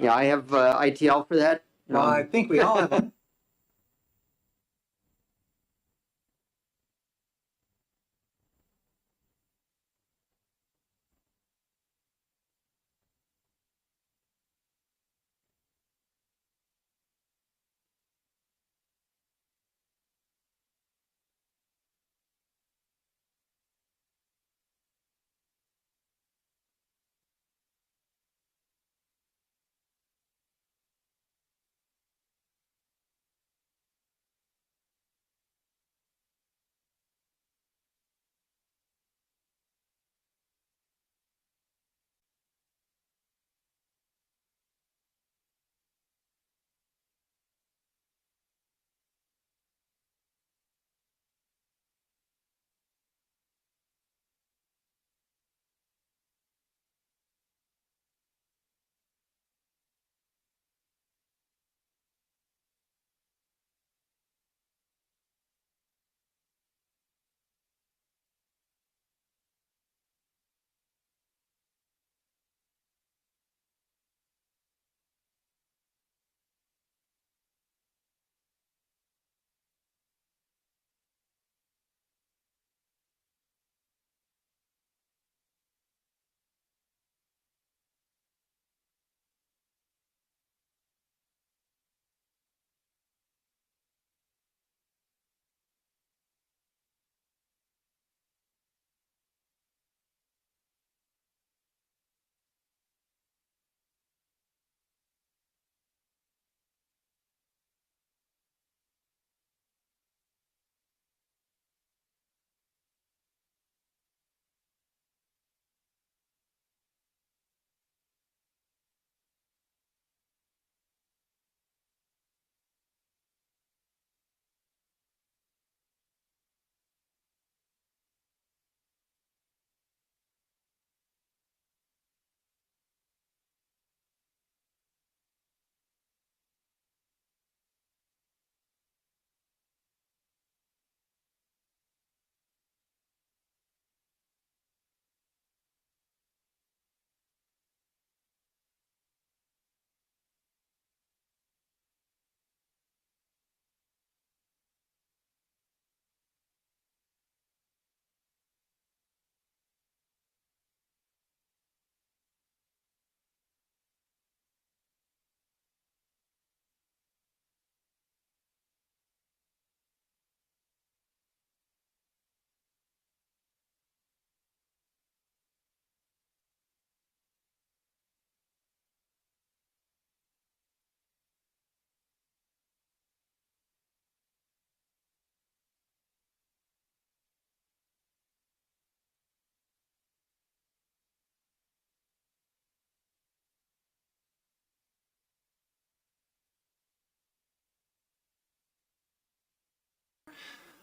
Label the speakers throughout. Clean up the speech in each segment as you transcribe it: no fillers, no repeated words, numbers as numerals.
Speaker 1: Yeah, I have ITL for that.
Speaker 2: Well, I think we all have a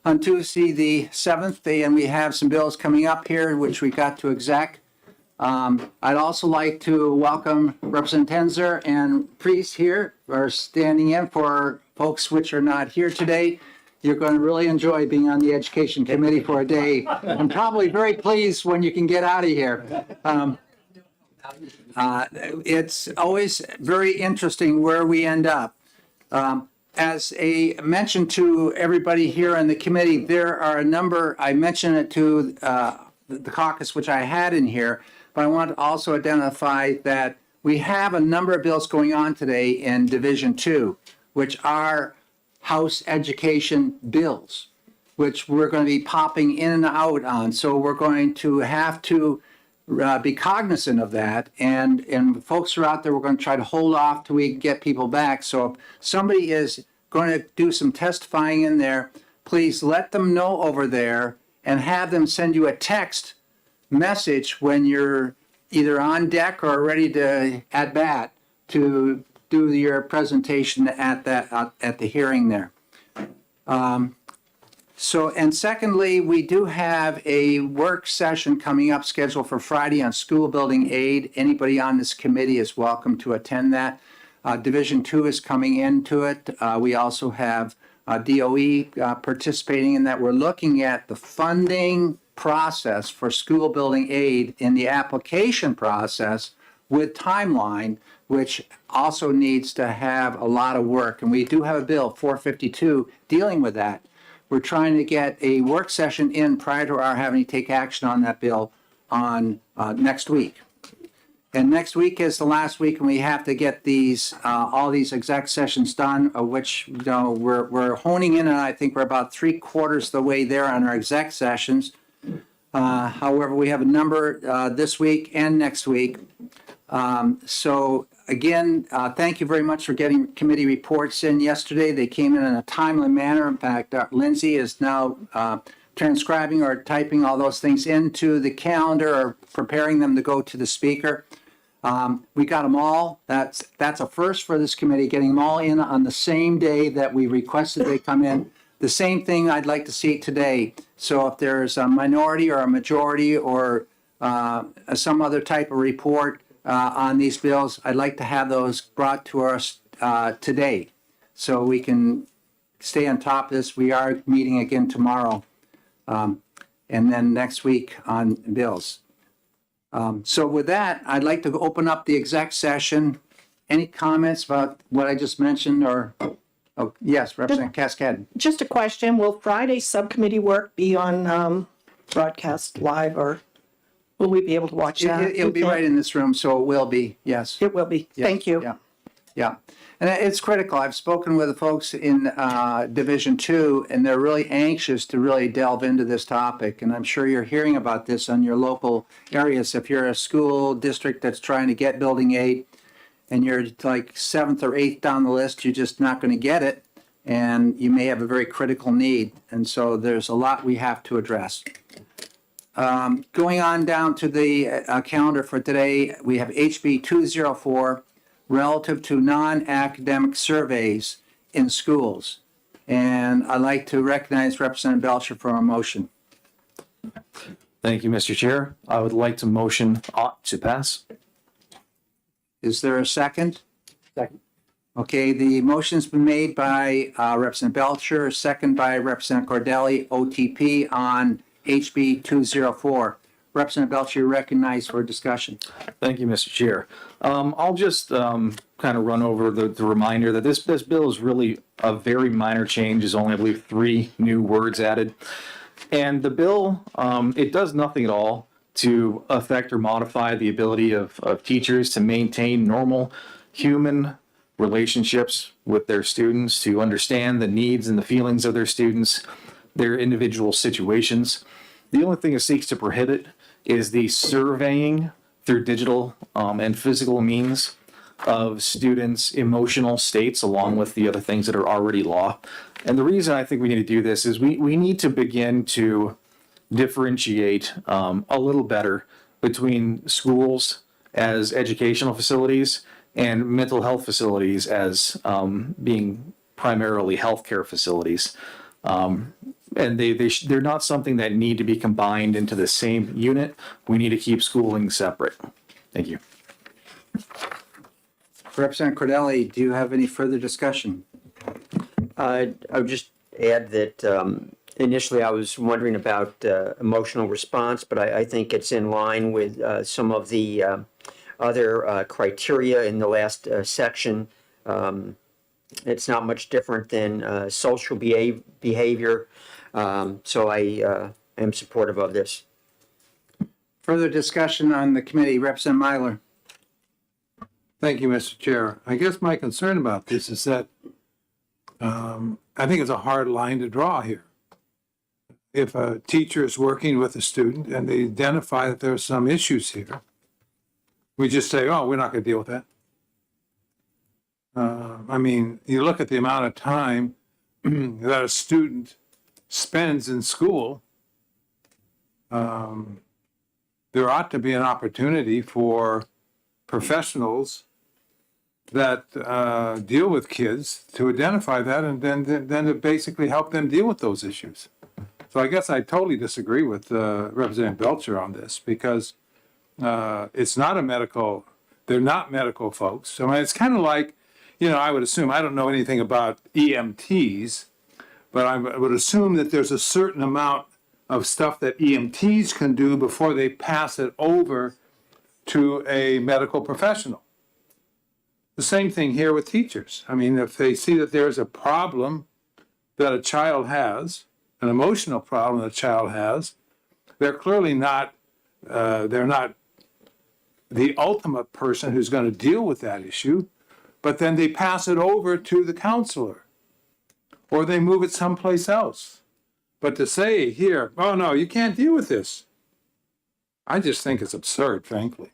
Speaker 2: on Tuesday, the 7th, and we have some bills coming up here, which we got to exec. I'd also like to welcome Representative Tenzer and Priest here are standing in for folks which are not here today. You're going to really enjoy being on the Education Committee for a day. I'm probably very pleased when you can get out of here. It's always very interesting where we end up. As a mention to everybody here on the committee, there are a number, I mentioned it to the caucus, which I had in here, but I want to also identify that we have a number of bills going on today in Division 2, which are House education bills, which we're going to be popping in and out on. So we're going to have to be cognizant of that. And folks are out there, we're going to try to hold off till we get people back. So if somebody is going to do some testifying in there, please let them know over there and have them send you a text message when you're either on deck or ready to at bat to do your presentation at the hearing there. And secondly, we do have a work session coming up scheduled for Friday on school building aid. Anybody on this committee is welcome to attend that. Division 2 is coming into it. We also have DOE participating in that. We're looking at the funding process for school building aid in the application process with timeline which also needs to have a lot of work. And we do have a bill, 452, dealing with that. We're trying to get a work session in prior to our having to take action on that bill on next week. And next week is the last week, and we have to get these all these exec sessions done, of which we're honing in, and I think we're about 3/4 of the way there on our exec sessions. However, we have a number this week and next week. So again, thank you very much for getting committee reports in yesterday. They came in a timely manner. In fact, Lindsay is now transcribing or typing all those things into the calendar or preparing them to go to the speaker. We got them all. That's a first for this committee, getting them all in on the same day that we requested they come in. The same thing I'd like to see today. So if there's a minority or a majority or some other type of report on these bills, I'd like to have those brought to us today so we can stay on top of this. We are meeting again tomorrow and then next week on bills. So with that, I'd like to open up the exec session. Any comments about what I just mentioned or, oh, yes, Representative Cascade.
Speaker 3: Just a question, will Friday's subcommittee work be on broadcast live, or will we be able to watch that?
Speaker 2: It'll be right in this room, so it will be, yes.
Speaker 3: It will be,
Speaker 2: Yes,
Speaker 3: thank you.
Speaker 2: Yeah, yeah. And it's critical. I've spoken with the folks in Division 2, and they're really anxious to really delve into this topic. And I'm sure you're hearing about this on your local areas. If you're a school district that's trying to get building aid, and you're like 7th or 8th down the list, you're just not going to get it. And you may have a very critical need. And so there's a lot we have to address. Going on down to the calendar for today, we have HB 204, relative to non-academic surveys in schools. And I'd like to recognize Representative Belcher for a motion.
Speaker 4: Thank you, Mr. Chair. I would like to motion ought to pass.
Speaker 2: Is there a second? Second. Okay, the motion's been made by Representative Belcher, second by Representative Cordelli, OTP on HB 204. Representative Belcher, you're recognized for discussion.
Speaker 4: Thank you, Mr. Chair. I'll just kind of run over the reminder that this bill is really a very minor change. There's only, I believe, 3 new words added. And the bill, it does nothing at all to affect or modify the ability of teachers to maintain normal human relationships with their students, to understand the needs and the feelings of their students, their individual situations. The only thing it seeks to prohibit is the surveying through digital and physical means of students' emotional states, along with the other things that are already law. And the reason I think we need to do this is we need to begin to differentiate a little better between schools as educational facilities and mental health facilities as being primarily healthcare facilities. And they're not something that need to be combined into the same unit. We need to keep schooling separate. Thank you.
Speaker 2: Representative Cordelli, do you have any further discussion?
Speaker 1: I would just add that initially I was wondering about emotional response, but I think it's in line with some of the other criteria in the last section. It's not much different than social behavior. So I am supportive of this.
Speaker 2: Further discussion on the committee, Representative Myler.
Speaker 5: Thank you, Mr. Chair. I guess my concern about this is that I think it's a hard line to draw here. If a teacher is working with a student and they identify that there are some issues here, we just say, oh, we're not going to deal with that. I mean, you look at the amount of time that a student spends in school, there ought to be an opportunity for professionals that deal with kids to identify that and then to basically help them deal with those issues. So I guess I totally disagree with Representative Belcher on this because it's not a medical, they're not medical folks. I mean, it's kind of like, you know, I would assume, I don't know anything about EMTs, but I would assume that there's a certain amount of stuff that EMTs can do before they pass it over to a medical professional. The same thing here with teachers. I mean, if they see that there's a problem that a child has, an emotional problem that a child has, they're clearly not, they're not the ultimate person who's going to deal with that issue, but then they pass it over to the counselor or they move it someplace else. But to say here, oh no, you can't deal with this, I just think it's absurd, frankly.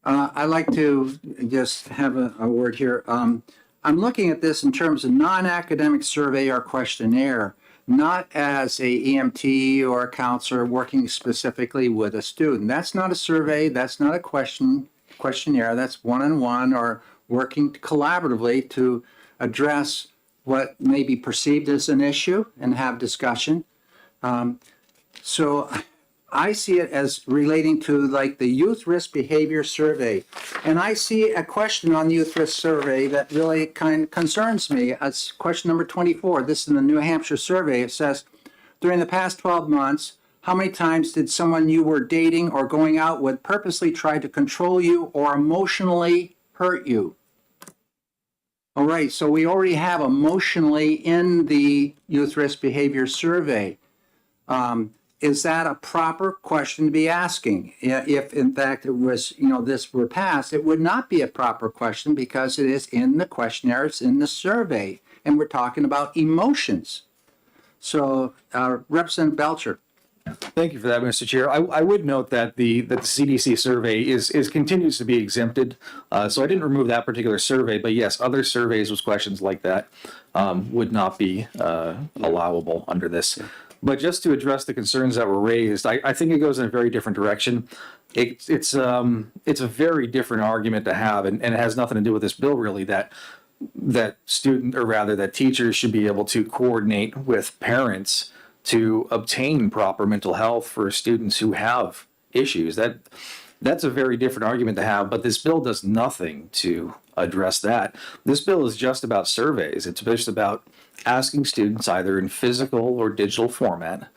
Speaker 2: I'd like to just have a word here. I'm looking at this in terms of non-academic survey or questionnaire, not as a EMT or a counselor working specifically with a student. That's not a survey. That's not a questionnaire. That's one-on-one or working collaboratively to address what may be perceived as an issue and have discussion. So I see it as relating to like the youth risk behavior survey. And I see a question on the youth risk survey that really kind of concerns me. It's question number 24. This is in the New Hampshire survey. It says, during the past 12 months, how many times did someone you were dating or going out with purposely try to control you or emotionally hurt you? All right, so we already have emotionally in the youth risk behavior survey. Is that a proper question to be asking? If in fact it was, this were passed, it would not be a proper question because it is in the questionnaire, it's in the survey, and we're talking about emotions. So, Representative Belcher.
Speaker 4: Thank you for that, Mr. Chair. I would note that the CDC survey is continues to be exempted. So I didn't remove that particular survey, but yes, other surveys with questions like that would not be allowable under this. But just to address the concerns that were raised, I think it goes in a very different direction. It's a very different argument to have, and it has nothing to do with this bill really, that that teachers should be able to coordinate with parents to obtain proper mental health for students who have issues. That's a very different argument to have, but this bill does nothing to address that. This bill is just about surveys. It's just about asking students either in physical or digital format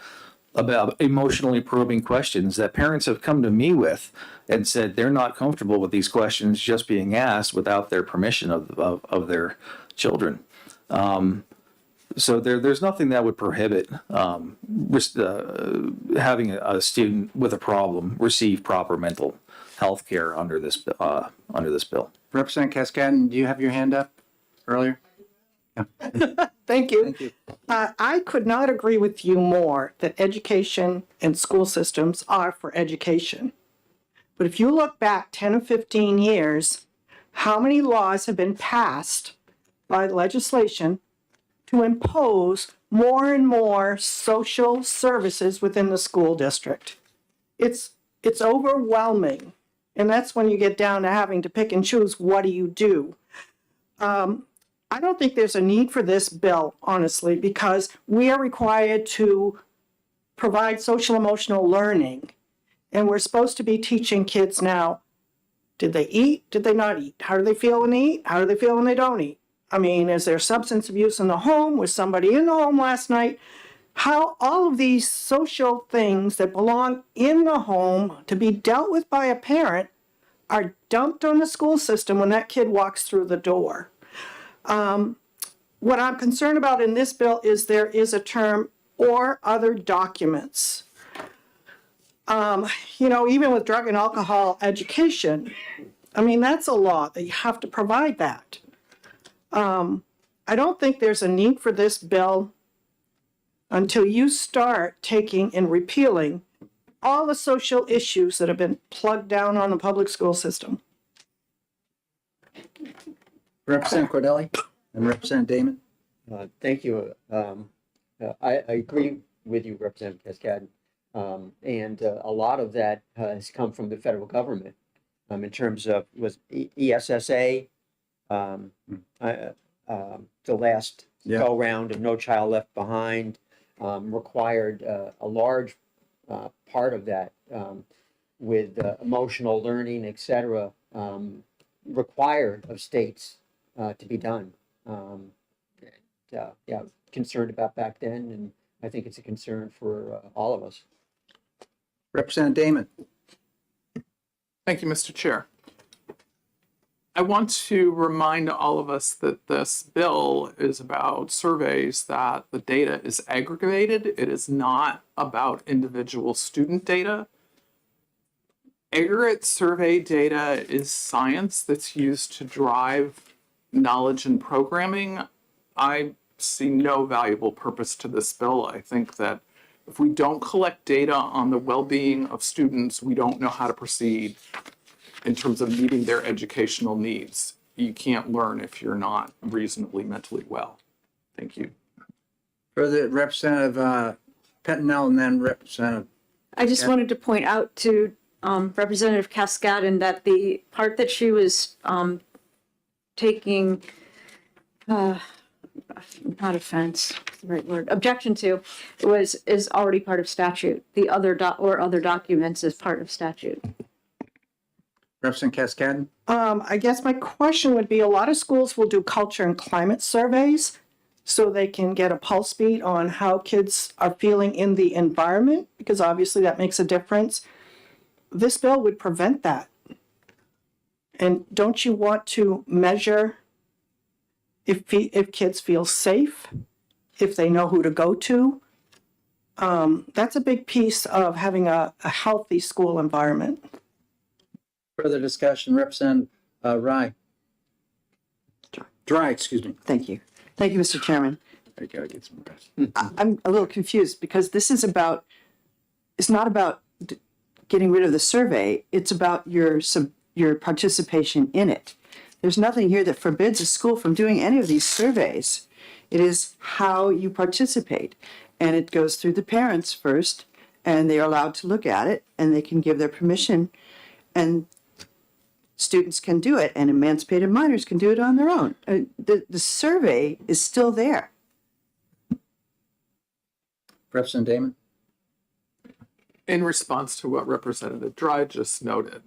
Speaker 4: about emotionally probing questions that parents have come to me with and said they're not comfortable with these questions just being asked without their permission of their children. So there's nothing that would prohibit having a student with a problem receive proper mental health care under this bill.
Speaker 2: Representative Cascadden, do you have your hand up earlier?
Speaker 3: Thank you.
Speaker 2: Thank you.
Speaker 3: I could not agree with you more that education and school systems are for education. But if you look back 10 or 15 years, how many laws have been passed by legislation to impose more and more social services within the school district? It's overwhelming. And that's when you get down to having to pick and choose, what do you do? I don't think there's a need for this bill, honestly, because we are required to provide social emotional learning. And we're supposed to be teaching kids now, did they eat? Did they not eat? How do they feel when they eat? How do they feel when they don't eat? I mean, is there substance abuse in the home? Was somebody in the home last night? How all of these social things that belong in the home to be dealt with by a parent are dumped on the school system when that kid walks through the door. What I'm concerned about in this bill is there is a term or other documents. Even with drug and alcohol education, I mean, that's a law that you have to provide that. I don't think there's a need for this bill until you start taking and repealing all the social issues that have been plugged down on the public school system.
Speaker 2: Representative Cordelli and Representative Damon.
Speaker 1: Thank you. I agree with you, Representative Cascadden. And a lot of that has come from the federal government in terms of ESSA, the last go round of No Child Left Behind required a large part of that with emotional learning, et cetera, required of states to be done. Concerned about back then, and I think it's a concern for all of us.
Speaker 2: Representative Damon.
Speaker 6: Thank you, Mr. Chair. I want to remind all of us that this bill is about surveys, that the data is aggregated. It is not about individual student data. Aggregate survey data is science that's used to drive knowledge and programming. I see no valuable purpose to this bill. I think that if we don't collect data on the well-being of students, we don't know how to proceed in terms of meeting their educational needs. You can't learn if you're not reasonably mentally well. Thank you.
Speaker 2: Further, Representative Pettinell and then Representative.
Speaker 7: I just wanted to point out to Representative Cascadin that the part that she was taking, not offense, the right word, objection to, is already part of statute. The other other documents is part of statute.
Speaker 2: Representative Cascadin?
Speaker 3: I guess my question would be, a lot of schools will do culture and climate surveys so they can get a pulse beat on how kids are feeling in the environment, because obviously that makes a difference. This bill would prevent that. And don't you want to measure if kids feel safe, if they know who to go to? That's a big piece of having a healthy school environment.
Speaker 2: Further discussion, Representative Rye. Dry, excuse me.
Speaker 8: Thank you. Thank you, Mr. Chairman.
Speaker 2: I gotta get some rest.
Speaker 8: I'm a little confused because this is about, it's not about getting rid of the survey. It's about your participation in it. There's nothing here that forbids a school from doing any of these surveys. It is how you participate. And it goes through the parents first, and they are allowed to look at it, and they can give their permission. And students can do it, and emancipated minors can do it on their own. The survey is still there.
Speaker 2: Representative Damon?
Speaker 6: In response to what Representative Dry just noted,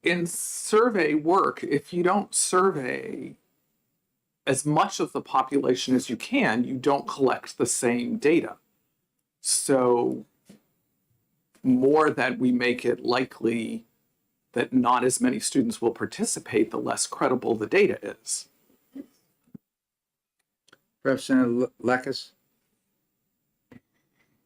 Speaker 6: in survey work, if you don't survey as much of the population as you can, you don't collect the same data. So more that we make it likely that not as many students will participate, the less credible the data is.
Speaker 2: Representative Lekes?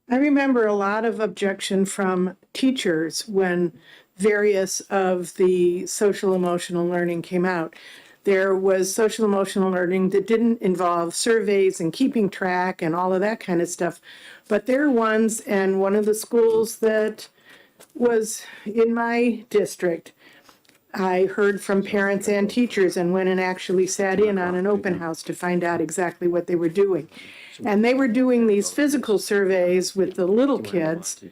Speaker 9: I remember a lot of objection from teachers when various of the social emotional learning came out. There was social emotional learning that didn't involve surveys and keeping track and all of that kind of stuff. But there are ones, and one of the schools that was in my district, I heard from parents and teachers and went and actually sat in on an open house to find out exactly what they were doing. And they were doing these physical surveys with the little kids,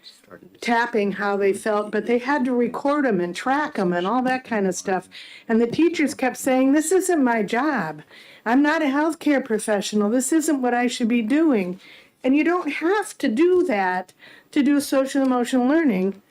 Speaker 9: tapping how they felt, but they had to record them and track them and all that kind of stuff. And the teachers kept saying, this isn't my job. I'm not a healthcare professional. This isn't what I should be doing. And you don't have to do that to do social emotional learning.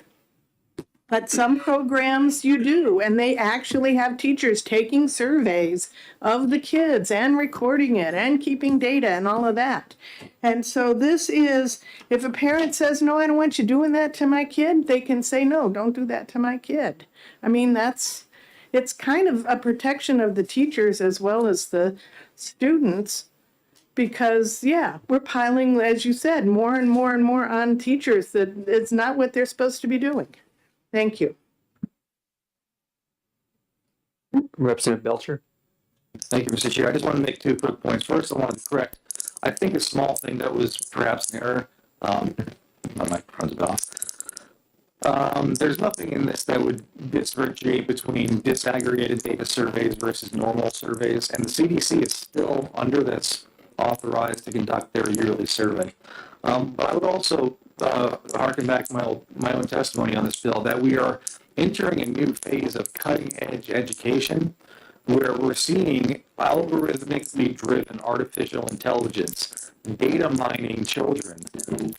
Speaker 9: But some programs you do, and they actually have teachers taking surveys of the kids and recording it and keeping data and all of that. And so this is, if a parent says, no, I don't want you doing that to my kid, they can say, no, don't do that to my kid. I mean, it's kind of a protection of the teachers as well as the students. Because, yeah, we're piling, as you said, more and more and more on teachers that it's not what they're supposed to be doing. Thank you.
Speaker 1: Representative Belcher?
Speaker 4: Thank you, Mr. Chair. I just want to make 2 quick points. First, I want to correct, I think, a small thing that was perhaps an error. My microphone's off. There's nothing in this that would differentiate between disaggregated data surveys versus normal surveys, and the CDC is still under this authorized to conduct their yearly survey. But I would also harken back to my own testimony on this bill that we are entering a new phase of cutting-edge education where we're seeing algorithmically driven artificial intelligence data mining children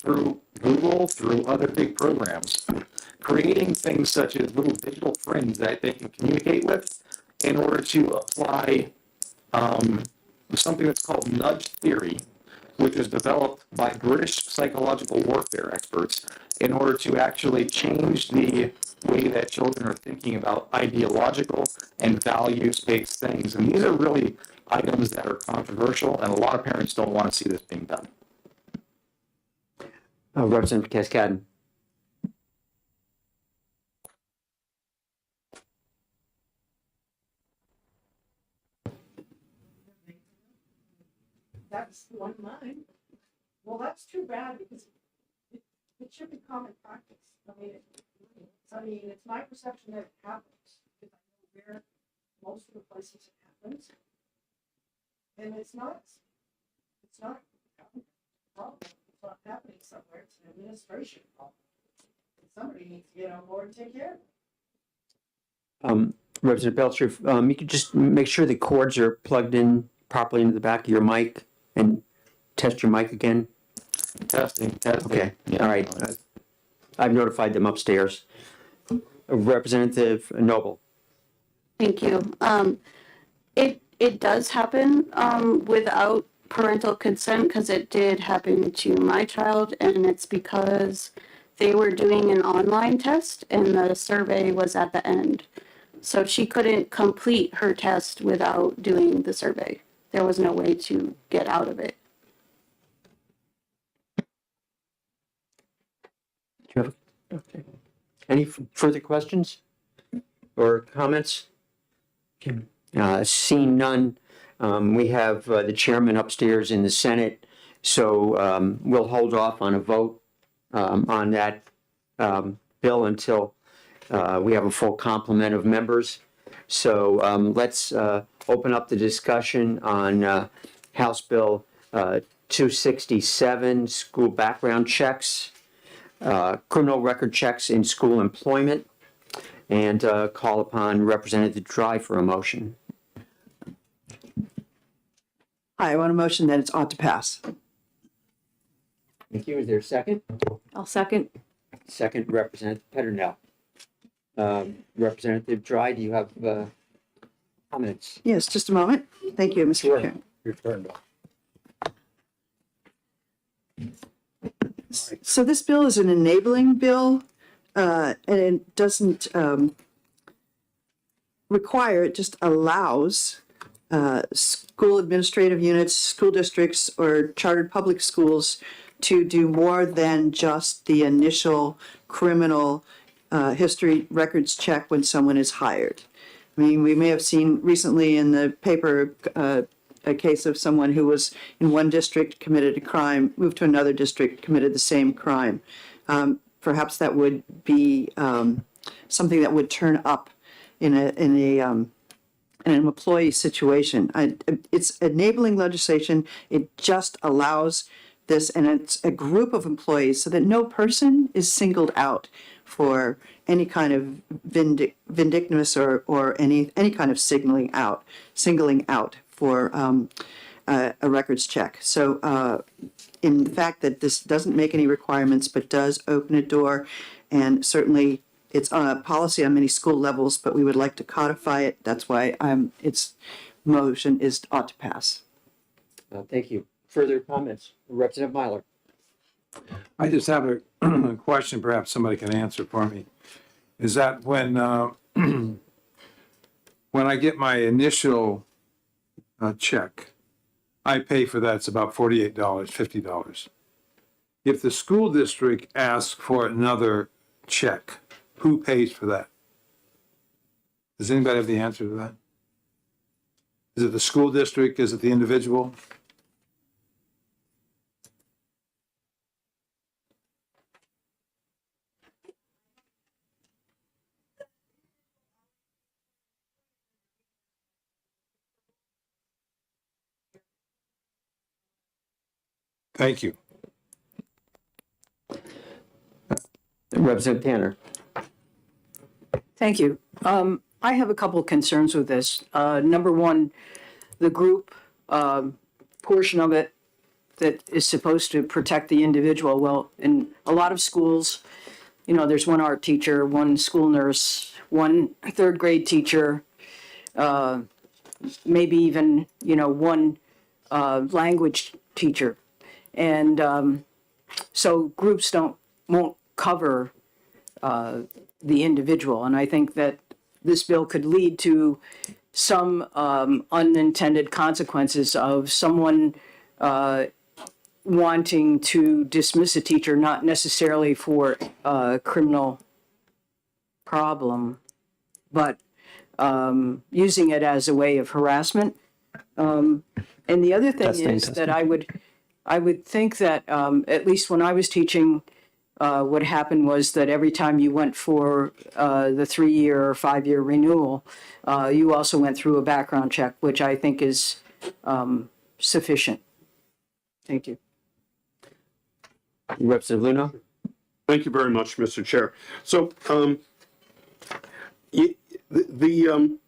Speaker 4: through Google, through other big programs, creating things such as little digital friends that they can communicate with in order to apply something that's called nudge theory, which was developed by British psychological warfare experts in order to actually change the way that children are thinking about ideological and values-based things. And these are really items that are controversial, and a lot of parents don't want to see this being done.
Speaker 1: Representative Cascadden.
Speaker 3: That's one of mine. Well, that's too bad because it should be common practice. I mean, it's my perception that it happens because I know where most of the places it happens. And it's not a problem. It's not happening somewhere. It's an administration problem. Somebody needs to get on board and take care of it.
Speaker 1: Representative Belcher, you could just make sure the cords are plugged in properly into the back of your mic and test your mic again.
Speaker 4: Testing.
Speaker 1: Okay,
Speaker 4: Yeah.
Speaker 1: all right. I've notified them upstairs. Representative Noble.
Speaker 7: Thank you. It does happen, without parental consent, because it did happen to my child, and it's because they were doing an online test and the survey was at the end. So she couldn't complete her test without doing the survey. There was no way to get out of it.
Speaker 1: Do you have, okay. Any further questions or comments? Seeing none, we have the chairman upstairs in the Senate, so we'll hold off on a vote on that bill until we have a full complement of members. So let's open up the discussion on House Bill 267, school background checks, criminal record checks in school employment, and call upon Representative Dry for a motion.
Speaker 8: I want a motion that it's ought to pass.
Speaker 1: Thank you. Is there a second?
Speaker 7: I'll second.
Speaker 1: Second, Representative Peternell. Representative Dry, do you have comments?
Speaker 8: Yes, just a moment. Thank you, Mr.
Speaker 1: Sure.
Speaker 8: Chair.
Speaker 1: Your turn.
Speaker 8: So this bill is an enabling bill, and it doesn't require, it just allows school administrative units, school districts, or chartered public schools to do more than just the initial criminal history records check when someone is hired. I mean, we may have seen recently in the paper a case of someone who was in one district, committed a crime, moved to another district, committed the same crime. Perhaps that would be something that would turn up in an employee situation. It's enabling legislation. It just allows this, and it's a group of employees so that no person is singled out for any kind of vindictiveness or any kind of singling out for a records check. So in the fact that this doesn't make any requirements but does open a door, and certainly it's on a policy on many school levels, but we would like to codify it. That's why its motion is ought to pass.
Speaker 1: Thank you. Further comments? Representative Myler.
Speaker 5: I just have a question, perhaps somebody can answer for me. Is that when when I get my initial check, I pay for that, it's about $48, $50. If the school district asks for another check, who pays for that? Does anybody have the answer to that? Is it the school district? Is it the individual? Thank you.
Speaker 1: Representative Tanner.
Speaker 10: Thank you. I have a couple of concerns with this. Number one, the group portion of it that is supposed to protect the individual. Well, in a lot of schools, there's one art teacher, one school nurse, one third grade teacher, maybe even, one language teacher. And so groups won't cover the individual. And I think that this bill could lead to some unintended consequences of someone wanting to dismiss a teacher, not necessarily for a criminal problem, but using it as a way of harassment. And the other thing is that I would think that, at least when I was teaching, what happened was that every time you went for the 3-year or 5-year renewal, you also went through a background check, which I think is sufficient. Thank you.
Speaker 1: Representative Luna?
Speaker 11: Thank you very much, Mr. Chair. So, the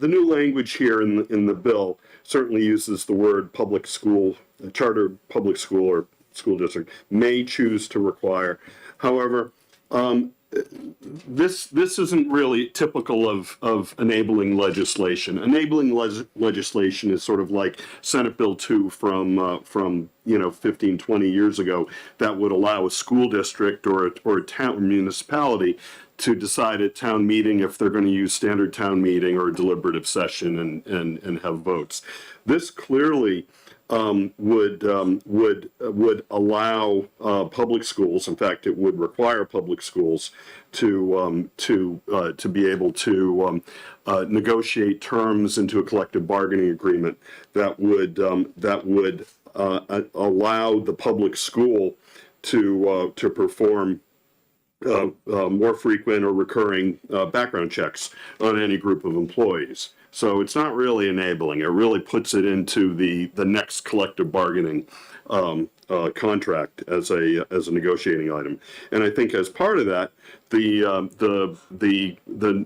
Speaker 11: new language here in the bill certainly uses the word public school, charter public school or school district may choose to require. However, this isn't really typical of enabling legislation. Enabling legislation is sort of like Senate Bill 2 from 15, 20 years ago that would allow a school district or a town or municipality to decide at town meeting if they're going to use standard town meeting or a deliberative session and have votes. This clearly would allow public schools. In fact, it would require public schools to be able to negotiate terms into a collective bargaining agreement that would allow the public school to perform more frequent or recurring background checks on any group of employees. So it's not really enabling. It really puts it into the next collective bargaining contract as a negotiating item. And I think as part of that, the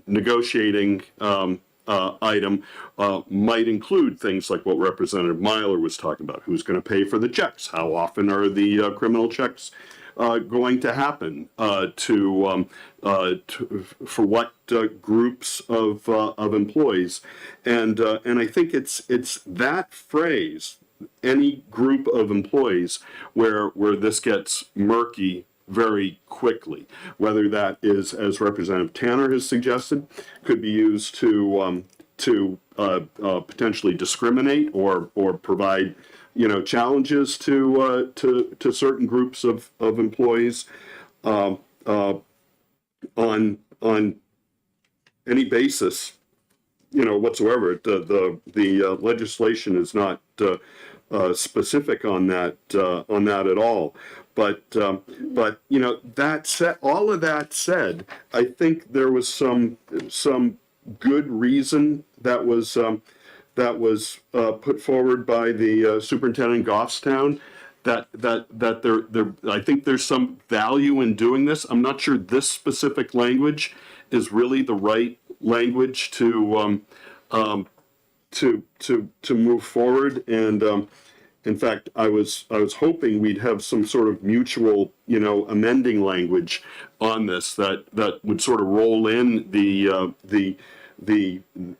Speaker 11: negotiating item might include things like what Representative Myler was talking about. Who's going to pay for the checks? How often are the criminal checks going to happen for what groups of employees, and I think it's that phrase, any group of employees, where this gets murky very quickly. Whether that is, as Representative Tanner has suggested, could be used to potentially discriminate or provide challenges to certain groups of employees on any basis whatsoever. The legislation is not specific on that at all. But that said, all of that said, I think there was some good reason that was put forward by the superintendent in Goffstown, that there I think there's some value in doing this. I'm not sure this specific language is really the right language to move forward. And in fact, I was hoping we'd have some sort of mutual amending language on this that would sort of roll in the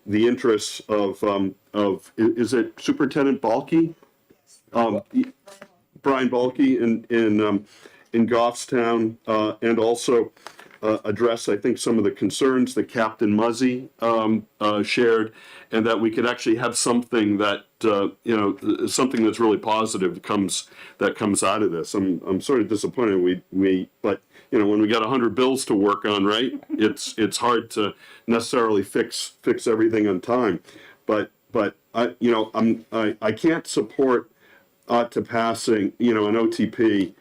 Speaker 11: interests of is it Superintendent Balke? Brian Balke in Goffstown, and also address, I think, some of the concerns that Captain Muzzy shared, and that we could actually have something that something that's really positive comes out of this. I'm sort of disappointed but when we got 100 bills to work on, right? It's hard to necessarily fix everything on time, but I can't support to passing an OTP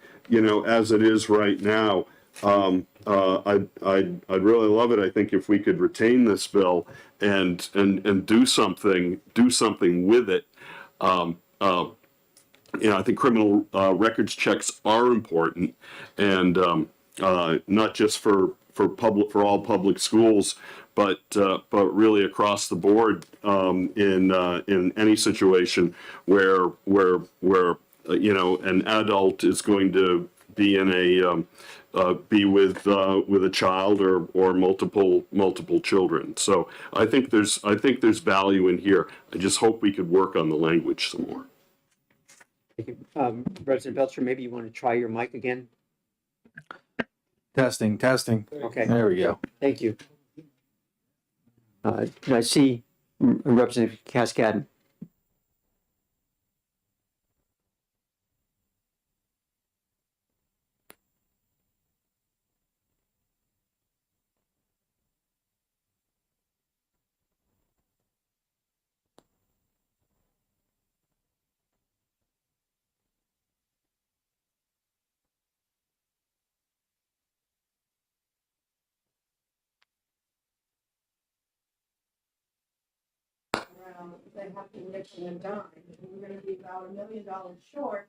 Speaker 11: as it is right now. I'd really love it. I think if we could retain this bill and do something with it. I think criminal records checks are important, and not just for all public schools, but really across the board in any situation where an adult is going to be in be with a child or multiple children. So I think there's value in here. I just hope we could work on the language some more.
Speaker 1: Thank you. President Belcher, maybe you want to try your mic again?
Speaker 4: Testing, testing.
Speaker 1: Okay.
Speaker 4: There we go.
Speaker 1: Thank you. I see Representative Cascadden.
Speaker 3: They have to nickel and dime, and we're gonna be about $1 million short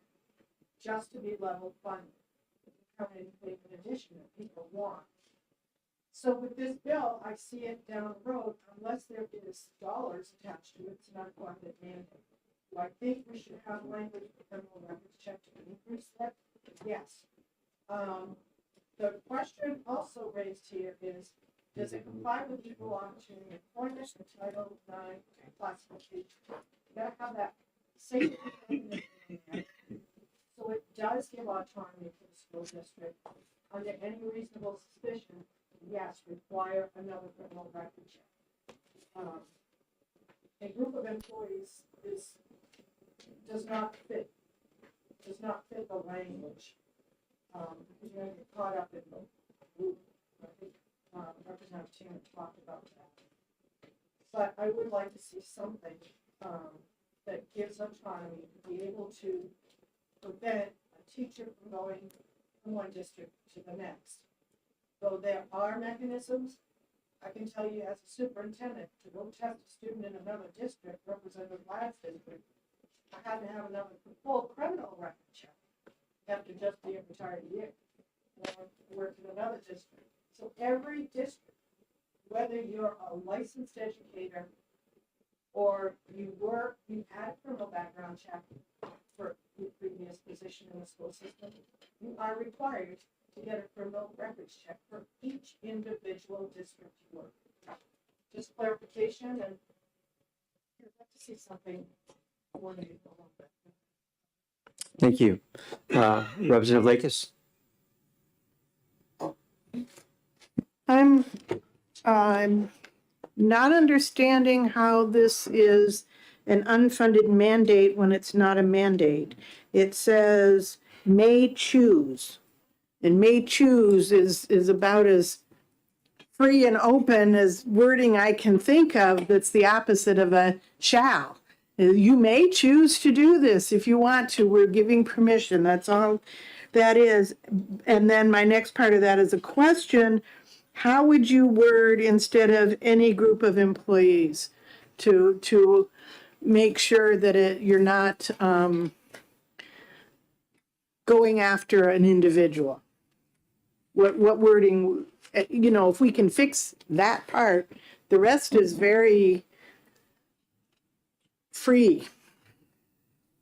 Speaker 3: just to be level funded. Coming in addition that people want. So with this bill, I see it down the road, unless there is dollars attached to it, it's not quite a mandate. Do I think we should have language for criminal records check to increase that? Yes. The question also raised here is, does it comply with equal opportunity employment and Title IX classification? You gotta have that safety definition in there. So it does give autonomy to the school district. Under any reasonable suspicion, yes, require another criminal record check. A group of employees does not fit the language. Because you're gonna get caught up in the group. I think Representative Tanner talked about that. But I would like to see something that gives autonomy to be able to prevent a teacher from going from one district to the next. Though there are mechanisms, I can tell you as a superintendent, to go test a student in another district, Representative Ladd's district, I had to have another full criminal record check after just being retired a year. And I worked in another district. So every district, whether you're a licensed educator or you had a criminal background check for your previous position in the school system, you are required to get a criminal records check for each individual district you work. Just clarification, and I'd like to see something coordinated a little bit.
Speaker 1: Thank you. Representative Lakis?
Speaker 9: I'm not understanding how this is an unfunded mandate when it's not a mandate. It says may choose. And may choose is about as free and open as wording I can think of that's the opposite of a shall. You may choose to do this if you want to. We're giving permission. That's all that is. And then my next part of that is a question. How would you word instead of any group of employees to make sure that you're not going after an individual? What wording, if we can fix that part, the rest is very free.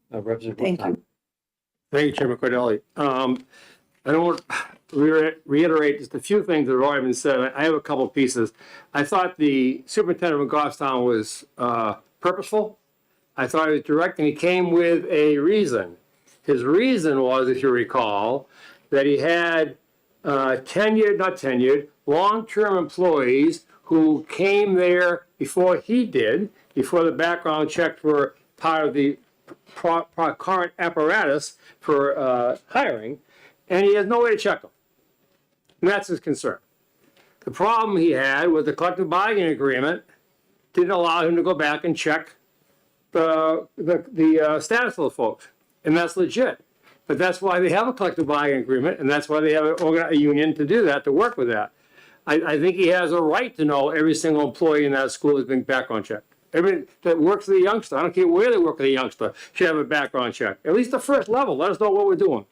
Speaker 1: Representative.
Speaker 9: Thank you.
Speaker 12: Thank you, Chairman Cordelli. I don't want to reiterate just a few things that have already been said. I have a couple of pieces. I thought the superintendent of Goffstown was purposeful. I thought he was direct, and he came with a reason. His reason was, if you recall, that he had long-term employees who came there before he did, before the background checks were part of the current apparatus for hiring, and he has no way to check them. And that's his concern. The problem he had with the collective bargaining agreement didn't allow him to go back and check the status of the folks, and that's legit. But that's why they have a collective bargaining agreement, and that's why they have a union to do that, to work with that. I think he has a right to know every single employee in that school is being background checked. Everybody that works with a youngster, I don't care where they work with a youngster, should have a background check. At least the first level, let us know what we're doing.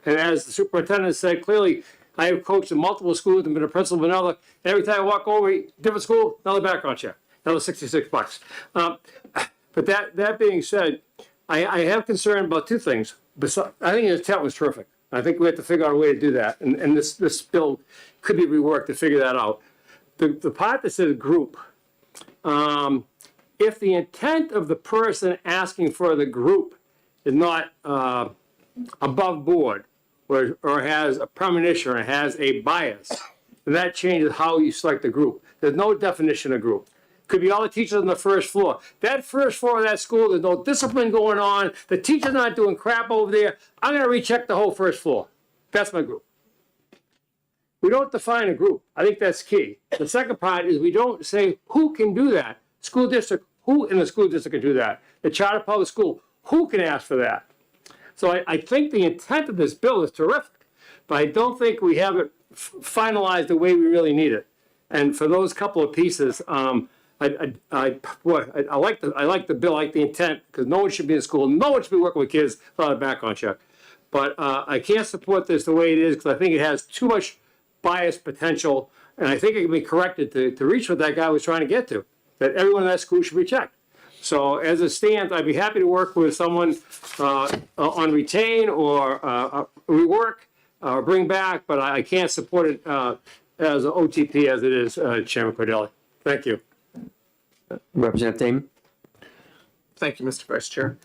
Speaker 12: And as the superintendent said clearly, I have coached in multiple schools and been a principal of another. Every time I walk over a different school, another background check, another $66. But that being said, I have concern about two things. I think his intent was terrific. I think we have to figure out a way to do that. And this bill could be reworked to figure that out. The part that says group, if the intent of the person asking for the group is not above board or has a premonition or has a bias, then that changes how you select the group. There's no definition of group. Could be all the teachers on the first floor. That first floor of that school, there's no discipline going on. The teacher's not doing crap over there. I'm gonna recheck the whole first floor. That's my group. We don't define a group. I think that's key. The second part is we don't say who can do that. School district, who in the school district can do that? The charter public school, who can ask for that? So I think the intent of this bill is terrific, but I don't think we have it finalized the way we really need it. And for those couple of pieces, I like the bill, I like the intent, because no one should be in school, no one should be working with kids without a background check. But I can't support this the way it is, because I think it has too much bias potential, and I think it can be corrected to reach what that guy was trying to get to, that everyone in that school should be checked. So as it stands, I'd be happy to work with someone on retain or rework or bring back, but I can't support it as an OTP as it is, Chairman Cordelli. Thank you.
Speaker 1: Representative Damon?
Speaker 6: Thank you, Mr. Vice Chair.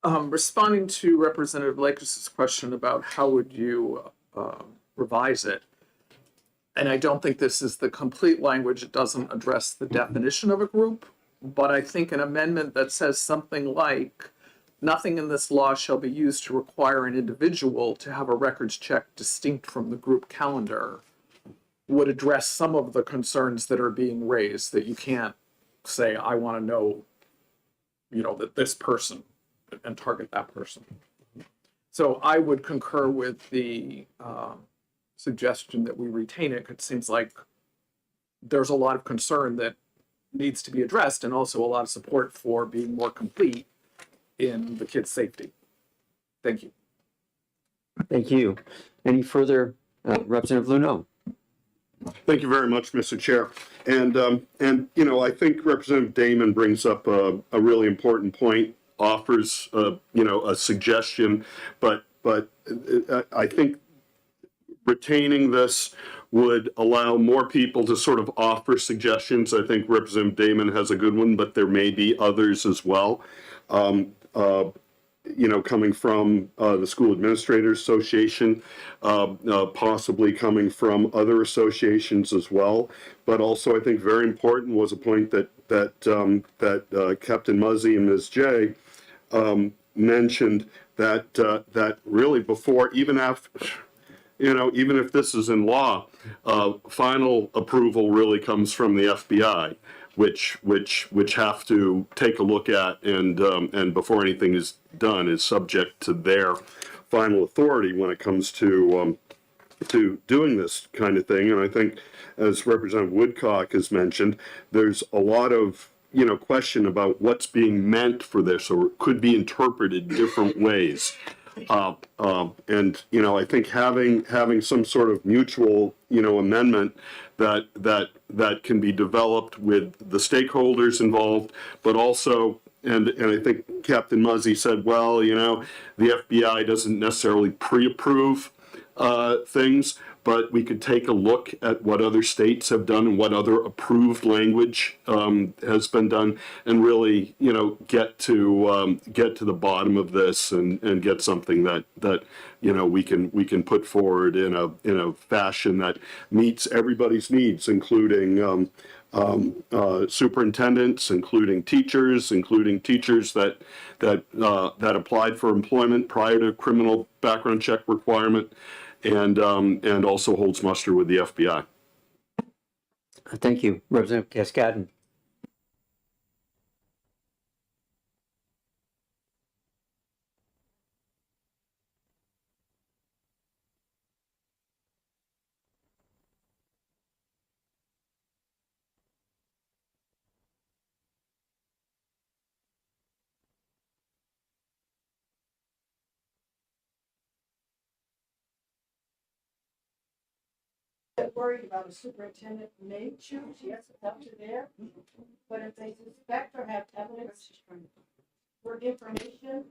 Speaker 6: Responding to Representative Lakers' question about how would you revise it, and I don't think this is the complete language, it doesn't address the definition of a group, but I think an amendment that says something like, nothing in this law shall be used to require an individual to have a records check distinct from the group calendar, would address some of the concerns that are being raised, that you can't say, I want to know, that this person and target that person. So I would concur with the suggestion that we retain it. It seems like there's a lot of concern that needs to be addressed, and also a lot of support for being more complete in the kids' safety. Thank you.
Speaker 1: Thank you. Any further, Representative Luneau?
Speaker 11: Thank you very much, Mr. Chair. And I think Representative Damon brings up a really important point, offers, a suggestion, but I think retaining this would allow more people to sort of offer suggestions. I think Representative Damon has a good one, but there may be others as well. Coming from the School Administrators Association, possibly coming from other associations as well. But also, I think very important was a point that Captain Muzzy and Ms. Jay mentioned, that really before, even after, even if this is in law, final approval really comes from the FBI, which have to take a look at, and before anything is done, is subject to their final authority when it comes to doing this kind of thing. And I think, as Representative Woodcock has mentioned, there's a lot of question about what's being meant for this, or it could be interpreted different ways. And I think having some sort of mutual amendment that can be developed with the stakeholders involved, but also, and I think Captain Muzzy said, well, the FBI doesn't necessarily pre-approve things, but we could take a look at what other states have done and what other approved language has been done, and really, get to the bottom of this and get something that we can put forward in a fashion that meets everybody's needs, including superintendents, including teachers that applied for employment prior to criminal background check requirement, and also holds muster with the FBI.
Speaker 1: Thank you. Representative Cascadden.
Speaker 3: Worried about a superintendent may choose, yes, it's up to there. But if they suspect or have evidence for information,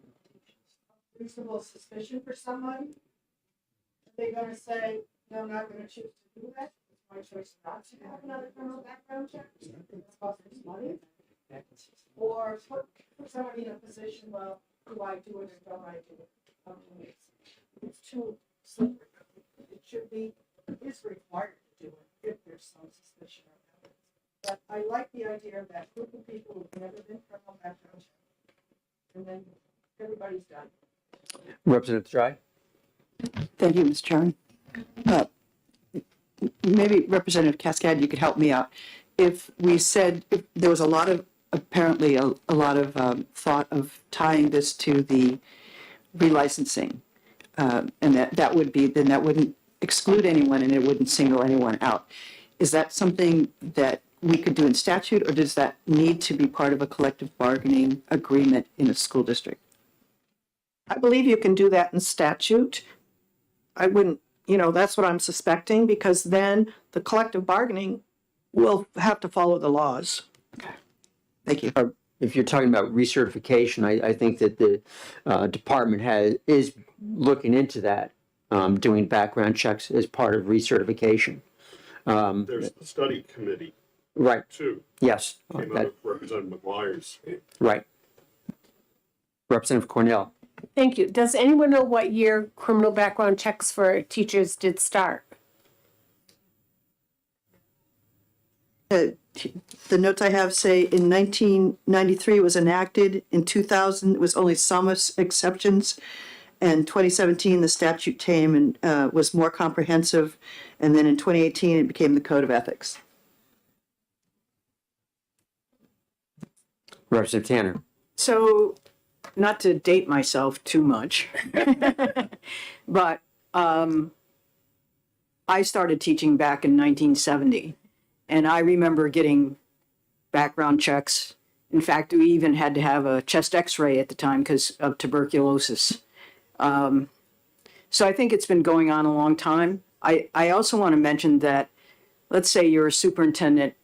Speaker 3: reasonable suspicion for someone, they're gonna say, no, I'm not gonna choose to do that. It's my choice not to have another criminal background check. It's costing us money. Or put somebody in a position, well, do I do it or don't I do it? It's too slippery. It should be, is required to do it if there's some suspicion of evidence. But I like the idea of that group of people who've never been criminal background checked. And then everybody's done.
Speaker 1: Representative Dry?
Speaker 8: Thank you, Mr. Chairman. Maybe Representative Cascade, you could help me out. If we said, if there was apparently a lot of thought of tying this to the relicensing, and that would be, then that wouldn't exclude anyone and it wouldn't single anyone out. Is that something that we could do in statute, or does that need to be part of a collective bargaining agreement in a school district?
Speaker 3: I believe you can do that in statute. I wouldn't, that's what I'm suspecting, because then the collective bargaining will have to follow the laws.
Speaker 8: Thank you.
Speaker 1: If you're talking about recertification, I think that the department is looking into that, doing background checks as part of recertification.
Speaker 11: There's the study committee
Speaker 1: Right,
Speaker 11: too,
Speaker 1: yes,
Speaker 11: came out
Speaker 1: that,
Speaker 11: of Representative McGuire's.
Speaker 1: right. Representative Cornell.
Speaker 13: Thank you. Does anyone know what year criminal background checks for teachers did start?
Speaker 8: The notes I have say in 1993 it was enacted, in 2000 it was only some exceptions, and 2017 the statute came and was more comprehensive, and then in 2018 it became the Code of Ethics.
Speaker 1: Representative Tanner.
Speaker 10: So, not to date myself too much, but I started teaching back in 1970, and I remember getting background checks. In fact, we even had to have a chest x-ray at the time because of tuberculosis. So I think it's been going on a long time. I also want to mention that, let's say you're a superintendent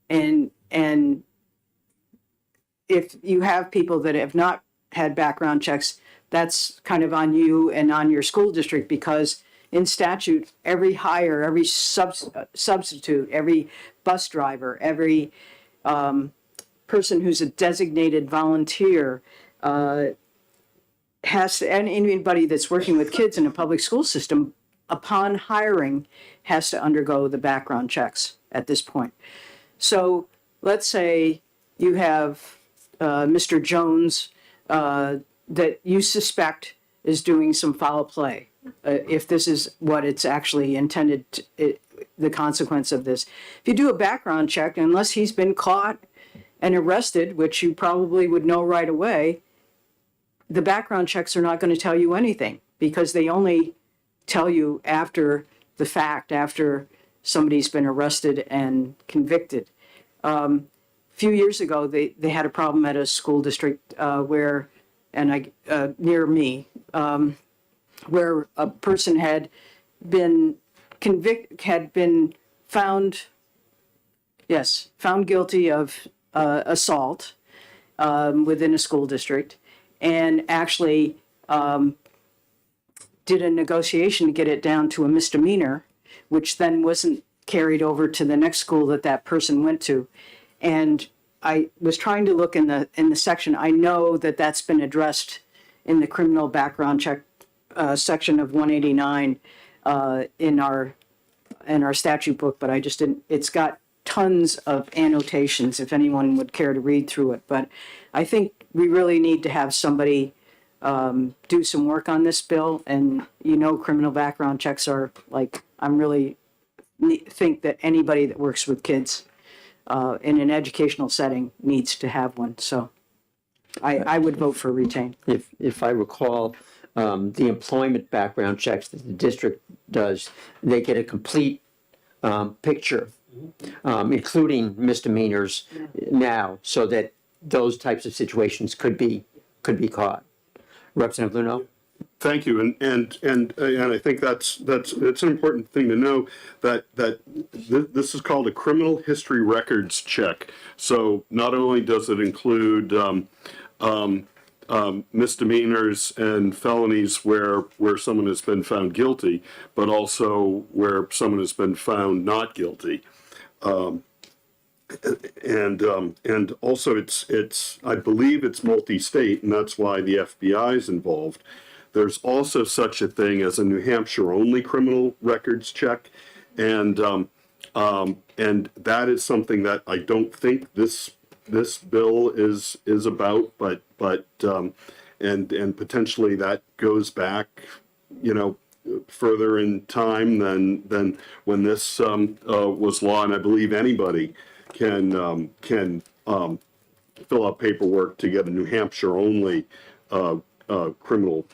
Speaker 10: and if you have people that have not had background checks, that's kind of on you and on your school district, because in statute, every hire, every substitute, every bus driver, every person who's a designated volunteer has to, and anybody that's working with kids in a public school system, upon hiring, has to undergo the background checks at this point. So let's say you have Mr. Jones that you suspect is doing some foul play. If this is what it's actually intended, the consequence of this. If you do a background check, unless he's been caught and arrested, which you probably would know right away, the background checks are not going to tell you anything, because they only tell you after the fact, after somebody's been arrested and convicted. A few years ago, they had a problem at a school district near me, where a person had been found guilty of assault within a school district, and actually did a negotiation to get it down to a misdemeanor, which then wasn't carried over to the next school that person went to. And I was trying to look in the section. I know that that's been addressed in the criminal background check section of 189 in our statute book, but I just didn't. It's got tons of annotations if anyone would care to read through it. But I think we really need to have somebody do some work on this bill. And criminal background checks are like, I'm really think that anybody that works with kids in an educational setting needs to have one. So I would vote for retain.
Speaker 1: If I recall, the employment background checks that the district does, they get a complete picture, including misdemeanors now, so that those types of situations could be caught. Representative Luneau?
Speaker 11: Thank you, and I think that's an important thing to know, that this is called a criminal history records check. So not only does it include misdemeanors and felonies where someone has been found guilty, but also where someone has been found not guilty. And also it's I believe it's multi-state, and that's why the FBI is involved. there's also such a thing as a New Hampshire only criminal records check. And that is something that I don't think this bill is about, but and potentially that goes back, further in time than when this was law. And I believe anybody can fill out paperwork to get a New Hampshire only criminal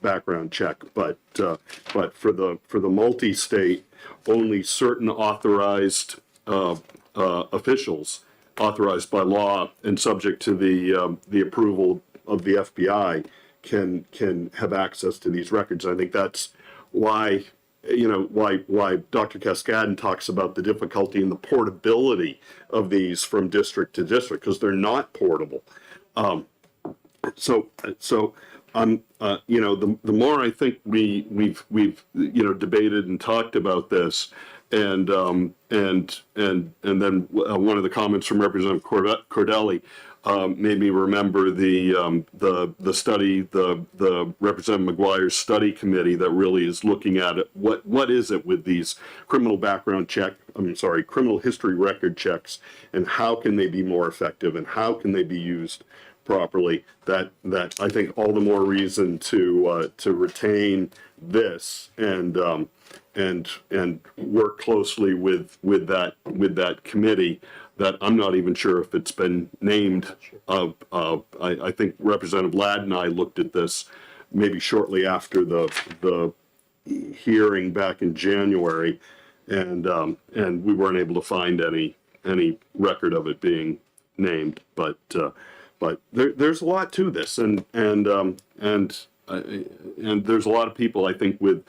Speaker 11: background check. But for the multi-state, only certain authorized officials authorized by law and subject to the approval of the FBI can have access to these records. I think that's why Dr. Cascadden talks about the difficulty in the portability of these from district to district, because they're not portable. So the more I think we've debated and talked about this, and then one of the comments from Representative Cordelli made me remember the study, the Representative McGuire's study committee that really is looking at it. What is it with these criminal history record checks, and how can they be more effective, and how can they be used properly? That I think all the more reason to retain this and work closely with that committee. That I'm not even sure if it's been named. I think Representative Ladd and I looked at this maybe shortly after the hearing back in January, and we weren't able to find any record of it being named. But there's a lot to this, and there's a lot of people, I think, with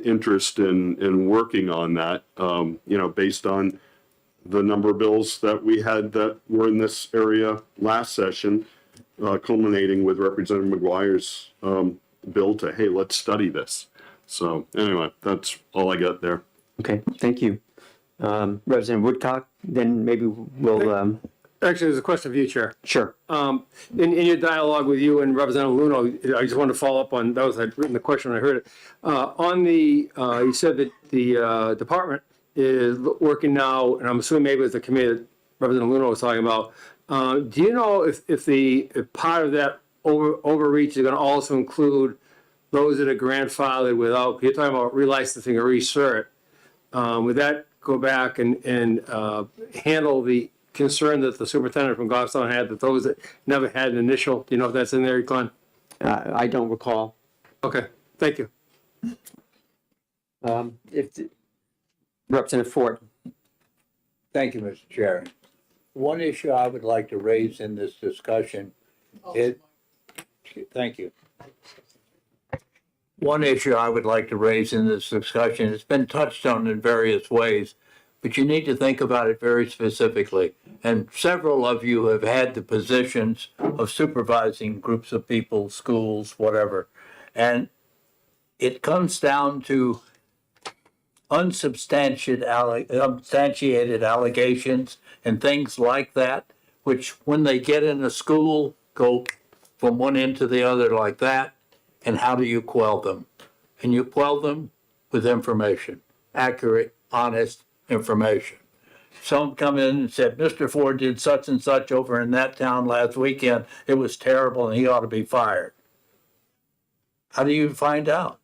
Speaker 11: interest in working on that. Based on the number of bills that we had that were in this area last session, culminating with Representative McGuire's bill to, hey, let's study this. So anyway, that's all I got there.
Speaker 1: Okay, thank you. Representative Woodcock, then maybe we'll,
Speaker 12: Actually, there's a question for you, Chair.
Speaker 1: sure.
Speaker 12: In your dialogue with you and Representative Luno, I just wanted to follow up on those. I'd written the question when I heard it. You said that the department is working now, and I'm assuming maybe it's the committee that Representative Luno was talking about. Do you know if part of that overreach is going to also include those that are grandfathered without, you're talking about relicensing or recert, would that go back and handle the concern that the superintendent from Goffstown had, that those that never had an initial, do you know if that's in there, Glenn?
Speaker 1: I don't recall.
Speaker 12: Okay, thank you.
Speaker 1: Representative Ford.
Speaker 14: Thank you, Mr. Chair. One issue I would like to raise in this discussion is, thank you. One issue I would like to raise in this discussion, it's been touched on in various ways, but you need to think about it very specifically. And several of you have had the positions of supervising groups of people, schools, whatever. And it comes down to unsubstantiated allegations and things like that, which when they get in a school, go from one end to the other like that. And how do you quell them? And you quell them with information, accurate, honest information. Some come in and said, Mr. Ford did such and such over in that town last weekend. It was terrible and he ought to be fired. How do you find out?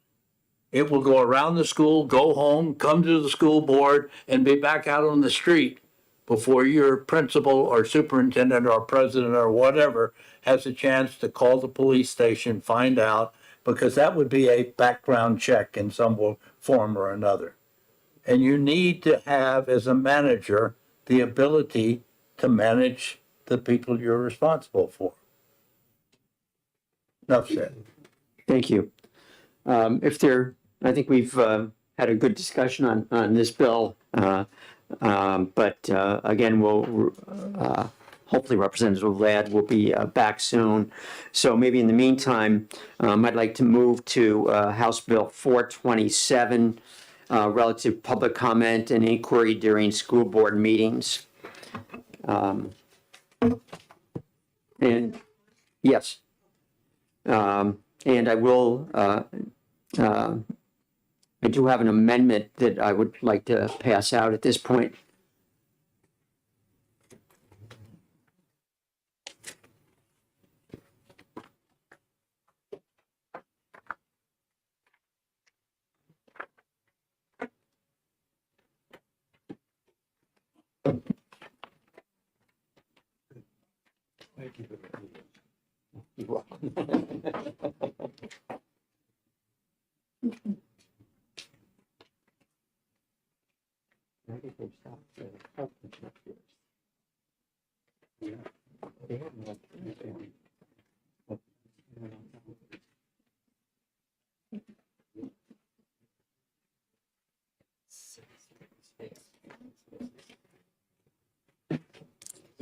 Speaker 14: It will go around the school, go home, come to the school board, and be back out on the street before your principal or superintendent or president or whatever has a chance to call the police station, find out, because that would be a background check in some form or another. And you need to have, as a manager, the ability to manage the people you're responsible for. Enough said.
Speaker 1: Thank you. I think we've had a good discussion on this bill, but again, we'll hopefully Representative Ladd will be back soon. So maybe in the meantime, I'd like to move to House Bill 427, relative public comment and inquiry during school board meetings. And yes. And I will, I do have an amendment that I would like to pass out at this point. You're welcome.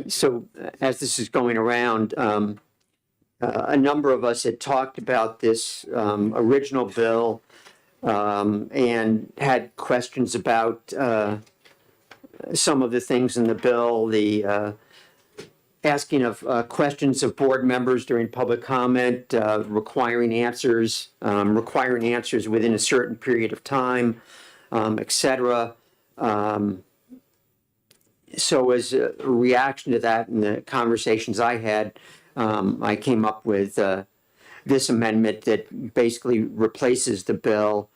Speaker 1: So as this is going around, a number of us had talked about this original bill and had questions about some of the things in the bill, the asking of questions of board members during public comment, requiring answers within a certain period of time, et cetera. So as a reaction to that and the conversations I had, I came up with this amendment that basically replaces the bill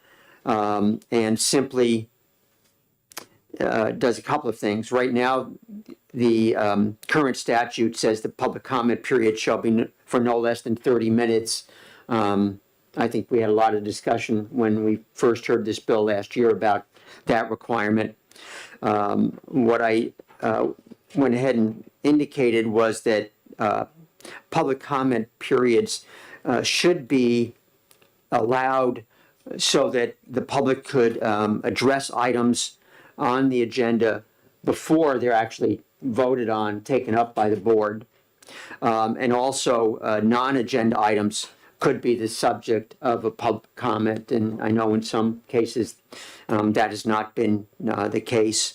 Speaker 1: and simply does a couple of things. Right now, the current statute says the public comment period shall be for no less than 30 minutes. I think we had a lot of discussion when we first heard this bill last year about that requirement. What I went ahead and indicated was that public comment periods should be allowed so that the public could address items on the agenda before they're actually voted on, taken up by the board. And also non-agenda items could be the subject of a public comment. And I know in some cases that has not been the case.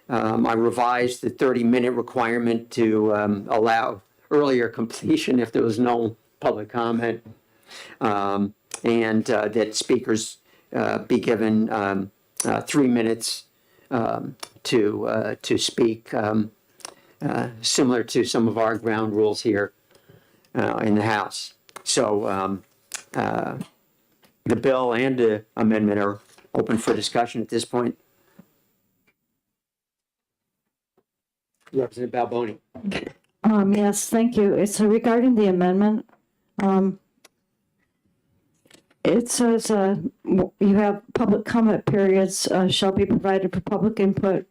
Speaker 1: I revised the 30-minute requirement to allow earlier completion if there was no public comment, and that speakers be given 3 minutes to speak, similar to some of our ground rules here in the House. So the bill and the amendment are open for discussion at this point. Representative Balboni.
Speaker 15: Yes, thank you. It's regarding the amendment. It says you have public comment periods shall be provided for public input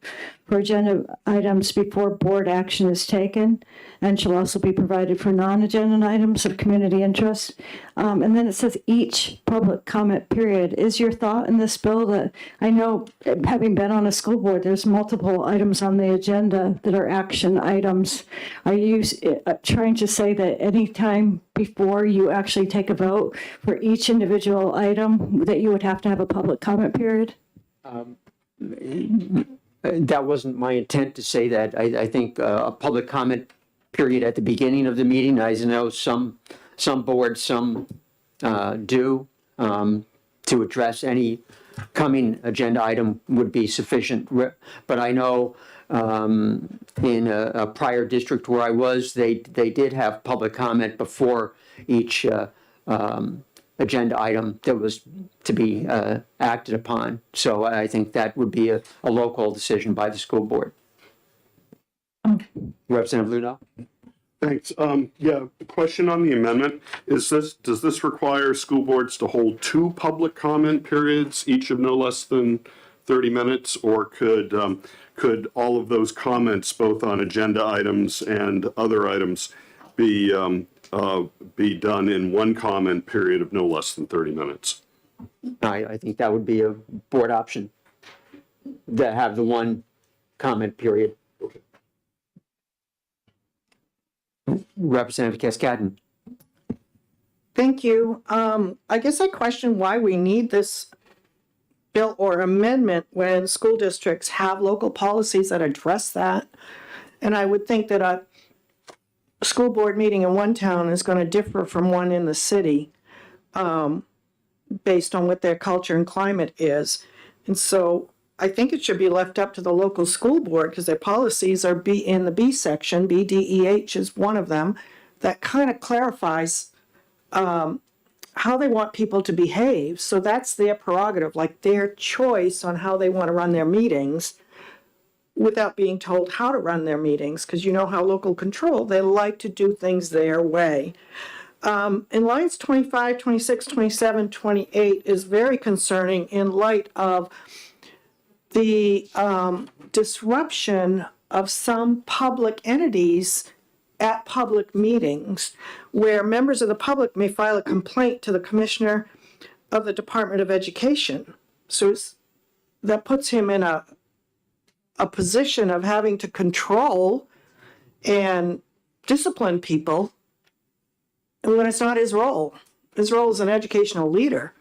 Speaker 15: for agenda items before board action is taken, and shall also be provided for non-agenda items of community interest. And then it says each public comment period. Is your thought in this bill that, I know having been on a school board, there's multiple items on the agenda that are action items. Are you trying to say that any time before you actually take a vote for each individual item that you would have to have a public comment period?
Speaker 1: That wasn't my intent to say that. I think a public comment period at the beginning of the meeting, I know some boards, some do, to address any coming agenda item would be sufficient. But I know in a prior district where I was, they did have public comment before each agenda item that was to be acted upon. So I think that would be a local decision by the school board. Representative Ludo?
Speaker 11: Thanks. Yeah, question on the amendment. Does this require school boards to hold 2 public comment periods, each of no less than 30 minutes? Or could all of those comments, both on agenda items and other items, be done in one comment period of no less than 30 minutes?
Speaker 1: I think that would be a board option, to have the one comment period. Representative Cascadden.
Speaker 3: Thank you. I guess I question why we need this bill or amendment when school districts have local policies that address that. And I would think that a school board meeting in one town is going to differ from one in the city. based on what their culture and climate is. And so I think it should be left up to the local school board because their policies are in the B section, BDEH is one of them, that kind of clarifies how they want people to behave. So that's their prerogative, like their choice on how they want to run their meetings without being told how to run their meetings, because you know how local control, they like to do things their way. In lines 25, 26, 27, 28 is very concerning in light of the disruption of some public entities at public meetings where members of the public may file a complaint to the Commissioner of the Department of Education. So that puts him in a position of having to control and discipline people, and when it's not his role. His role is an educational leader.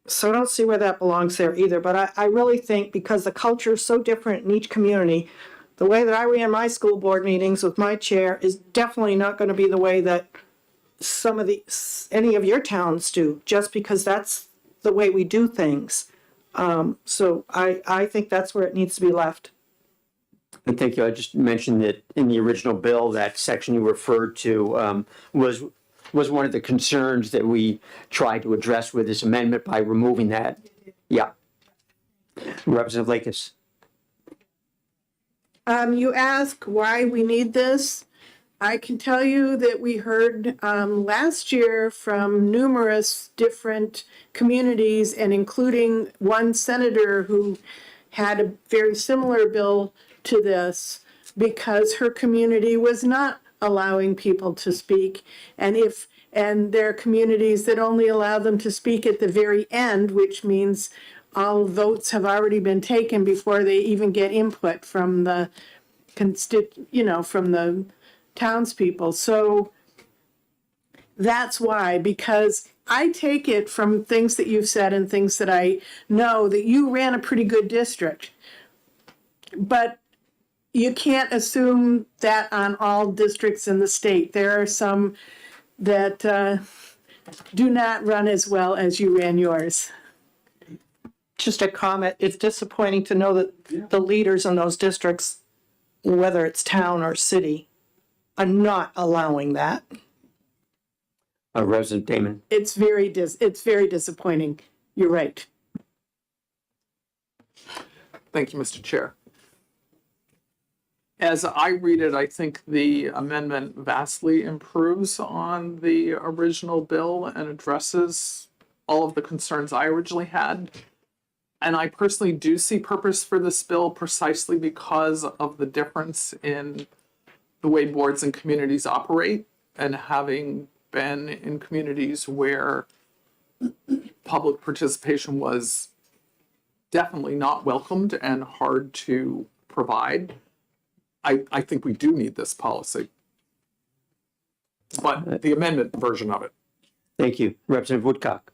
Speaker 3: So I don't see where that belongs there either. But I really think because the culture is so different in each community, the way that I ran my school board meetings with my chair is definitely not going to be the way that any of your towns do, just because that's the way we do things. So I think that's where it needs to be left.
Speaker 1: And thank you. I just mentioned that in the original bill, that section you referred to was one of the concerns that we tried to address with this amendment by removing that. Yeah. Representative Lakis.
Speaker 9: You ask why we need this. I can tell you that we heard last year from numerous different communities, and including one senator who had a very similar bill to this, because her community was not allowing people to speak. And there are communities that only allow them to speak at the very end, which means all votes have already been taken before they even get input from the from the townspeople. So that's why, because I take it from things that you've said and things that I know that you ran a pretty good district, but you can't assume that on all districts in the state. There are some that do not run as well as you ran yours.
Speaker 3: Just a comment, it's disappointing to know that the leaders in those districts, whether it's town or city, are not allowing that.
Speaker 1: Representative Damon.
Speaker 9: It's very disappointing. You're right.
Speaker 6: Thank you, Mr. Chair. As I read it, I think the amendment vastly improves on the original bill and addresses all of the concerns I originally had. And I personally do see purpose for this bill precisely because of the difference in the way boards and communities operate, and having been in communities where public participation was definitely not welcomed and hard to provide. I think we do need this policy, but the amendment version of it.
Speaker 1: Thank you. Representative Woodcock.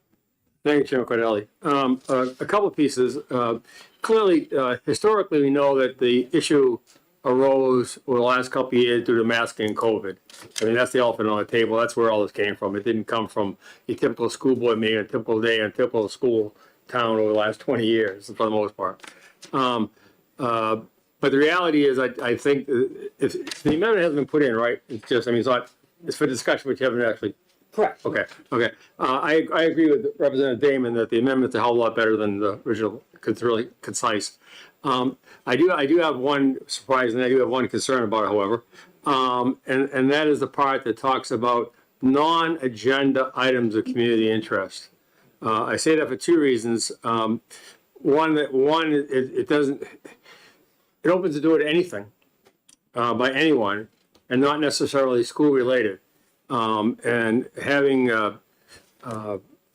Speaker 12: Thank you, Chairman Cordelli. A couple of pieces. Clearly, historically, we know that the issue arose over the last couple of years due to masking and COVID. I mean, that's the elephant on the table. That's where all this came from. It didn't come from a typical school board meeting, a typical day, and a typical school town over the last 20 years, for the most part. But the reality is, I think if the amendment hasn't been put in, right, it's just, I mean, it's for discussion, but you haven't actually.
Speaker 3: Correct.
Speaker 12: Okay. I agree with Representative Damon that the amendment's a hell of a lot better than the original. It's really concise. I do have one surprise, and I do have one concern about it, however, and that is the part that talks about non-agenda items of community interest. I say that for two reasons. It opens the door to anything by anyone, and not necessarily school related. And having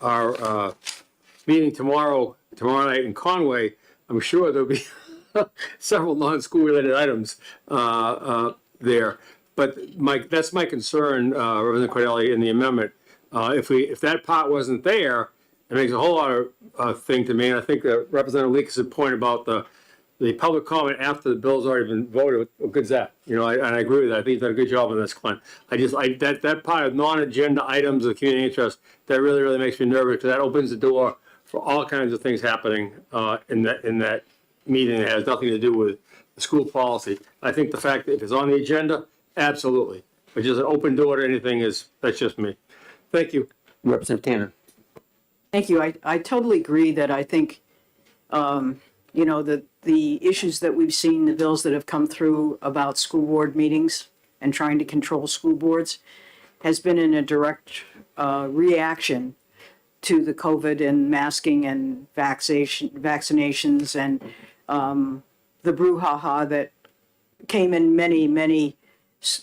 Speaker 12: our meeting tomorrow night in Conway, I'm sure there'll be several non-school related items there. But that's my concern, Representative Cordelli, in the amendment. If that part wasn't there, it makes a whole lot of thing to me. And I think Representative Lakis' point about the the public comment after the bill's already been voted, what good's that? You know, and I agree with that. I think you've done a good job on this, Glenn. That part of non-agenda items of community interest, that really makes me nervous, because that opens the door for all kinds of things happening, in that meeting that has nothing to do with the school policy. I think the fact that if it's on the agenda, absolutely. But just an open door to anything that's just me. Thank you.
Speaker 1: Representative Tanner.
Speaker 10: Thank you. I totally agree that I think, you know, the issues that we've seen, the bills that have come through about school board meetings and trying to control school boards has been in a direct reaction to the COVID and masking and vaccinations and the brouhaha that came in many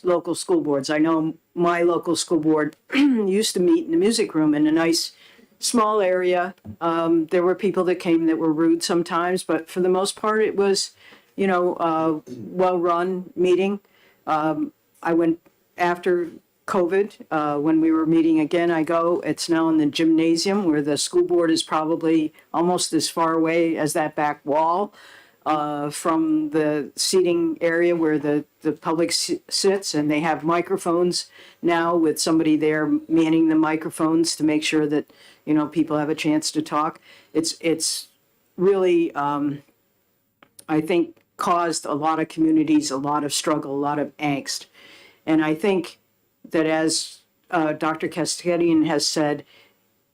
Speaker 10: local school boards. I know my local school board used to meet in the music room in a nice small area. There were people that came that were rude sometimes, but for the most part, it was, you know, a well-run meeting. I went after COVID, when we were meeting again, it's now in the gymnasium where the school board is probably almost as far away as that back wall from the seating area where the public sits, and they have microphones now with somebody there manning the microphones to make sure that, you know, people have a chance to talk. It's really, I think, caused a lot of communities a lot of struggle, a lot of angst. And I think that, as Dr. Kaskadian has said,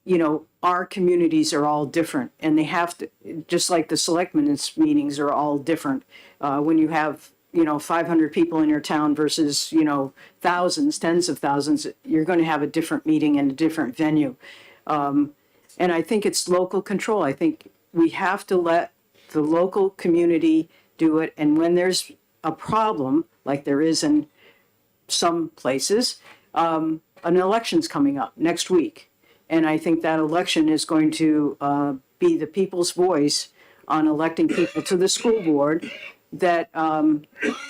Speaker 10: you know, our communities are all different, and they have to, just like the selectmen's meetings are all different. When you have, you know, 500 people in your town versus, you know, thousands, tens of thousands, you're going to have a different meeting in a different venue. And I think it's local control. I think we have to let the local community do it. And when there's a problem, like there is in some places, an election's coming up next week. And I think that election is going to be the people's voice on electing people to the school board that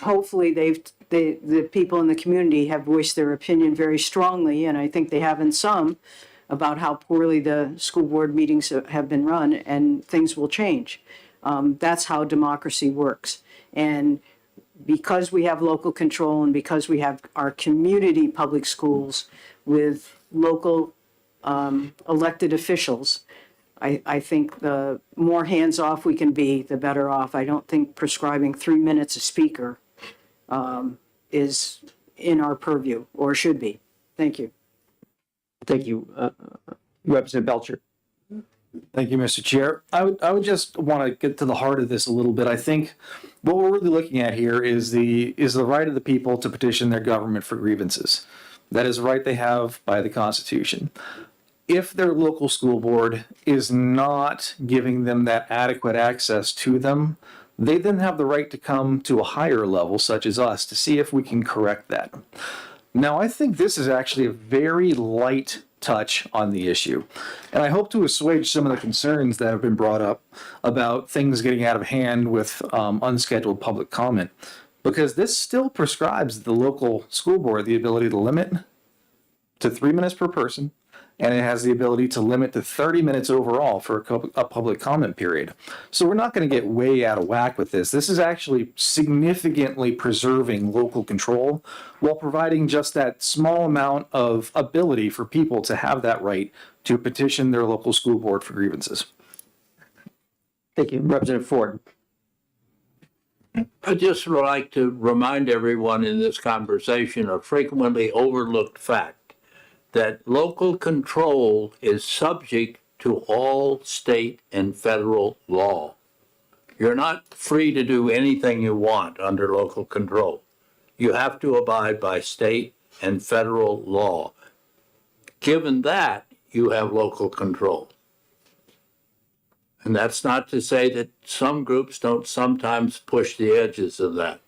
Speaker 10: hopefully the people in the community have voiced their opinion very strongly, and I think they have in some, about how poorly the school board meetings have been run, and things will change. That's how democracy works. And because we have local control, and because we have our community public schools with local elected officials, I think the more hands-off we can be, the better off. I don't think prescribing 3 minutes a speaker is in our purview, or should be. Thank you.
Speaker 1: Thank you. Representative Belcher.
Speaker 4: Thank you, Mr. Chair. I would just want to get to the heart of this a little bit. I think what we're really looking at here is the right of the people to petition their government for grievances. That is a right they have by the Constitution. If their local school board is not giving them that adequate access to them, they then have the right to come to a higher level, such as us, to see if we can correct that. Now, I think this is actually a very light touch on the issue, and I hope to assuage some of the concerns that have been brought up about things getting out of hand with unscheduled public comment, because this still prescribes the local school board the ability to limit to 3 minutes per person, and it has the ability to limit to 30 minutes overall for a public comment period. So we're not going to get way out of whack with this. This is actually significantly preserving local control while providing just that small amount of ability for people to have that right to petition their local school board for grievances.
Speaker 1: Thank you. Representative Ford.
Speaker 14: I just would like to remind everyone in this conversation a frequently overlooked fact, that local control is subject to all state and federal law. You're not free to do anything you want under local control. You have to abide by state and federal law. Given that, you have local control. And that's not to say that some groups don't sometimes push the edges of that.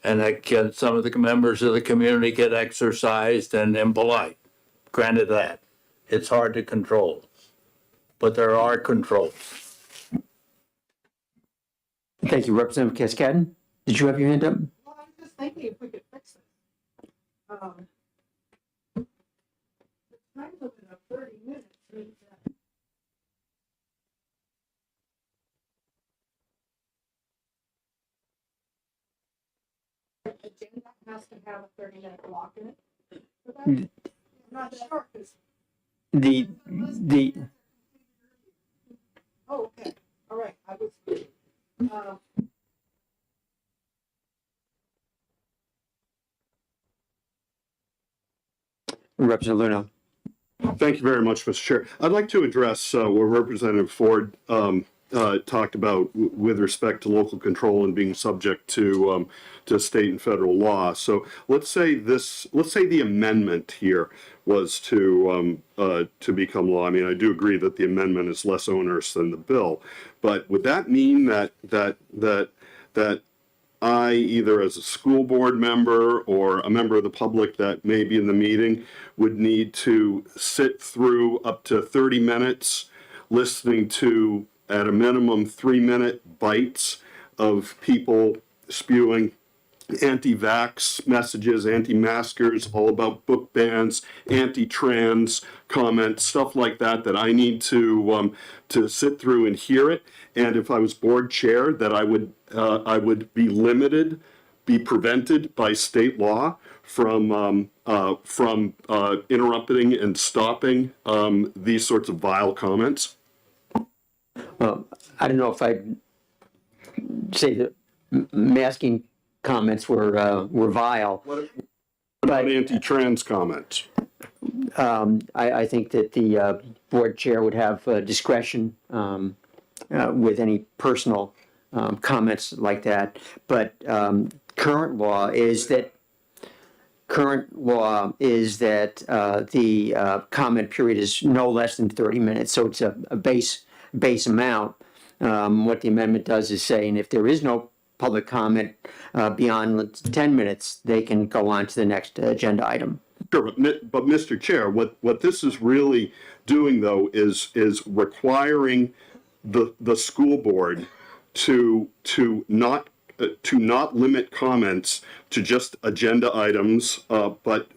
Speaker 14: And that some of the members of the community get exercised and impolite. Granted that. It's hard to control. But there are controls.
Speaker 1: Thank you. Representative Kaskadin, did you have your hand up?
Speaker 9: Well, I was just thinking if we could fix this. The time limit of 30 minutes means that.
Speaker 3: agenda has to have a 30-minute block in it? I'm not sure, 'cause-
Speaker 1: The,
Speaker 3: oh, okay, all right, I was,
Speaker 1: Representative Luna.
Speaker 11: Thank you very much, Mr. Chair. I'd like to address what Representative Ford talked about with respect to local control and being subject to state and federal law. So let's say the amendment here was to become law. I mean, I do agree that the amendment is less onerous than the bill, but would that mean that I, either as a school board member or a member of the public that may be in the meeting, would need to sit through up to 30 minutes listening to, at a minimum, 3-minute bites of people spewing anti-vax messages, anti-maskers, all about book bans, anti-trans comments, stuff like that, that I need to sit through and hear it. And if I was board chair, that I would be limited, be prevented by state law from interrupting and stopping these sorts of vile comments.
Speaker 1: Well, I don't know if I'd say that masking comments were vile.
Speaker 11: What about anti-trans comments?
Speaker 1: I think that the board chair would have discretion with any personal comments like that. But current law is that the comment period is no less than 30 minutes. So it's a base amount. What the amendment does is say, and if there is no public comment beyond 10 minutes, they can go on to the next agenda item.
Speaker 11: Sure, but Mr. Chair, what this is really doing, though, is requiring the school board to not limit comments to just agenda items, but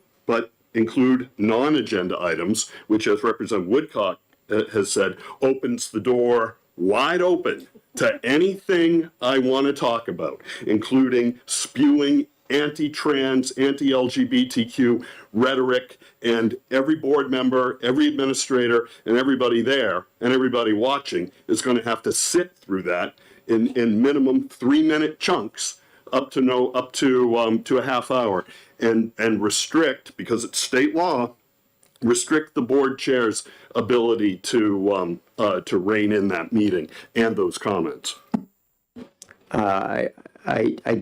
Speaker 11: include non-agenda items, which, as Representative Woodcock has said, opens the door wide open to anything I want to talk about, including spewing anti-trans, anti-LGBTQ rhetoric, and every board member, every administrator, and everybody there, and everybody watching is going to have to sit through that in minimum 3-minute chunks up to a half hour, and restrict, because it's state law, restrict the board chair's ability to rein in that meeting and those comments.
Speaker 1: I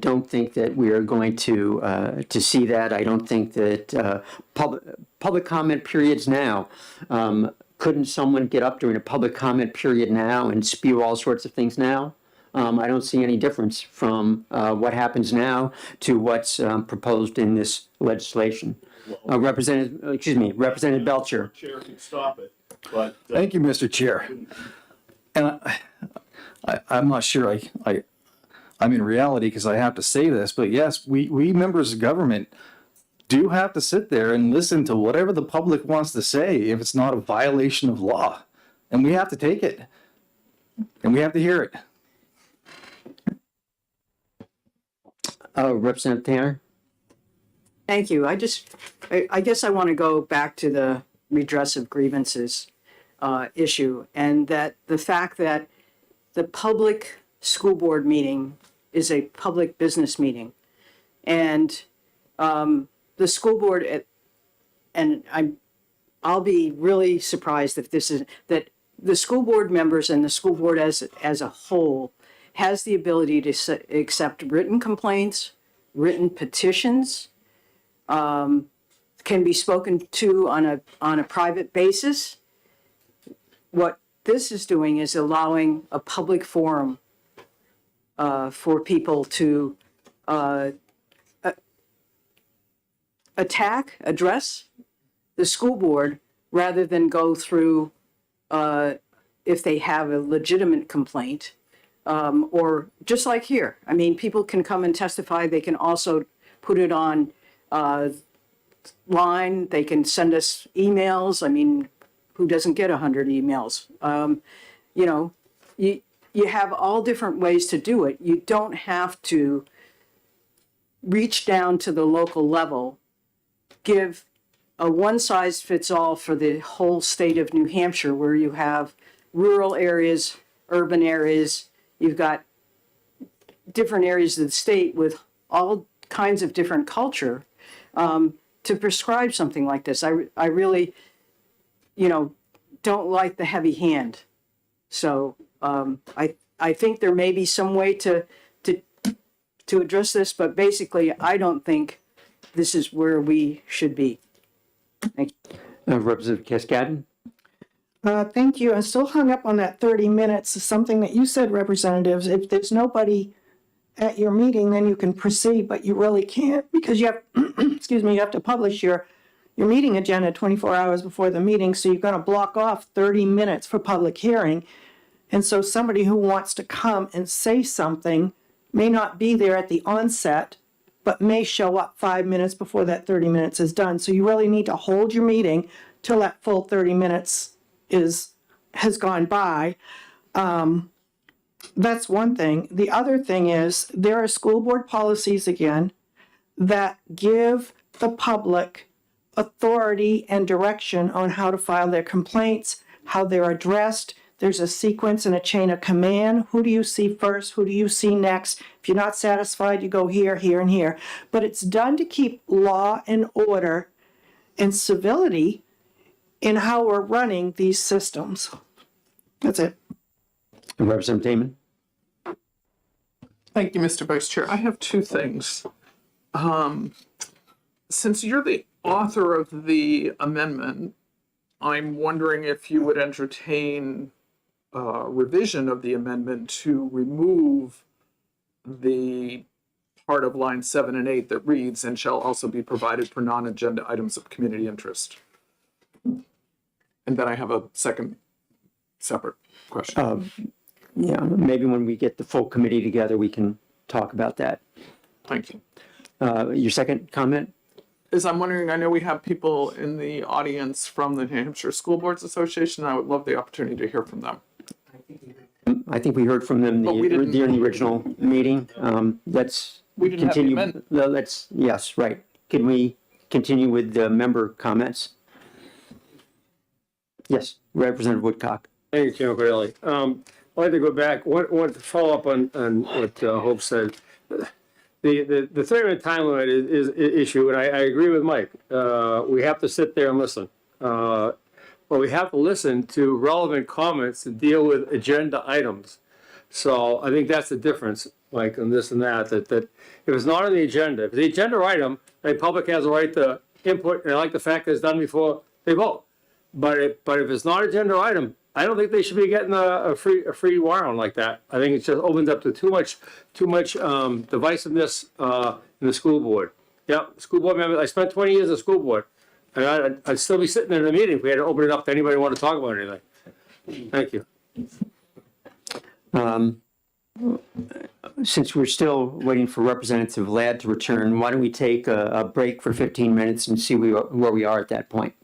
Speaker 1: don't think that we are going to see that. I don't think that public comment periods now. Couldn't someone get up during a public comment period now and spew all sorts of things now? I don't see any difference from what happens now to what's proposed in this legislation. Representative Belcher.
Speaker 11: Chair can stop it, but
Speaker 4: Thank you, Mr. Chair. And I'm not sure I'm in reality because I have to say this, but yes, we members of government do have to sit there and listen to whatever the public wants to say if it's not a violation of law. And we have to take it. And we have to hear it.
Speaker 1: Representative Tanner.
Speaker 10: Thank you. I guess I want to go back to the redress of grievances issue, and that the fact that the public school board meeting is a public business meeting, and the school board, and I'll be really surprised if this is that the school board members and the school board as a whole has the ability to accept written complaints, written petitions, can be spoken to on a private basis. What this is doing is allowing a public forum for people to address the school board rather than go through, if they have a legitimate complaint, or just like here. I mean, people can come and testify. They can also put it on line. They can send us emails. I mean, who doesn't get 100 emails? You know, you have all different ways to do it. You don't have to reach down to the local level, give a one-size-fits-all for the whole state of New Hampshire, where you have rural areas, urban areas, you've got different areas of the state with all kinds of different culture, to prescribe something like this. I really, don't like the heavy hand. So I think there may be some way to address this, but basically, I don't think this is where we should be. Thank you.
Speaker 1: Representative Cascadden?
Speaker 3: Thank you. I'm still hung up on that 30 minutes, something that you said, representatives. If there's nobody at your meeting, then you can proceed, but you really can't because you have, excuse me, you have to publish your meeting agenda 24 hours before the meeting. So you're going to block off 30 minutes for public hearing. And so somebody who wants to come and say something may not be there at the onset, but may show up 5 minutes before that 30 minutes is done. So you really need to hold your meeting till that full 30 minutes has gone by. That's one thing. The other thing is there are school board policies again that give the public authority and direction on how to file their complaints, how they're addressed. There's a sequence and a chain of command. Who do you see first? Who do you see next? If you're not satisfied, you go here, here, and here. But it's done to keep law and order and civility in how we're running these systems. That's it.
Speaker 1: Representative Damon?
Speaker 6: Thank you, Mr. Vice Chair. I have two things. Since you're the author of the amendment, I'm wondering if you would entertain revision of the amendment to remove the part of line 7 and 8 that reads, "and shall also be provided for non-agenda items of community interest." And then I have a second separate question.
Speaker 1: Yeah, maybe when we get the full committee together, we can talk about that.
Speaker 6: Thank you.
Speaker 1: Your second comment?
Speaker 6: Is I'm wondering, I know we have people in the audience from the New Hampshire School Boards Association. I would love the opportunity to hear from them.
Speaker 1: I think we heard from them
Speaker 6: But we didn't-
Speaker 1: during the original meeting. Let's
Speaker 6: We didn't have the
Speaker 1: continue.
Speaker 6: amendment.
Speaker 1: Yes, right. Can we continue with the member comments? Yes, Representative Woodcock.
Speaker 12: Thank you, Chairman Cordelli. I'd like to go back, want to follow up on what Hope said. The 30-minute time limit is an issue, and I agree with Mike. We have to sit there and listen. But we have to listen to relevant comments to deal with agenda items. So I think that's the difference, Mike, on this and that if it's not on the agenda, if it's the agenda item, the public has a right to input, and I like the fact that it's done before they vote. But if it's not an agenda item, I don't think they should be getting a free warrant like that. I think it just opens up to too much divisiveness in the school board. Yep, school board member. I spent 20 years in the school board, and I'd still be sitting in a meeting if we had to open it up to anybody who want to talk about anything. Thank you.
Speaker 1: Since we're still waiting for Representative Ladd to return, why don't we take a break for 15 minutes and see where we are at that point?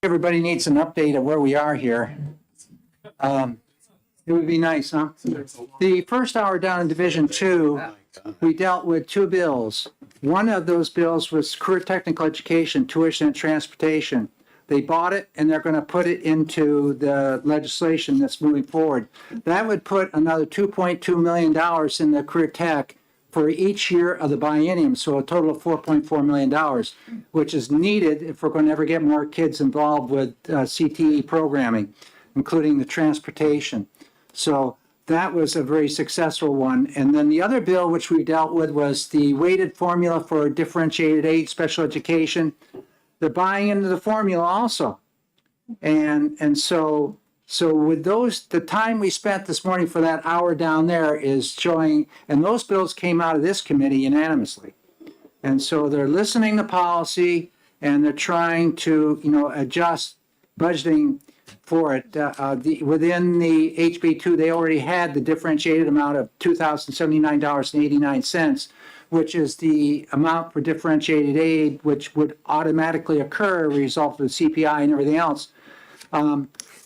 Speaker 2: Everybody needs an update of where we are here. It would be nice, huh? The first hour down in Division Two, we dealt with two bills. One of those bills was career technical education, tuition and transportation. They bought it and they're going to put it into the legislation that's moving forward. That would put another $2.2 million in the career tech for each year of the biennium, so a total of $4.4 million, which is needed if we're going to ever get more kids involved with CTE programming, including the transportation. So that was a very successful one. And then the other bill which we dealt with was the weighted formula for differentiated aid special education. They're buying into the formula also. And so with those, the time we spent this morning for that hour down there is showing, and those bills came out of this committee unanimously. And so they're listening to policy and they're trying to, adjust budgeting for it. Within the HB2, they already had the differentiated amount of $2,079.89, which is the amount for differentiated aid, which would automatically occur as a result of the CPI and everything else.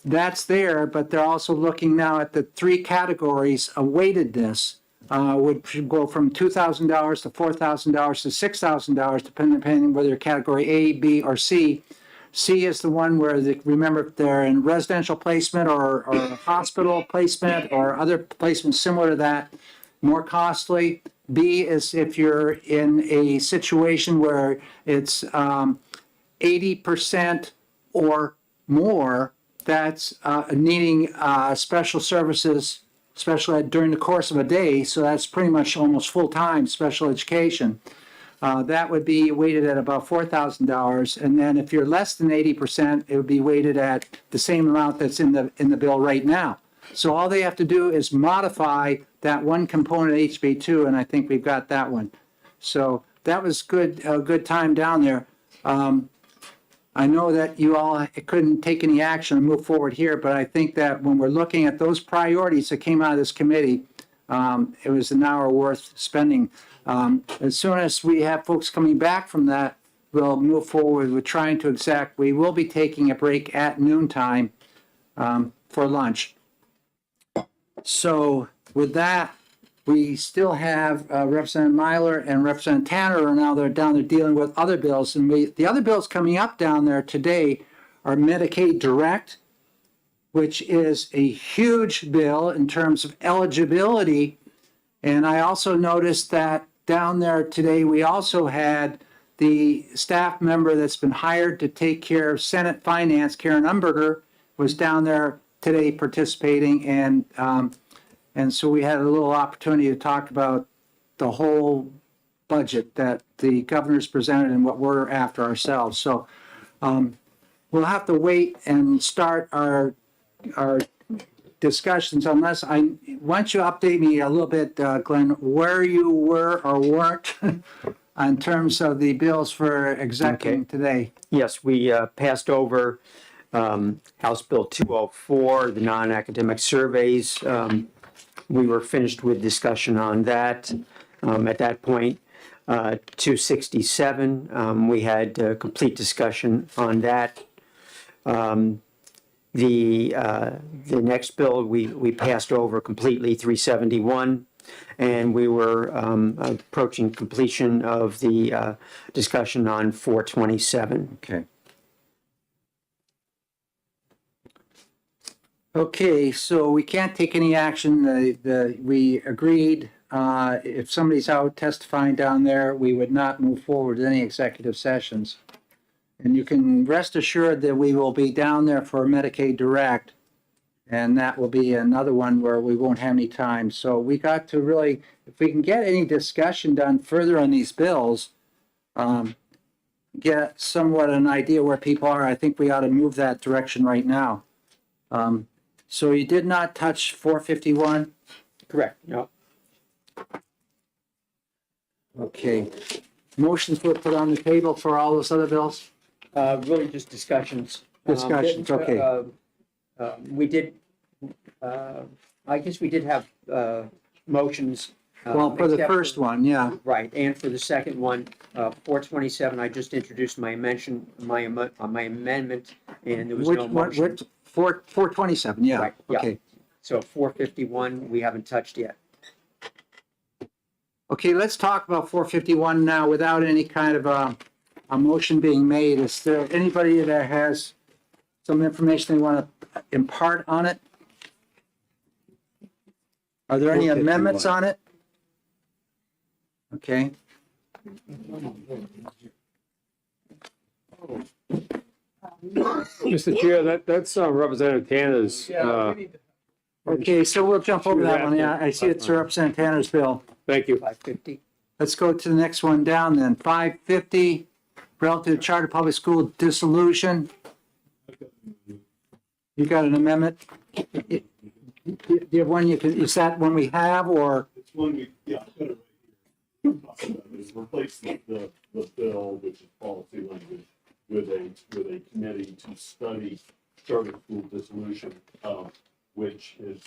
Speaker 2: That's there, but they're also looking now at the three categories of weightedness, would go from $2,000 to $4,000 to $6,000, depending whether you're category A, B, or C. C is the one where, remember, if they're in residential placement or hospital placement or other placements similar to that, more costly. B is if you're in a situation where it's 80% or more, that's needing special services, special ed during the course of a day. So that's pretty much almost full-time special education. That would be weighted at about $4,000. And then if you're less than 80%, it would be weighted at the same amount that's in the bill right now. So all they have to do is modify that one component HB2, and I think we've got that one. So that was good, a good time down there. I know that you all couldn't take any action and move forward here, but I think that when we're looking at those priorities that came out of this committee, it was an hour worth spending. As soon as we have folks coming back from that, we'll move forward with trying to exact. We will be taking a break at noontime for lunch. So with that, we still have Representative Myler and Representative Tanner are now they're down there dealing with other bills. And the other bills coming up down there today are Medicaid Direct, which is a huge bill in terms of eligibility. And I also noticed that down there today, we also had the staff member that's been hired to take care of Senate Finance, Karen Umberger, was down there today participating. And so we had a little opportunity to talk about the whole budget that the governor's presented and what we're after ourselves. So we'll have to wait and start our discussions unless once you update me a little bit, Glenn, where you were or weren't in terms of the bills for executing today.
Speaker 1: Yes, we passed over House Bill 204, the non-academic surveys. We were finished with discussion on that. At that point, 267, we had complete discussion on that. The next bill we passed over completely, 371, and we were approaching completion of the discussion on 427.
Speaker 2: Okay. Okay, so we can't take any action. We agreed if somebody's out testifying down there, we would not move forward with any executive sessions. And you can rest assured that we will be down there for Medicaid Direct. And that will be another one where we won't have any time. So we got to really, if we can get any discussion done further on these bills, get somewhat an idea where people are, I think we ought to move that direction right now. So you did not touch 451?
Speaker 1: Correct. No.
Speaker 2: Okay. Motions were put on the table for all those other bills?
Speaker 1: Really just discussions.
Speaker 2: Discussions, okay.
Speaker 1: We did, I guess we did have motions
Speaker 2: Well, for the
Speaker 1: except
Speaker 2: first one, yeah.
Speaker 1: Right, and for the second one, 427, I just introduced my amendment, and there was no motion.
Speaker 2: Which, 427, yeah,
Speaker 1: Right, yeah.
Speaker 2: okay.
Speaker 1: So 451, we haven't touched yet.
Speaker 2: Okay, let's talk about 451 now without any kind of a motion being made. Is there anybody that has some information they want to impart on it? Are there any
Speaker 1: 451.
Speaker 2: amendments on it? Okay.
Speaker 12: Mr. Chair, that's Representative Tanner's,
Speaker 2: Okay, so we'll jump over that one. Yeah, I see it's Representative Tanner's bill.
Speaker 12: thank you.
Speaker 1: 550.
Speaker 2: Let's go to the next one down then. 550, relative to charter public school dissolution. You got an amendment? Do you have one you can, is that one we have or?
Speaker 11: It's one we, yeah, I've got it right here. It's replacing the bill, which is policy language, with a committee to study charter school dissolution, which is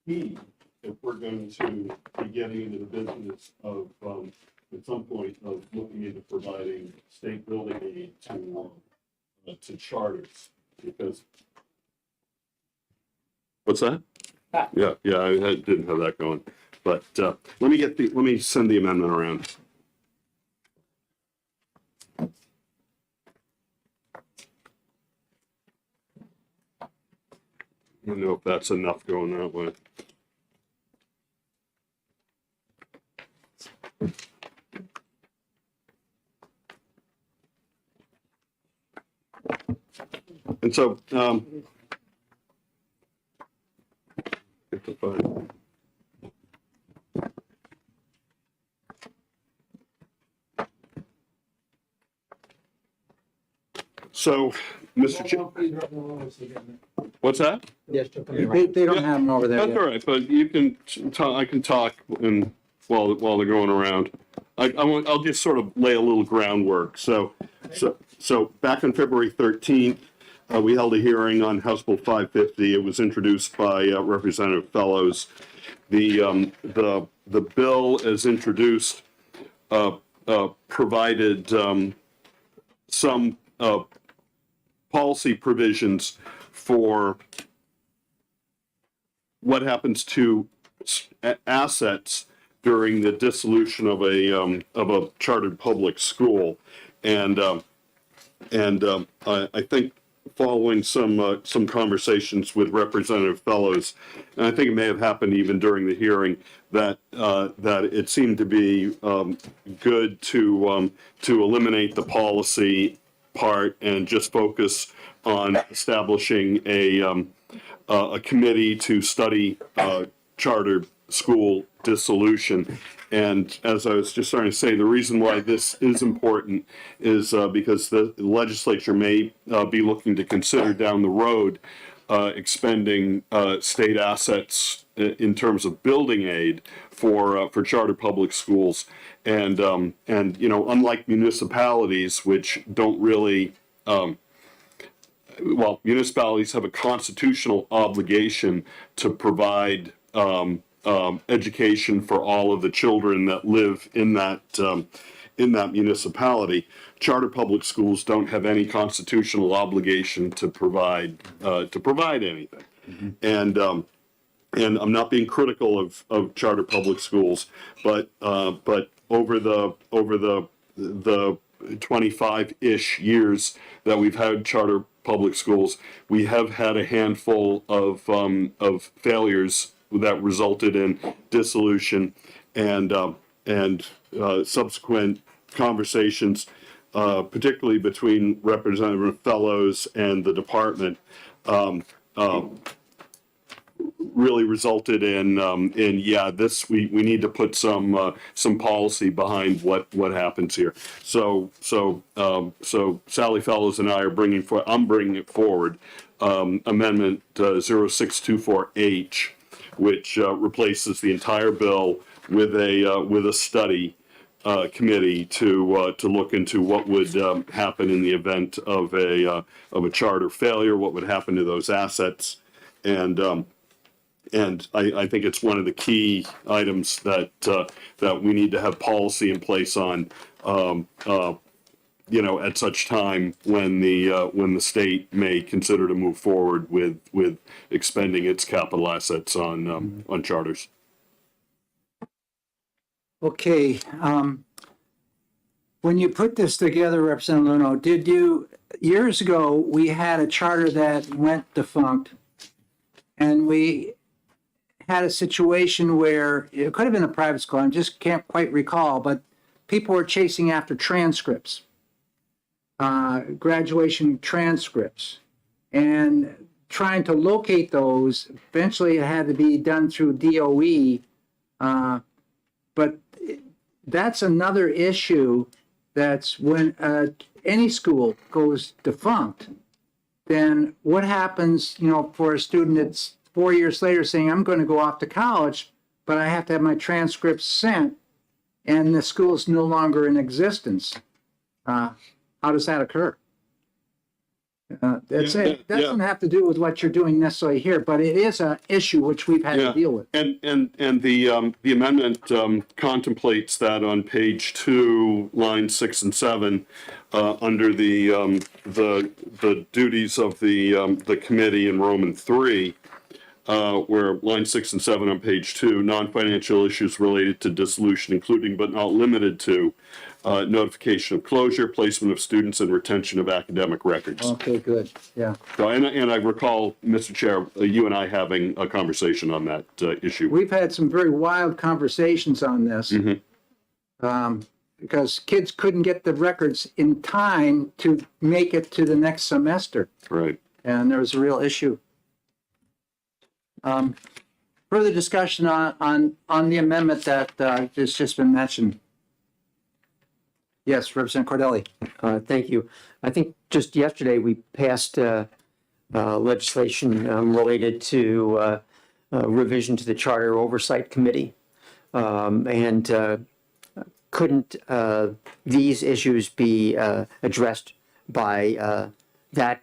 Speaker 11: key if we're going to be getting into the business of, at some point, of looking into providing state building aid to charters, because. What's that? Yeah, I didn't have that going, but let me send the amendment around. I don't know if that's enough going that way. And so, get to find. So, Mr. What's that?
Speaker 1: Yes,
Speaker 2: They don't have them over there
Speaker 11: That's
Speaker 2: yet.
Speaker 11: all right, but you can talk, I can talk and while they're going around. I'll just sort of lay a little groundwork. So back on February 13th, we held a hearing on House Bill 550. It was introduced by Representative Fellows. The bill as introduced provided some policy provisions for what happens to assets during the dissolution of a chartered public school, and I think following some conversations with Representative Fellows, and I think it may have happened even during the hearing, that it seemed to be good to eliminate the policy part and just focus on establishing a committee to study charter school dissolution. And as I was just starting to say, the reason why this is important is because the legislature may be looking to consider down the road expending state assets in terms of building aid for charter public schools. And you know, unlike municipalities, which don't really well, municipalities have a constitutional obligation to provide education for all of the children that live in that municipality. Charter public schools don't have any constitutional obligation to provide anything. Mm-hmm. And I'm not being critical of charter public schools, but over the 25-ish years that we've had charter public schools, we have had a handful of failures that resulted in dissolution and subsequent conversations, particularly between Representative Fellows and the department, really resulted in this we need to put some policy behind what happens here. So Sally Fellows and I are bringing it forward amendment 0624H, which replaces the entire bill with a study committee to look into what would happen in the event of a charter failure, what would happen to those assets, and And I think it's one of the key items that, that we need to have policy in place on, you know, at such time when the state may consider to move forward with expending its capital assets on charters.
Speaker 2: Okay, when you put this together, Representative Luno, did you, years ago, we had a charter that went defunct, and we had a situation where it could have been a private school, I just can't quite recall, but people were chasing after transcripts, graduation transcripts, and trying to locate those. Eventually, it had to be done through DOE, but that's another issue. That's when any school goes defunct, then what happens, you know, for a student that's 4 years later saying, I'm going to go off to college, but I have to have my transcripts sent, and the school is no longer in existence. How does that occur? It doesn't have to do with what you're doing necessarily here, but it is an issue which we've had to deal with.
Speaker 11: And the amendment contemplates that on page 2, lines 6 and 7, under the duties of the committee in Roman 3, where line 6 and 7 on page 2, non-financial issues related to dissolution, including but not limited to notification of closure, placement of students, and retention of academic records.
Speaker 2: Okay, good, yeah.
Speaker 11: So, and I recall, Mr. Chair, you and I having a conversation on that issue.
Speaker 2: We've had some very wild conversations on this. Because kids couldn't get the records in time to make it to the next semester.
Speaker 11: Right.
Speaker 2: And there was a real issue. Further discussion on the amendment that has just been mentioned. Yes, Representative Cordelli.
Speaker 1: Thank you. I think just yesterday we passed legislation related to revision to the Charter Oversight Committee. And couldn't these issues be addressed by that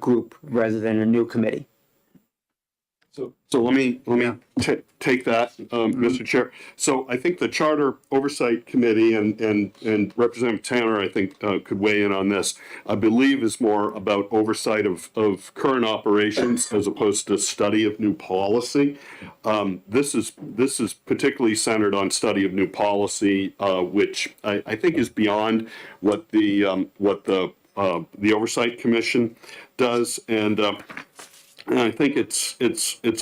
Speaker 1: group rather than a new committee?
Speaker 11: So let me take that, Mr. Chair. So I think the Charter Oversight Committee and Representative Tanner, I think, could weigh in on this. I believe is more about oversight of current operations as opposed to study of new policy. This is particularly centered on study of new policy, which I think is beyond what the Oversight Commission does, and I think it's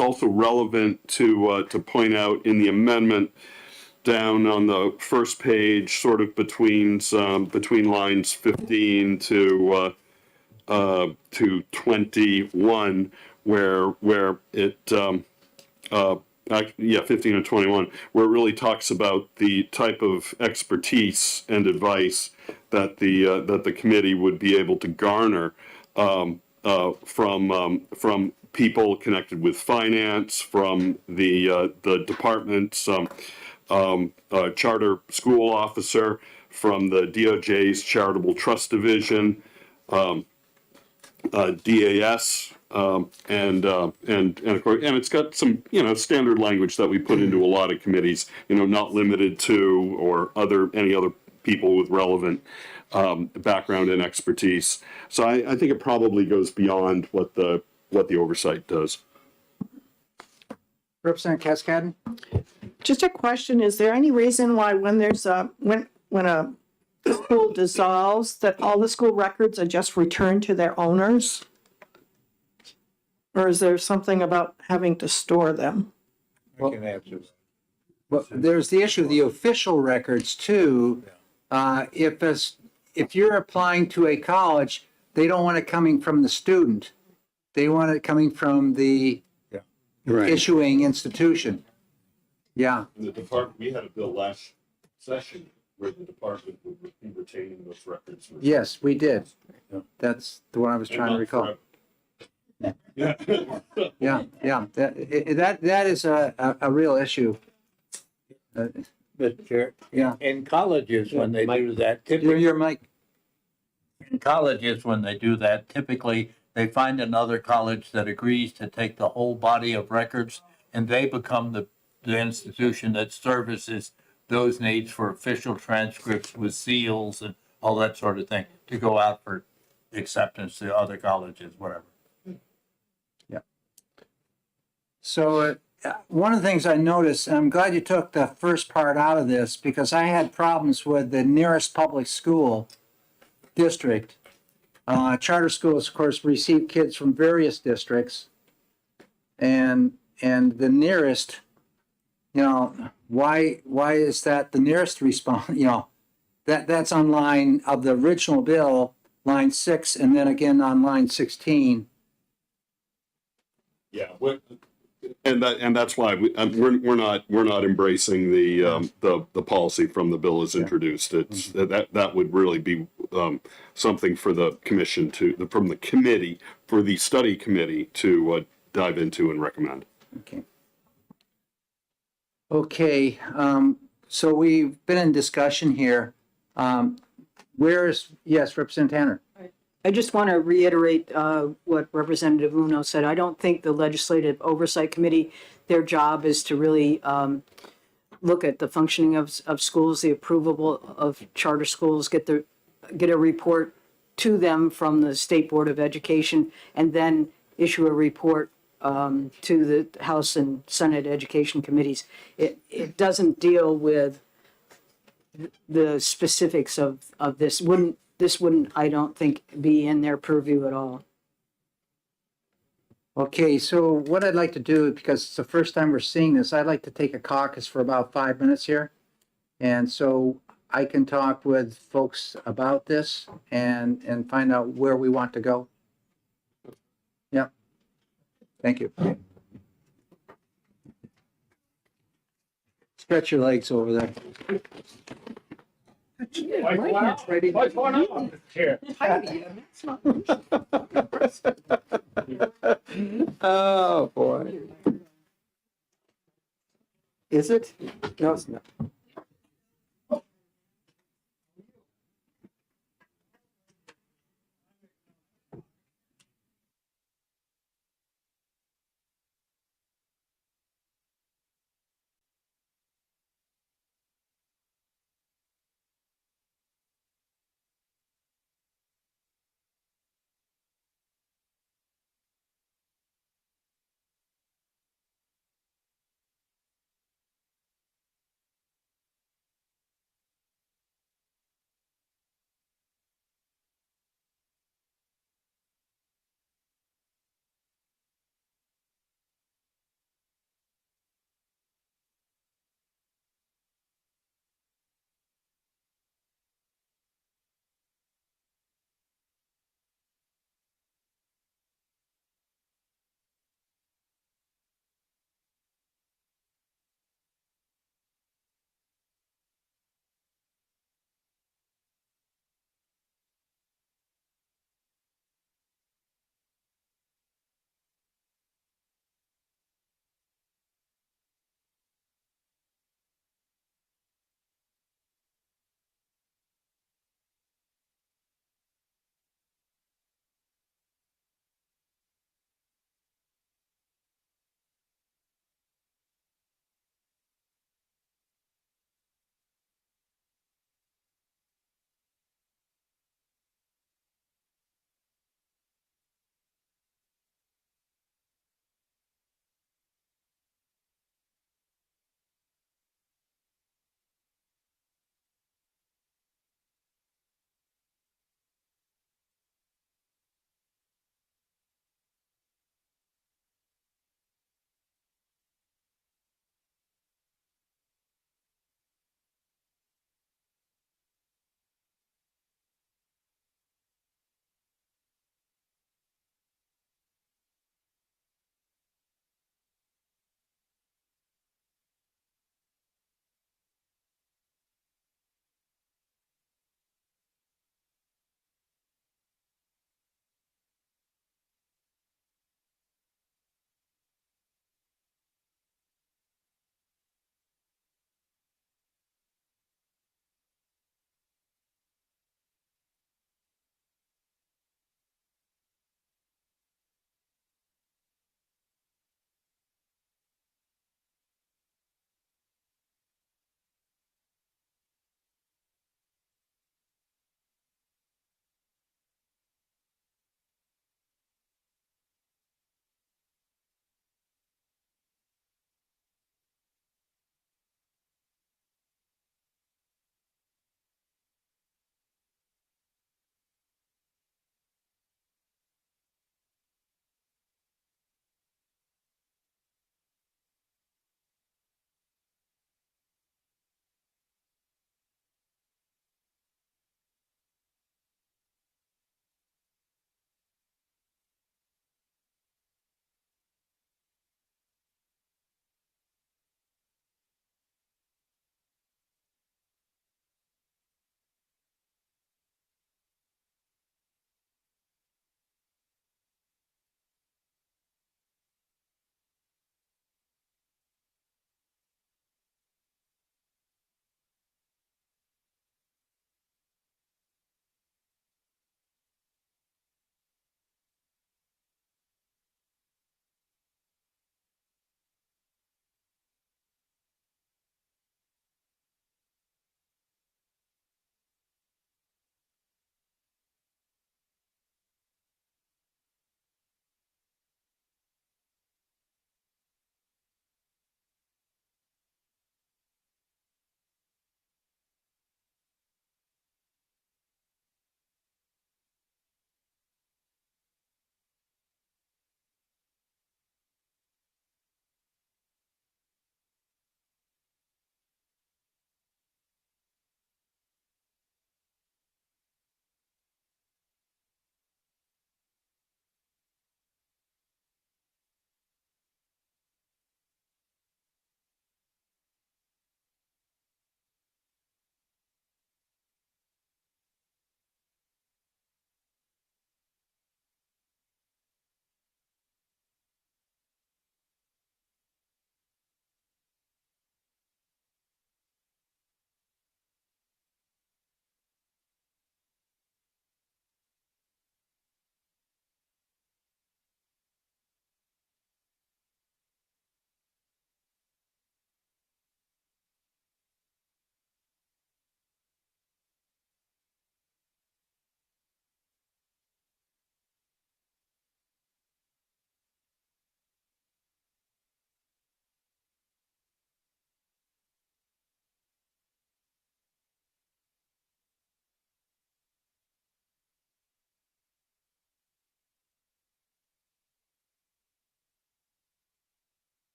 Speaker 11: also relevant to point out in the amendment down on the first page, sort of between lines 15 to 21, where it 15 and 21, where it really talks about the type of expertise and advice that the committee would be able to garner from people connected with finance, from the department's charter school officer, from the DOJ's Charitable Trust Division, DAS, and of course, and it's got some standard language that we put into a lot of committees, not limited to, or any other people with relevant background and expertise. So I think it probably goes beyond what the oversight does.
Speaker 2: Representative Cascadden?
Speaker 3: Just a question, is there any reason why when there's when a school dissolves, that all the school records are just returned to their owners? Or is there something about having to store them?
Speaker 2: I can answer. Well, there's the issue of the official records too. If you're applying to a college, they don't want it coming from the student. They want it coming from the issuing institution. Yeah.
Speaker 11: In the department, we had a bill last session where the department would be retaining those records.
Speaker 2: Yes, we did. That's the one I was trying to recall.
Speaker 11: Yeah.
Speaker 2: Yeah. That is a real issue.
Speaker 14: Mr. Chair.
Speaker 2: Yeah.
Speaker 14: In colleges, when they do that, typically.
Speaker 2: Your mic.
Speaker 14: In colleges, when they do that, typically they find another college that agrees to take the whole body of records and they become the institution that services those needs for official transcripts with seals and all that sort of thing to go out for acceptance to other colleges, whatever.
Speaker 2: So one of the things I noticed, and I'm glad you took the first part out of this, because I had problems with the nearest public school district. Charter schools, of course, receive kids from various districts. And the nearest, why is that the nearest response, that's on line of the original bill, line 6, and then again on line 16.
Speaker 11: Yeah, and that's why we're not embracing the policy from the bill as introduced. It's that would really be something for the commission from the committee, for the study committee to dive into and recommend.
Speaker 2: Okay, so we've been in discussion here. Yes, Representative Tanner.
Speaker 10: I just want to reiterate what Representative Uno said. I don't think the Legislative Oversight Committee, their job is to really look at the functioning of schools, the approval of charter schools, get a report to them from the State Board of Education, and then issue a report to the House and Senate Education Committees. It doesn't deal with the specifics of this. This wouldn't, I don't think, be in their purview at all.
Speaker 2: Okay, so what I'd like to do, because it's the first time we're seeing this, I'd like to take a caucus for about 5 minutes here. And so I can talk with folks about this and find out where we want to go. Yep. Thank you. Stretch your legs over there.
Speaker 12: What's going on here?
Speaker 1: Oh, boy. Is it? No, it's not.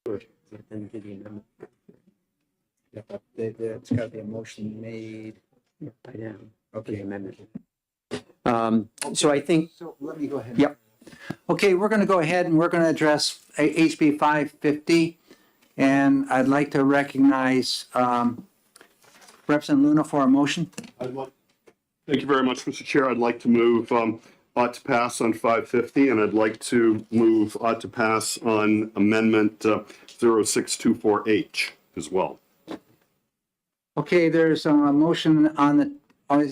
Speaker 1: Good. Then do the amendment.
Speaker 2: It's got to be a motion made.
Speaker 1: Yeah, by now.
Speaker 2: Okay.
Speaker 1: The amendment. So I think,
Speaker 2: So let me go ahead.
Speaker 1: yep,
Speaker 2: Okay, we're going to go ahead and we're going to address HB 550. And I'd like to recognize Representative Luna for a motion.
Speaker 11: Thank you very much, Mr. Chair. I'd like to move ought to pass on 550, and I'd like to move ought to pass on amendment 0624H as well.
Speaker 2: Okay, there's a motion on the,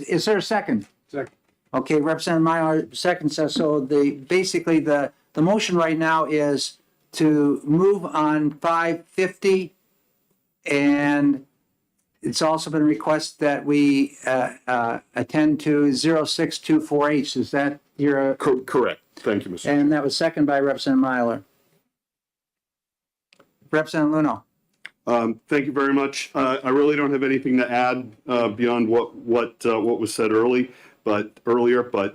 Speaker 2: is there a second?
Speaker 5: Second.
Speaker 2: Okay, Representative Meyer seconds. So basically the motion right now is to move on 550. And it's also been requested that we attend to 0624H. Is that your?
Speaker 11: Correct. Thank you, Mr. Chair.
Speaker 2: And that was seconded by Representative Myler. Representative Luno.
Speaker 11: Thank you very much. I really don't have anything to add beyond what was said earlier. But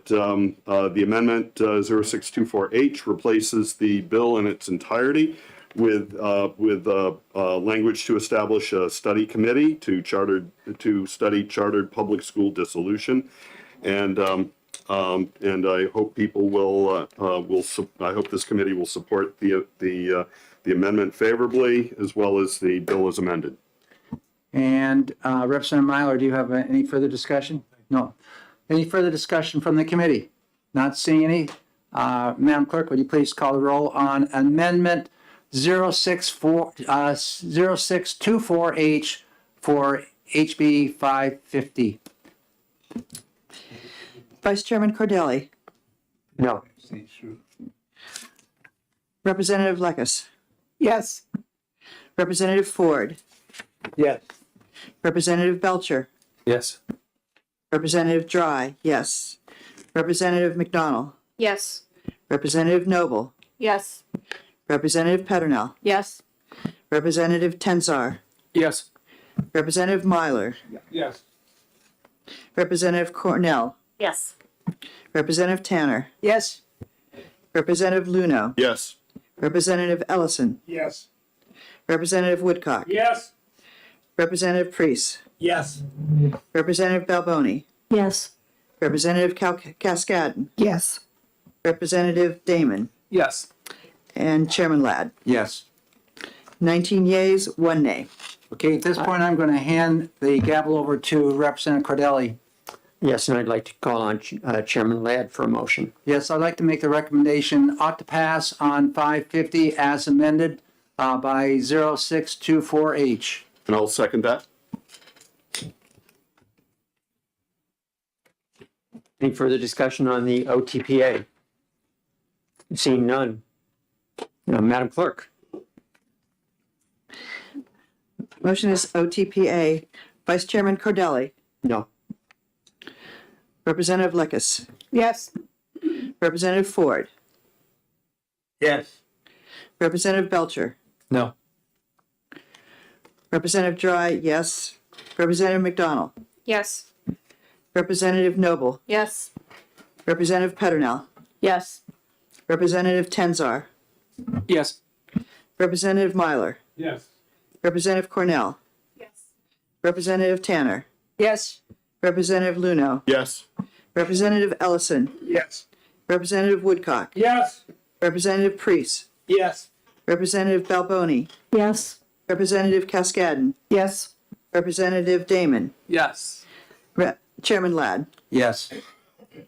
Speaker 11: the amendment 0624H replaces the bill in its entirety with language to establish a study committee to study chartered public school dissolution, and I hope people will I hope this committee will support the amendment favorably, as well as the bill as amended.
Speaker 2: And Representative Myler, do you have any further discussion? No. Any further discussion from the committee? Not seeing any. Madam Clerk, would you please call the roll on amendment 0624H for HB 550?
Speaker 8: Vice Chairman Cordelli,
Speaker 1: no,
Speaker 8: Representative Lekes,
Speaker 9: Yes.
Speaker 8: Representative Ford,
Speaker 12: Yes.
Speaker 8: Representative Belcher,
Speaker 4: Yes.
Speaker 8: Representative Dry, yes. Representative McDonald,
Speaker 13: Yes.
Speaker 8: Representative Noble,
Speaker 13: Yes.
Speaker 8: Representative Peternell,
Speaker 13: Yes.
Speaker 8: Representative Tensar,
Speaker 4: Yes.
Speaker 8: Representative Myler,
Speaker 5: Yes.
Speaker 8: Representative Cornell,
Speaker 13: Yes.
Speaker 8: Representative Tanner,
Speaker 10: Yes.
Speaker 8: Representative Luno,
Speaker 11: Yes.
Speaker 8: Representative Ellison,
Speaker 12: Yes.
Speaker 8: Representative Woodcock,
Speaker 12: Yes.
Speaker 8: Representative Priest,
Speaker 12: Yes.
Speaker 8: Representative Balboni,
Speaker 15: Yes.
Speaker 8: Representative Cascadden,
Speaker 3: Yes.
Speaker 8: Representative Damon,
Speaker 4: Yes.
Speaker 8: and Chairman Ladd.
Speaker 2: Yes.
Speaker 8: 19 yeas, 1 nay.
Speaker 2: Okay, at this point, I'm going to hand the gavel over to Representative Cordelli.
Speaker 1: yes, and I'd like to call on Chairman Ladd for a motion.
Speaker 2: Yes, I'd like to make the recommendation ought to pass on 550 as amended by 0624H.
Speaker 11: And I'll second that.
Speaker 1: Any further discussion on the OTPA? Seeing none. Madam Clerk?
Speaker 8: Motion is OTPA. Vice Chairman Cordelli,
Speaker 1: No.
Speaker 8: Representative Lekes,
Speaker 9: Yes.
Speaker 8: Representative Ford,
Speaker 12: Yes.
Speaker 8: Representative Belcher,
Speaker 4: No.
Speaker 8: Representative Dry, yes. Representative McDonald,
Speaker 13: Yes.
Speaker 8: Representative Noble,
Speaker 13: Yes.
Speaker 8: Representative Peternell,
Speaker 13: Yes.
Speaker 8: Representative Tenzar,
Speaker 4: Yes.
Speaker 8: Representative Myler,
Speaker 5: Yes.
Speaker 8: Representative Cornell,
Speaker 13: Yes.
Speaker 8: Representative Tanner,
Speaker 10: Yes.
Speaker 8: Representative Luno,
Speaker 11: Yes.
Speaker 8: Representative Ellison,
Speaker 12: Yes.
Speaker 8: Representative Woodcock,
Speaker 12: Yes.
Speaker 8: Representative Priest,
Speaker 12: Yes.
Speaker 8: Representative Balboni,
Speaker 15: Yes.
Speaker 8: Representative Cascadden,
Speaker 3: Yes.
Speaker 8: Representative Damon,
Speaker 6: Yes.
Speaker 8: Chairman Ladd.
Speaker 2: Yes.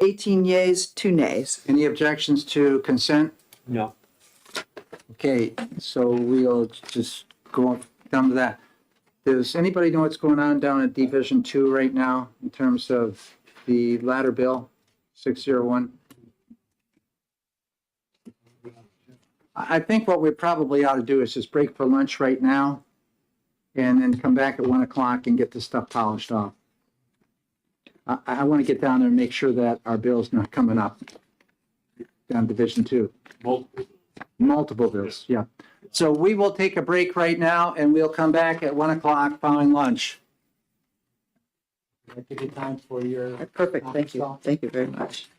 Speaker 8: 18 yeas, 2 nays.
Speaker 2: Any objections to consent?
Speaker 1: No.
Speaker 2: Okay, so we'll just go down to that. Does anybody know what's going on down at Division 2 right now in terms of the ladder bill 601? I think what we probably ought to do is just break for lunch right now and then come back at 1 o'clock and get this stuff polished off. I want to get down there and make sure that our bill's not coming up down Division 2. Multiple bills, yeah. So we will take a break right now and we'll come back at 1 o'clock following lunch. Take your time for your.
Speaker 8: Perfect, thank you. Thank you very much.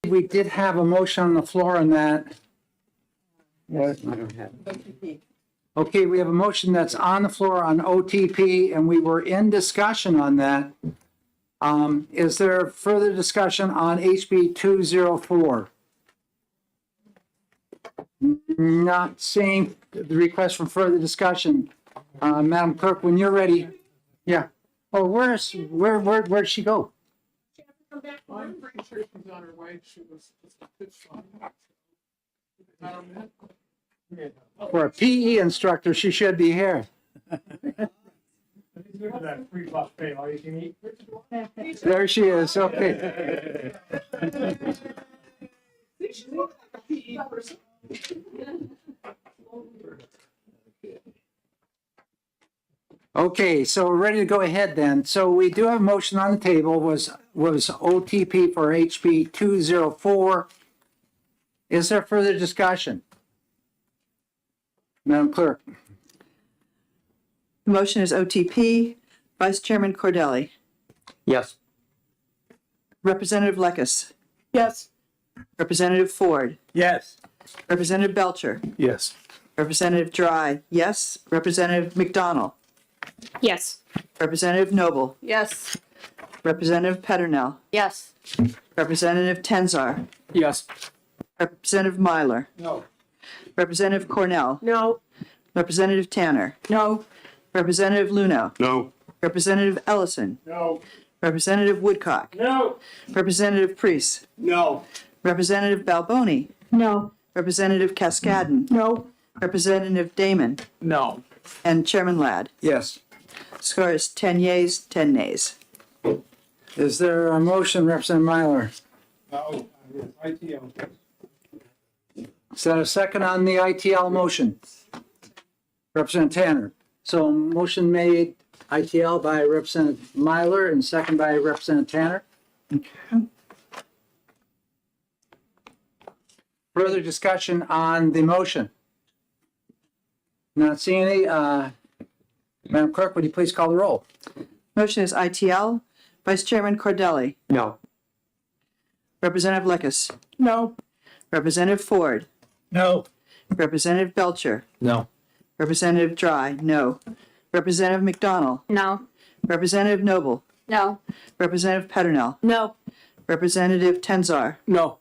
Speaker 2: We did have a motion on the floor on that. Okay, we have a motion that's on the floor on OTP, and we were in discussion on that. Is there further discussion on HB 204? Not seeing the request for further discussion. Madam Clerk, when you're ready. Yeah. Oh, where'd she go?
Speaker 6: I'm pretty sure she's on her way. She was just a pitch on.
Speaker 2: For a PE instructor, she should be here. There she is, okay. Okay, so we're ready to go ahead then. So we do have a motion on the table, was OTP for HB 204. Is there further discussion? Madam Clerk?
Speaker 8: The motion is OTP. Vice Chairman Cordelli.
Speaker 1: Yes.
Speaker 8: Representative Lekis.
Speaker 9: Yes.
Speaker 8: Representative Ford.
Speaker 12: Yes.
Speaker 8: Representative Belcher.
Speaker 4: Yes.
Speaker 8: Representative Dry, yes. Representative McDonald.
Speaker 13: Yes.
Speaker 8: Representative Noble.
Speaker 7: Yes.
Speaker 8: Representative Peternell.
Speaker 7: Yes.
Speaker 8: Representative Tenzar.
Speaker 12: Yes.
Speaker 8: Representative Myler.
Speaker 12: No.
Speaker 8: Representative Cornell.
Speaker 13: No.
Speaker 8: Representative Tanner.
Speaker 13: No.
Speaker 8: Representative Luno.
Speaker 11: No.
Speaker 8: Representative Ellison.
Speaker 12: No.
Speaker 8: Representative Woodcock.
Speaker 12: No.
Speaker 8: Representative Priest.
Speaker 12: No.
Speaker 8: Representative Balboni.
Speaker 15: No.
Speaker 8: Representative Cascadden.
Speaker 13: No.
Speaker 8: Representative Damon.
Speaker 6: No.
Speaker 8: And Chairman Ladd.
Speaker 2: Yes.
Speaker 8: Score is 10 yeas, 10 nays.
Speaker 2: Is there a motion, Representative Myler?
Speaker 5: ITL.
Speaker 2: Is that a second on the ITL motion? Representative Tanner. So motion made ITL by Representative Myler and second by Representative Tanner. Further discussion on the motion? Not seeing any. Madam Clerk, would you please call the roll?
Speaker 8: Motion is ITL. Vice Chairman Cordelli.
Speaker 1: No.
Speaker 8: Representative Lekis.
Speaker 9: No.
Speaker 8: Representative Ford.
Speaker 12: No.
Speaker 8: Representative Belcher.
Speaker 4: No.
Speaker 8: Representative Dry, no. Representative McDonald.
Speaker 7: No.
Speaker 8: Representative Noble.
Speaker 7: No.
Speaker 8: Representative Peternell.
Speaker 13: No.
Speaker 8: Representative Tenzar.
Speaker 12: No.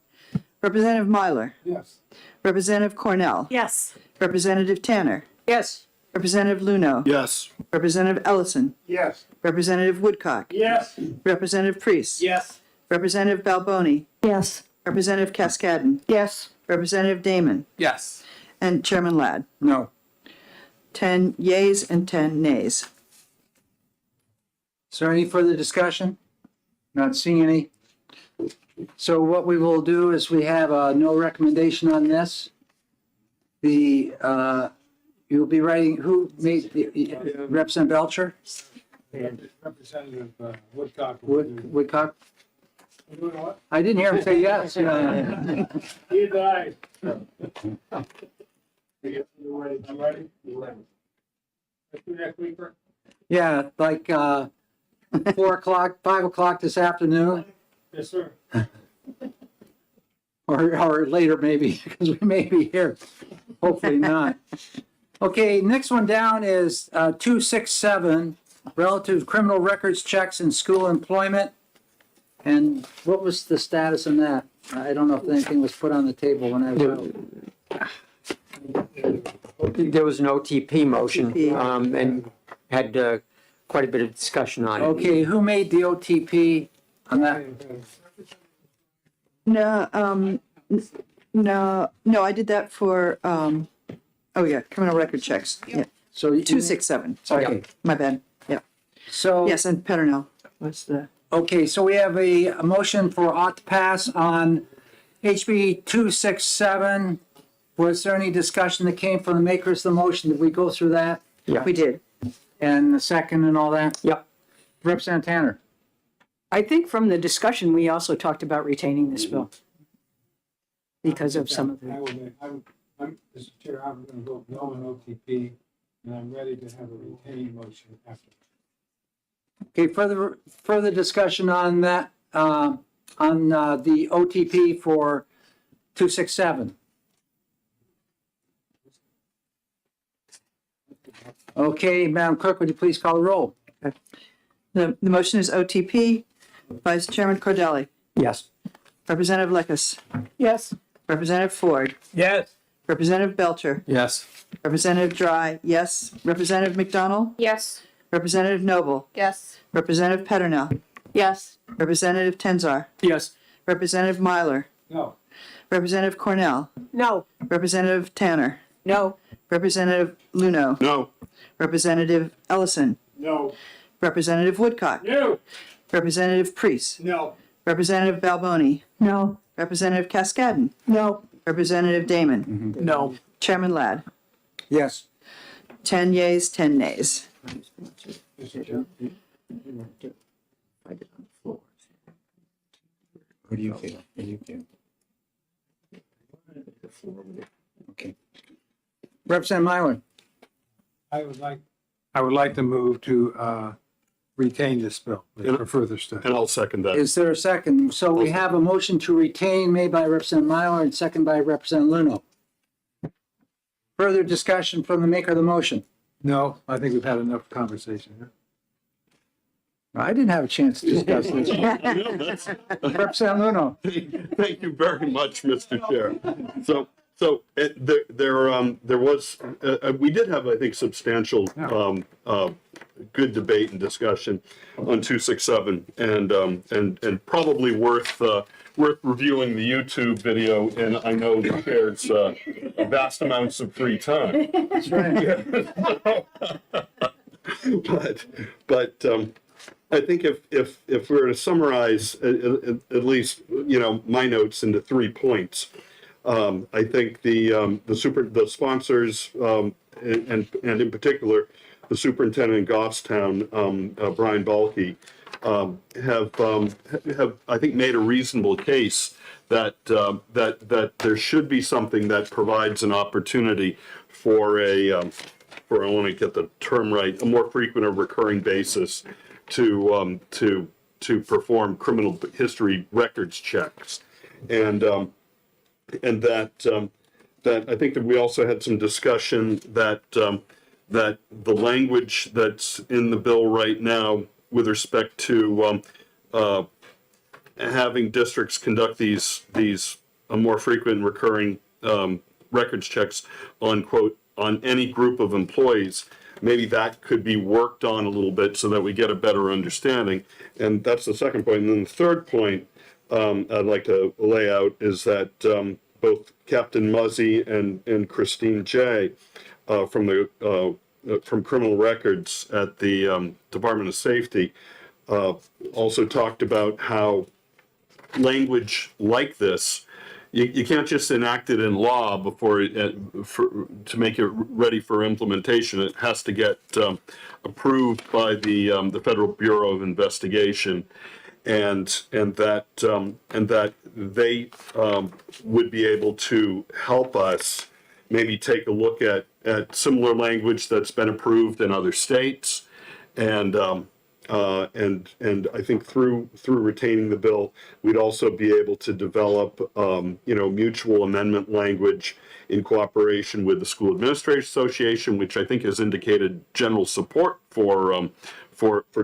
Speaker 8: Representative Myler.
Speaker 5: Yes.
Speaker 8: Representative Cornell.
Speaker 13: Yes.
Speaker 8: Representative Tanner.
Speaker 13: Yes.
Speaker 8: Representative Luno.
Speaker 11: Yes.
Speaker 8: Representative Ellison.
Speaker 12: Yes.
Speaker 8: Representative Woodcock.
Speaker 12: Yes.
Speaker 8: Representative Priest.
Speaker 12: Yes.
Speaker 8: Representative Balboni.
Speaker 15: Yes.
Speaker 8: Representative Cascadden.
Speaker 13: Yes.
Speaker 8: Representative Damon.
Speaker 6: Yes.
Speaker 8: And Chairman Ladd.
Speaker 2: No.
Speaker 8: 10 yeas and 10 nays.
Speaker 2: Is there any further discussion? Not seeing any. So what we will do is we have no recommendation on this. You'll be writing, who made, Representative Belcher?
Speaker 5: And Representative Woodcock.
Speaker 2: Woodcock? I didn't hear him say yes.
Speaker 12: He died.
Speaker 5: You ready? I'm ready? Let's do next week, Bert.
Speaker 2: Yeah, like 4 o'clock, 5 o'clock this afternoon,
Speaker 5: Yes, sir.
Speaker 2: or later maybe, because we may be here. Hopefully not. Okay, next one down is 267, relative criminal records checks in school employment. And what was the status on that? I don't know if anything was put on the table when I was out.
Speaker 1: There was an OTP motion, and had quite a bit of discussion on it.
Speaker 2: Okay, who made the OTP on that?
Speaker 8: No, I did that for, criminal record checks. Yeah,
Speaker 2: So
Speaker 8: 267. Sorry, my bad. Yeah.
Speaker 2: So.
Speaker 8: Yes, and Peternell. What's the?
Speaker 2: Okay, so we have a motion for ought to pass on HB 267. Was there any discussion that came from the makers of the motion? Did we go through that?
Speaker 1: Yeah.
Speaker 8: We did.
Speaker 2: And the second and all that?
Speaker 1: Yep.
Speaker 2: Representative Tanner?
Speaker 10: I think from the discussion, we also talked about retaining this bill because of some of the.
Speaker 5: I'm, Mr. Chair, I'm going to vote no on OTP, and I'm ready to have a retaining motion after.
Speaker 2: Okay, further discussion on that on the OTP for 267? Okay, Madam Clerk, would you please call the roll?
Speaker 8: The motion is OTP. Vice Chairman Cordelli.
Speaker 1: Yes.
Speaker 8: Representative Lickus.
Speaker 9: Yes.
Speaker 8: Representative Ford.
Speaker 12: Yes.
Speaker 8: Representative Belcher.
Speaker 4: Yes.
Speaker 8: Representative Dry, yes. Representative McDonald.
Speaker 13: Yes.
Speaker 8: Representative Noble.
Speaker 13: Yes.
Speaker 8: Representative Peternell.
Speaker 13: Yes.
Speaker 8: Representative Tenzar.
Speaker 12: Yes.
Speaker 8: Representative Myler.
Speaker 12: No.
Speaker 8: Representative Cornell.
Speaker 13: No.
Speaker 8: Representative Tanner.
Speaker 13: No.
Speaker 8: Representative Luno.
Speaker 11: No.
Speaker 8: Representative Ellison.
Speaker 12: No.
Speaker 8: Representative Woodcock.
Speaker 12: No.
Speaker 8: Representative Priest.
Speaker 12: No.
Speaker 8: Representative Balboni.
Speaker 15: No.
Speaker 8: Representative Cascadden.
Speaker 9: No.
Speaker 8: Representative Damon.
Speaker 6: No.
Speaker 8: Chairman Ladd.
Speaker 2: Yes.
Speaker 8: 10 yeas, 10 nays.
Speaker 4: What do you feel? What do you feel? Okay.
Speaker 2: Representative Myler.
Speaker 5: I would like to move to retain this bill for further study.
Speaker 11: And I'll second that.
Speaker 2: Is there a second? So we have a motion to retain made by Representative Myler and second by Representative Luno. Further discussion from the maker of the motion?
Speaker 5: No, I think we've had enough conversation here.
Speaker 2: I didn't have a chance to discuss this.
Speaker 11: No, that's-
Speaker 2: Representative Luno.
Speaker 11: Thank you very much, Mr. Chair. There was, we did have, I think, substantial, good debate and discussion on 267 and probably worth reviewing the YouTube video. And I know the chair's vast amounts of free time.
Speaker 2: That's right.
Speaker 11: But I think if we were to summarize at least, my notes into 3 points, I think the sponsors, and in particular, the superintendent in Goffstown, Brian Balke, have I think made a reasonable case that there should be something that provides an opportunity for I want to get the term right, a more frequent or recurring basis to perform criminal history records checks, and that I think that we also had some discussion that the language that's in the bill right now with respect to having districts conduct these more frequent and recurring records checks on any group of employees, maybe that could be worked on a little bit so that we get a better understanding. And that's the second point. And then the third point I'd like to lay out is that both Captain Muzzy and Christine Jay from Criminal Records at the Department of Safety also talked about how language like this, you can't just enact it in law to make it ready for implementation. It has to get approved by the Federal Bureau of Investigation, and that they would be able to help us maybe take a look at similar language that's been approved in other states, and I think through retaining the bill, we'd also be able to develop, mutual amendment language in cooperation with the School Administrators Association, which I think has indicated general support for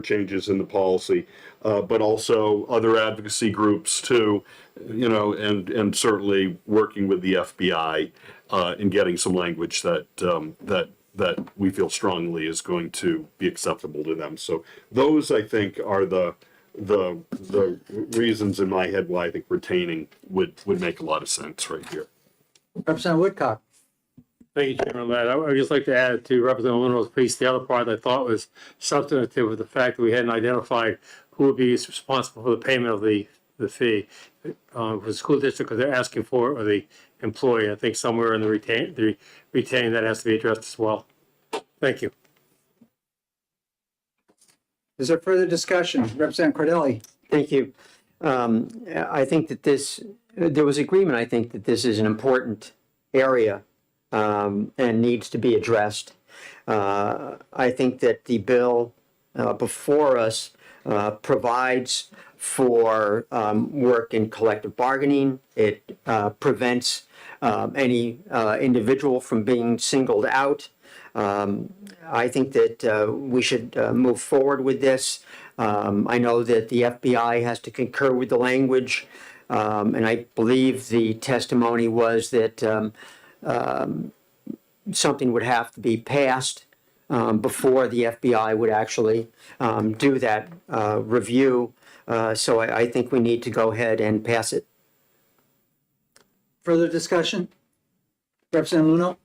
Speaker 11: changes in the policy, but also other advocacy groups too, and certainly working with the FBI in getting some language that we feel strongly is going to be acceptable to them. So those, I think, are the reasons in my head why I think retaining would make a lot of sense right here.
Speaker 2: Representative Woodcock.
Speaker 12: Thank you, Chairman Ladd. I would just like to add to Representative Luno's piece, the other part I thought was substantive with the fact that we hadn't identified who would be responsible for the payment of the fee. For the school district, because they're asking for it, or the employee. I think somewhere in the retaining that has to be addressed as well. Thank you.
Speaker 2: Is there further discussion? Representative Cordelli.
Speaker 1: Thank you. I think that there was agreement, I think that this is an important area and needs to be addressed. I think that the bill before us provides for work in collective bargaining. It prevents any individual from being singled out. I think that we should move forward with this. I know that the FBI has to concur with the language, and I believe the testimony was that something would have to be passed before the FBI would actually do that review. So I think we need to go ahead and pass it.
Speaker 2: Further discussion? Representative Luno?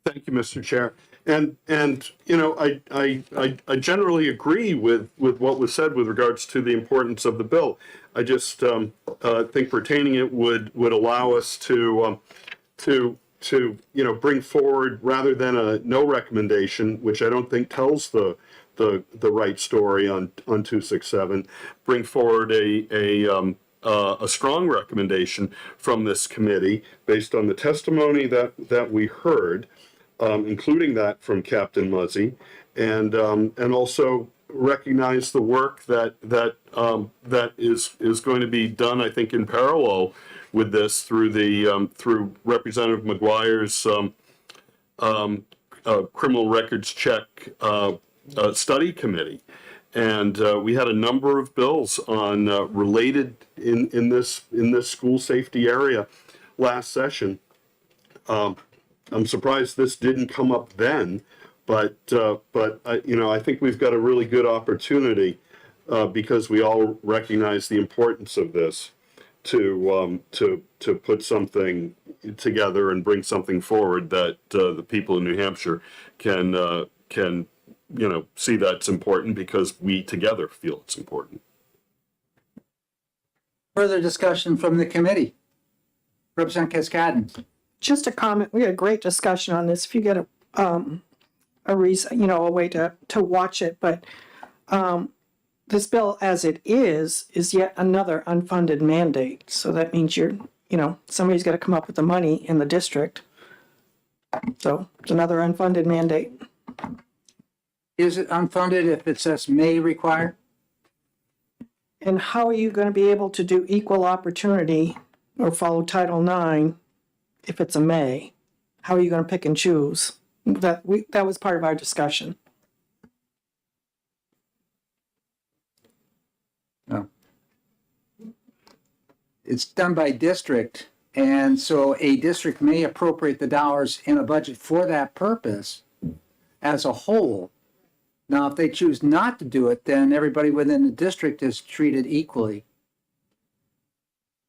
Speaker 11: Thank you, Mr. Chair. And you know, I generally agree with what was said with regards to the importance of the bill. I just think retaining it would allow us to you know, bring forward, rather than a no recommendation, which I don't think tells the right story on 267, bring forward a strong recommendation from this committee based on the testimony that we heard, including that from Captain Muzzy, and also recognize the work that is going to be done, I think, in parallel with this through through Representative McGuire's criminal records check study committee. And we had a number of bills on related in this school safety area last session. I'm surprised this didn't come up then, but you know, I think we've got a really good opportunity because we all recognize the importance of this to put something together and bring something forward that the people in New Hampshire can you know, see that's important because we together feel it's important.
Speaker 2: Further discussion from the committee? Representative Cascadden?
Speaker 3: Just a comment, we had a great discussion on this, if you get a reason, you know, a way to watch it, but this bill as it is yet another unfunded mandate, so that means you know, somebody's got to come up with the money in the district. So it's another unfunded mandate.
Speaker 2: Is it unfunded if it says may require?
Speaker 3: And how are you going to be able to do equal opportunity or follow Title IX if it's a may? How are you going to pick and choose? That was part of our discussion.
Speaker 2: No. It's done by district, and so a district may appropriate the dollars in a budget for that purpose as a whole. Now, if they choose not to do it, then everybody within the district is treated equally.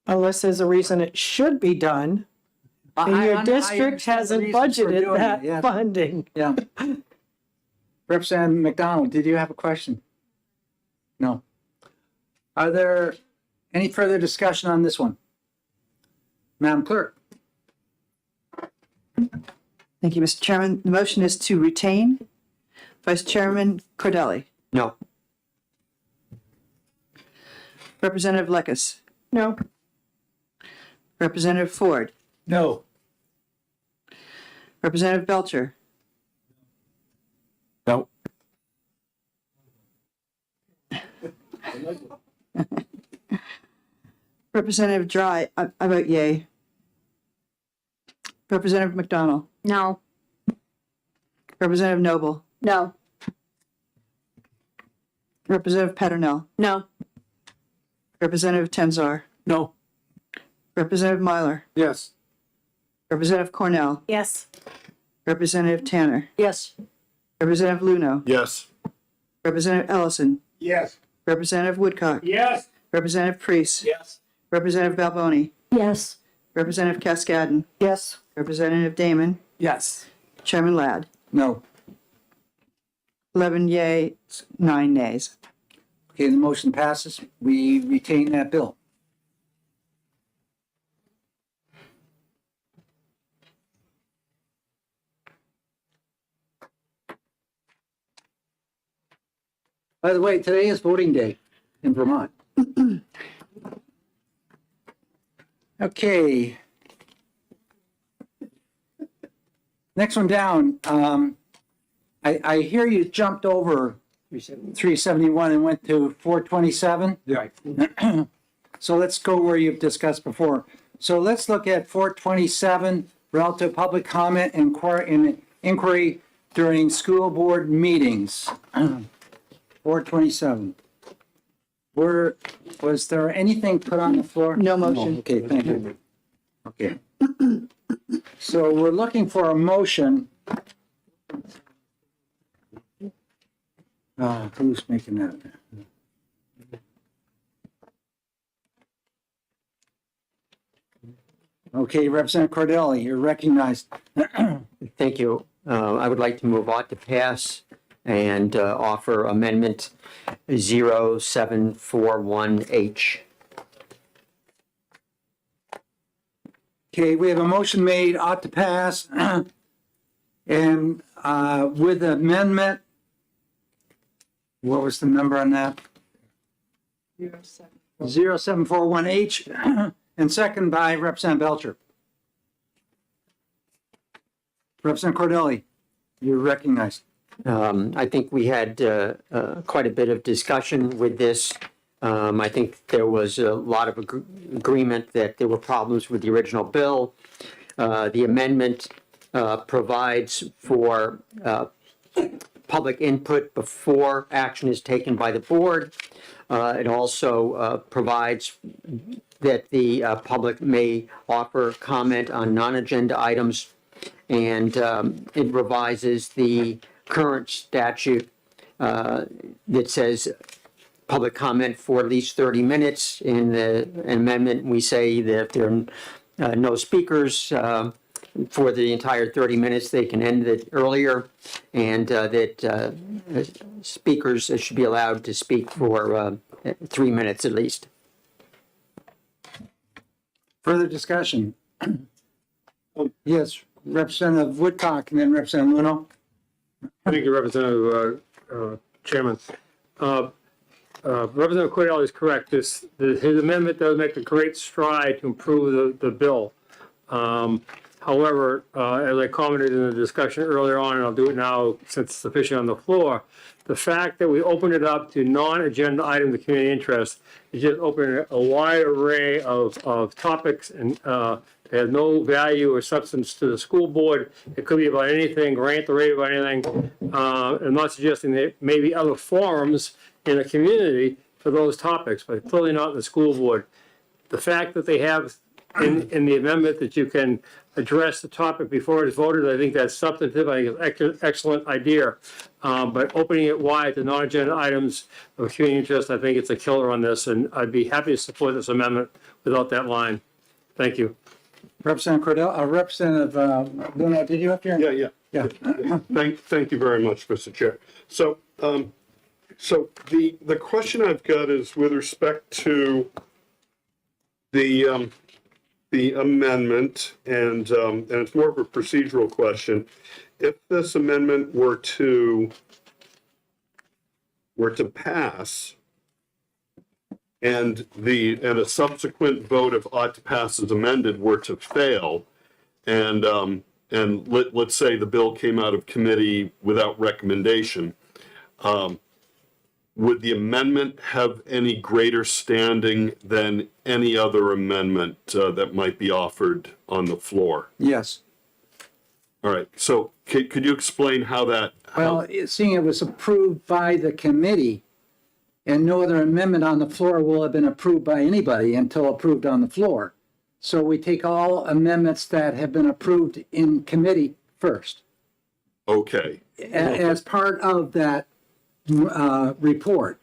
Speaker 3: Unless there's a reason it should be done, and your district hasn't budgeted that funding.
Speaker 2: Yeah. Representative McDonald, did you have a question? No. Are there any further discussion on this one? Madam Clerk?
Speaker 8: Thank you, Mr. Chairman. The motion is to retain. Vice Chairman Cordelli.
Speaker 1: No.
Speaker 8: Representative Lekes.
Speaker 3: No.
Speaker 8: Representative Ford.
Speaker 12: No.
Speaker 8: Representative Belcher.
Speaker 4: No.
Speaker 8: Representative Dry, I vote yay. Representative McDonald.
Speaker 7: No.
Speaker 8: Representative Noble.
Speaker 7: No.
Speaker 8: Representative Peternell.
Speaker 7: No.
Speaker 8: Representative Tenzar.
Speaker 12: No.
Speaker 8: Representative Myler.
Speaker 5: Yes.
Speaker 8: Representative Cornell.
Speaker 13: Yes.
Speaker 8: Representative Tanner.
Speaker 10: Yes.
Speaker 8: Representative Luno.
Speaker 11: Yes.
Speaker 8: Representative Ellison.
Speaker 12: Yes.
Speaker 8: Representative Woodcock.
Speaker 12: Yes.
Speaker 8: Representative Priest.
Speaker 12: Yes.
Speaker 8: Representative Balboni.
Speaker 15: Yes.
Speaker 8: Representative Cascadden.
Speaker 3: Yes.
Speaker 8: Representative Damon.
Speaker 6: Yes.
Speaker 8: Chairman Ladd.
Speaker 2: No.
Speaker 8: 11 yea, 9 nays.
Speaker 2: Okay, the motion passes. We retain that bill. By the way, today is voting day in Vermont. Okay. Next one down. I hear you jumped over 371 and went to 427?
Speaker 5: Yeah.
Speaker 2: So let's go where you've discussed before. So let's look at 427, relative public comment and inquiry during school board meetings. 427. Was there anything put on the floor?
Speaker 8: No motion.
Speaker 2: Okay, thank you. Okay. So we're looking for a motion. Who's making that? Okay, Representative Cordelli, you're recognized.
Speaker 1: Thank you. I would like to move on to pass and offer amendment 0741H.
Speaker 2: Okay, we have a motion made, ought to pass, and with amendment, what was the number on that? 0741H, and second by Representative Belcher. Representative Cordelli, you're recognized.
Speaker 1: I think we had quite a bit of discussion with this. I think there was a lot of agreement that there were problems with the original bill. The amendment provides for public input before action is taken by the board. It also provides that the public may offer comment on non-agenda items, and it revises the current statute that says public comment for at least 30 minutes. In the amendment, we say that if there are no speakers for the entire 30 minutes, they can end it earlier, and that speakers should be allowed to speak for 3 minutes at least.
Speaker 2: Further discussion? Yes, Representative Woodcock and then Representative Luno.
Speaker 12: Thank you, Representative Chairman. Representative Cordelli is correct. His amendment does make a great stride to improve the bill. However, as I commented in the discussion earlier on, and I'll do it now since it's officially on the floor, the fact that we opened it up to non-agenda items of community interest is just opening a wide array of topics and has no value or substance to the school board. It could be about anything, rant or rave about anything. I'm not suggesting there may be other forums in the community for those topics, but clearly not in the school board. The fact that they have in the amendment that you can address the topic before it's voted, I think that's substantive. I think it's an excellent idea. But opening it wide to non-agenda items of community interest, I think it's a killer on this, and I'd be happy to support this amendment without that line. Thank you.
Speaker 2: Representative Cordelli, Representative Luno, did you have your?
Speaker 11: Yeah. Thank you very much, Mr. Chair. So, so the question I've got is with respect to the amendment, and it's more of a procedural question. If this amendment were to pass, and a subsequent vote of ought to pass as amended were to fail, and let's say the bill came out of committee without recommendation, would the amendment have any greater standing than any other amendment that might be offered on the floor?
Speaker 2: Yes.
Speaker 11: All right. So could you explain how that?
Speaker 2: Well, seeing it was approved by the committee and no other amendment on the floor will have been approved by anybody until approved on the floor. So we take all amendments that have been approved in committee first.
Speaker 11: Okay.
Speaker 2: As part of that report,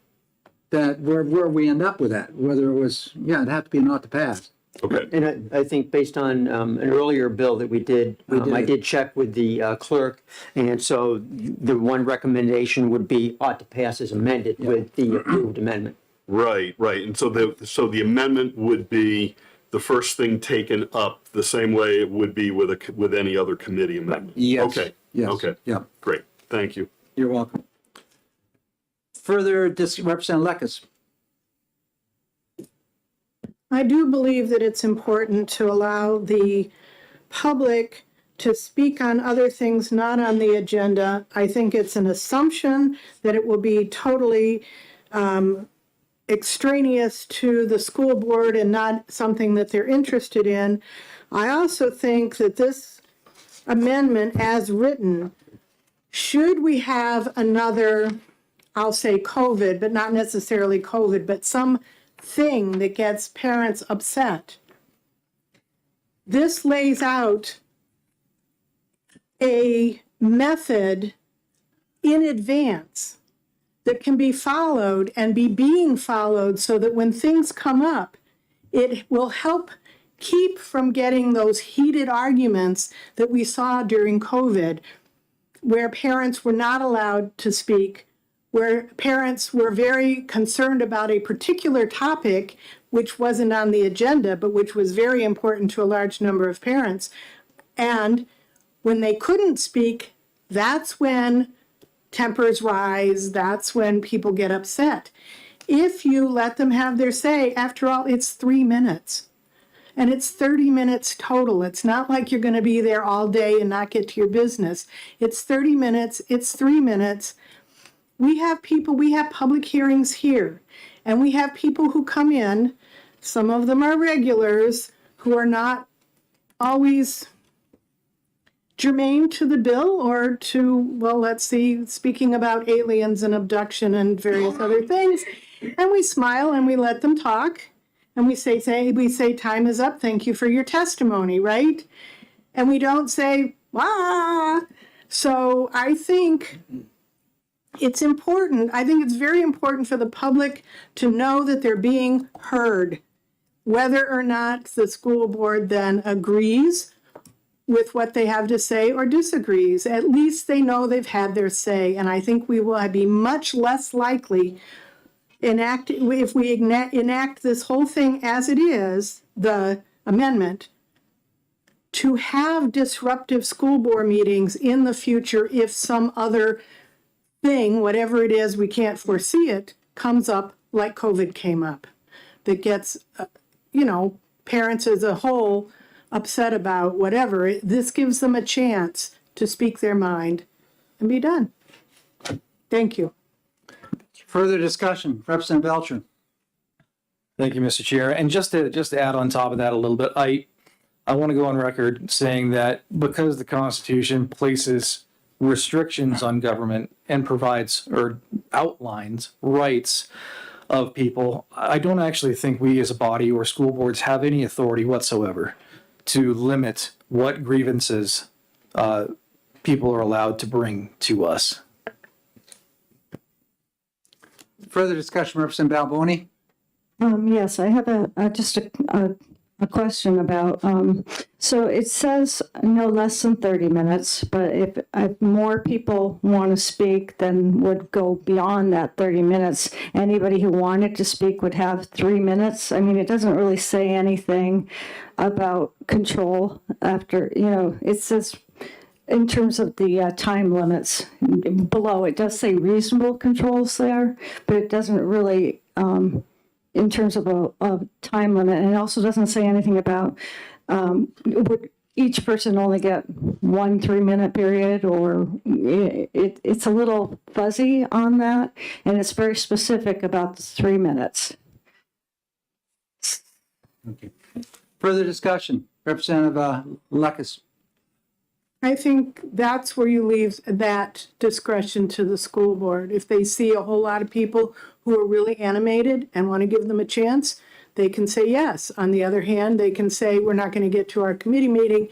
Speaker 2: that where we end up with that, whether it was, it'd have to be not to pass.
Speaker 11: Okay.
Speaker 1: And I think based on an earlier bill that we did, I did check with the clerk, and so the one recommendation would be ought to pass as amended with the approved amendment.
Speaker 11: Right. And so the amendment would be the first thing taken up the same way it would be with any other committee amendment.
Speaker 2: Yes.
Speaker 11: Okay.
Speaker 2: Yes.
Speaker 11: Okay.
Speaker 2: Yeah.
Speaker 11: Great. Thank you.
Speaker 2: You're welcome. Further, Representative Lekes.
Speaker 9: I do believe that it's important to allow the public to speak on other things not on the agenda. I think it's an assumption that it will be totally extraneous to the school board and not something that they're interested in. I also think that this amendment as written, should we have another, I'll say COVID, but not necessarily COVID, but some thing that gets parents upset, this lays out a method in advance that can be followed and be being followed so that when things come up, it will help keep from getting those heated arguments that we saw during COVID, where parents were not allowed to speak, where parents were very concerned about a particular topic which wasn't on the agenda, but which was very important to a large number of parents. And when they couldn't speak, that's when tempers rise, that's when people get upset. If you let them have their say, after all, it's 3 minutes. And it's 30 minutes total. It's not like you're going to be there all day and not get to your business. It's 30 minutes, it's 3 minutes. We have public hearings here, and we have people who come in, some of them are regulars, who are not always germane to the bill or to, well, let's see, speaking about aliens and abduction and various other things. And we smile and we let them talk. And we say, time is up. Thank you for your testimony, right? And we don't say, ah. So I think it's important. I think it's very important for the public to know that they're being heard, whether or not the school board then agrees with what they have to say or disagrees. At least they know they've had their say. And I think we will be much less likely if we enact this whole thing as it is, the amendment, to have disruptive school board meetings in the future if some other thing, whatever it is, we can't foresee it, comes up like COVID came up, that gets, parents as a whole upset about whatever. This gives them a chance to speak their mind and be done. Thank you.
Speaker 2: Further discussion, Representative Belcher.
Speaker 4: Thank you, Mr. Chair. And just to add on top of that a little bit, I want to go on record saying that because the Constitution places restrictions on government and provides or outlines rights of people, I don't actually think we as a body or school boards have any authority whatsoever to limit what grievances people are allowed to bring to us.
Speaker 2: Further discussion, Representative Balboni.
Speaker 15: Yes, I have just a question about, so it says no less than 30 minutes, but if more people want to speak, then would go beyond that 30 minutes. Anybody who wanted to speak would have 3 minutes. I mean, it doesn't really say anything about control after, it says in terms of the time limits below, it does say reasonable controls there, but it doesn't really, in terms of a time limit. And it also doesn't say anything about, would each person only get 1 3-minute period, or it's a little fuzzy on that. And it's very specific about the 3 minutes.
Speaker 2: Okay. Further discussion, Representative Lucas.
Speaker 9: I think that's where you leave that discretion to the school board. If they see a whole lot of people who are really animated and want to give them a chance, they can say yes. On the other hand, they can say, we're not going to get to our committee meeting.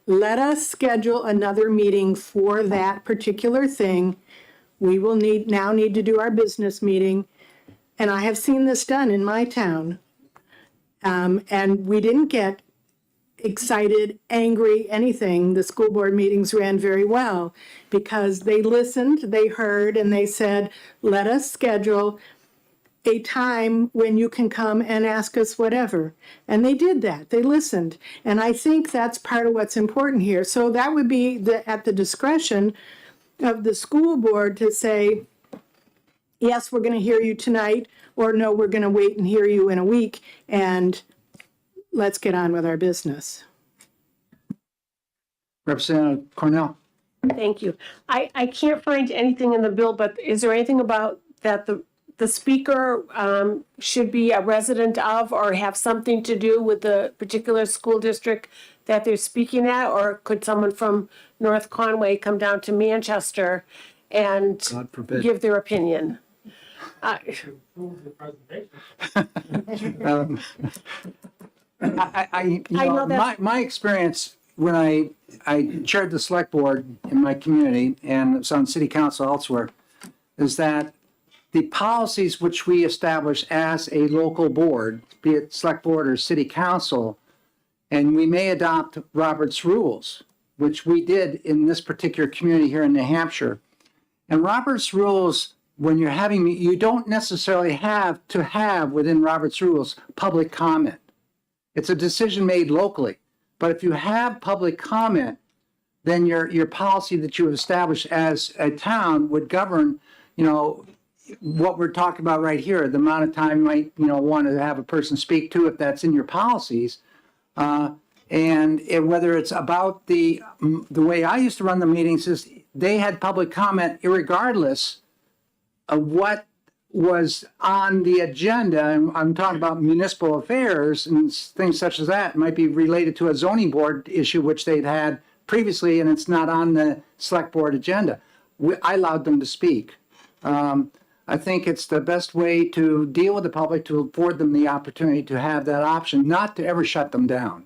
Speaker 9: Let us schedule another meeting for that particular thing. We will now need to do our business meeting. And I have seen this done in my town. And we didn't get excited, angry, anything. The school board meetings ran very well because they listened, they heard, and they said, let us schedule a time when you can come and ask us whatever. And they did that. They listened. And I think that's part of what's important here. So that would be at the discretion of the school board to say, yes, we're going to hear you tonight, or no, we're going to wait and hear you in a week, and let's get on with our business.
Speaker 2: Representative Cornell?
Speaker 13: Thank you. I can't find anything in the bill, but is there anything about that the speaker should be a resident of or have something to do with the particular school district that they're speaking at? Or could someone from North Conway come down to Manchester and
Speaker 2: God forbid.
Speaker 13: give their opinion?
Speaker 2: You
Speaker 13: I
Speaker 2: know,
Speaker 13: know that's-
Speaker 2: my experience when I chaired the select board in my community and was on city council elsewhere, is that the policies which we establish as a local board, be it select board or city council, and we may adopt Robert's rules, which we did in this particular community here in New Hampshire. And Robert's rules, when you're having, you don't necessarily have to have within Robert's rules public comment. It's a decision made locally. But if you have public comment, then your policy that you have established as a town would govern, you know, what we're talking about right here, the amount of time you might, you know, want to have a person speak to if that's in your policies. Whether it's about the way I used to run the meetings is they had public comment irregardless of what was on the agenda. And I'm talking about municipal affairs and things such as that. It might be related to a zoning board issue, which they'd had previously, and it's not on the select board agenda. I allowed them to speak. I think it's the best way to deal with the public, to afford them the opportunity to have that option, not to ever shut them down.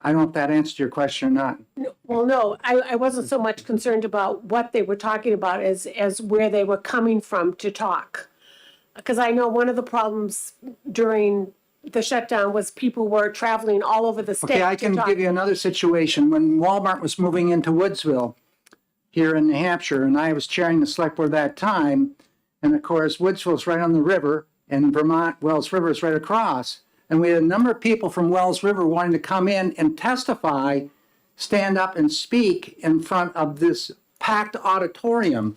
Speaker 2: I don't know if that answered your question or not.
Speaker 13: Well, no, I wasn't so much concerned about what they were talking about as where they were coming from to talk. Because I know one of the problems during the shutdown was people were traveling all over the state.
Speaker 2: Okay, I can give you another situation. When Walmart was moving into Woodsville here in New Hampshire, and I was chairing the select board at that time, and of course, Woodsville's right on the river, and Vermont, Wells River is right across. And we had a number of people from Wells River wanting to come in and testify, stand up and speak in front of this packed auditorium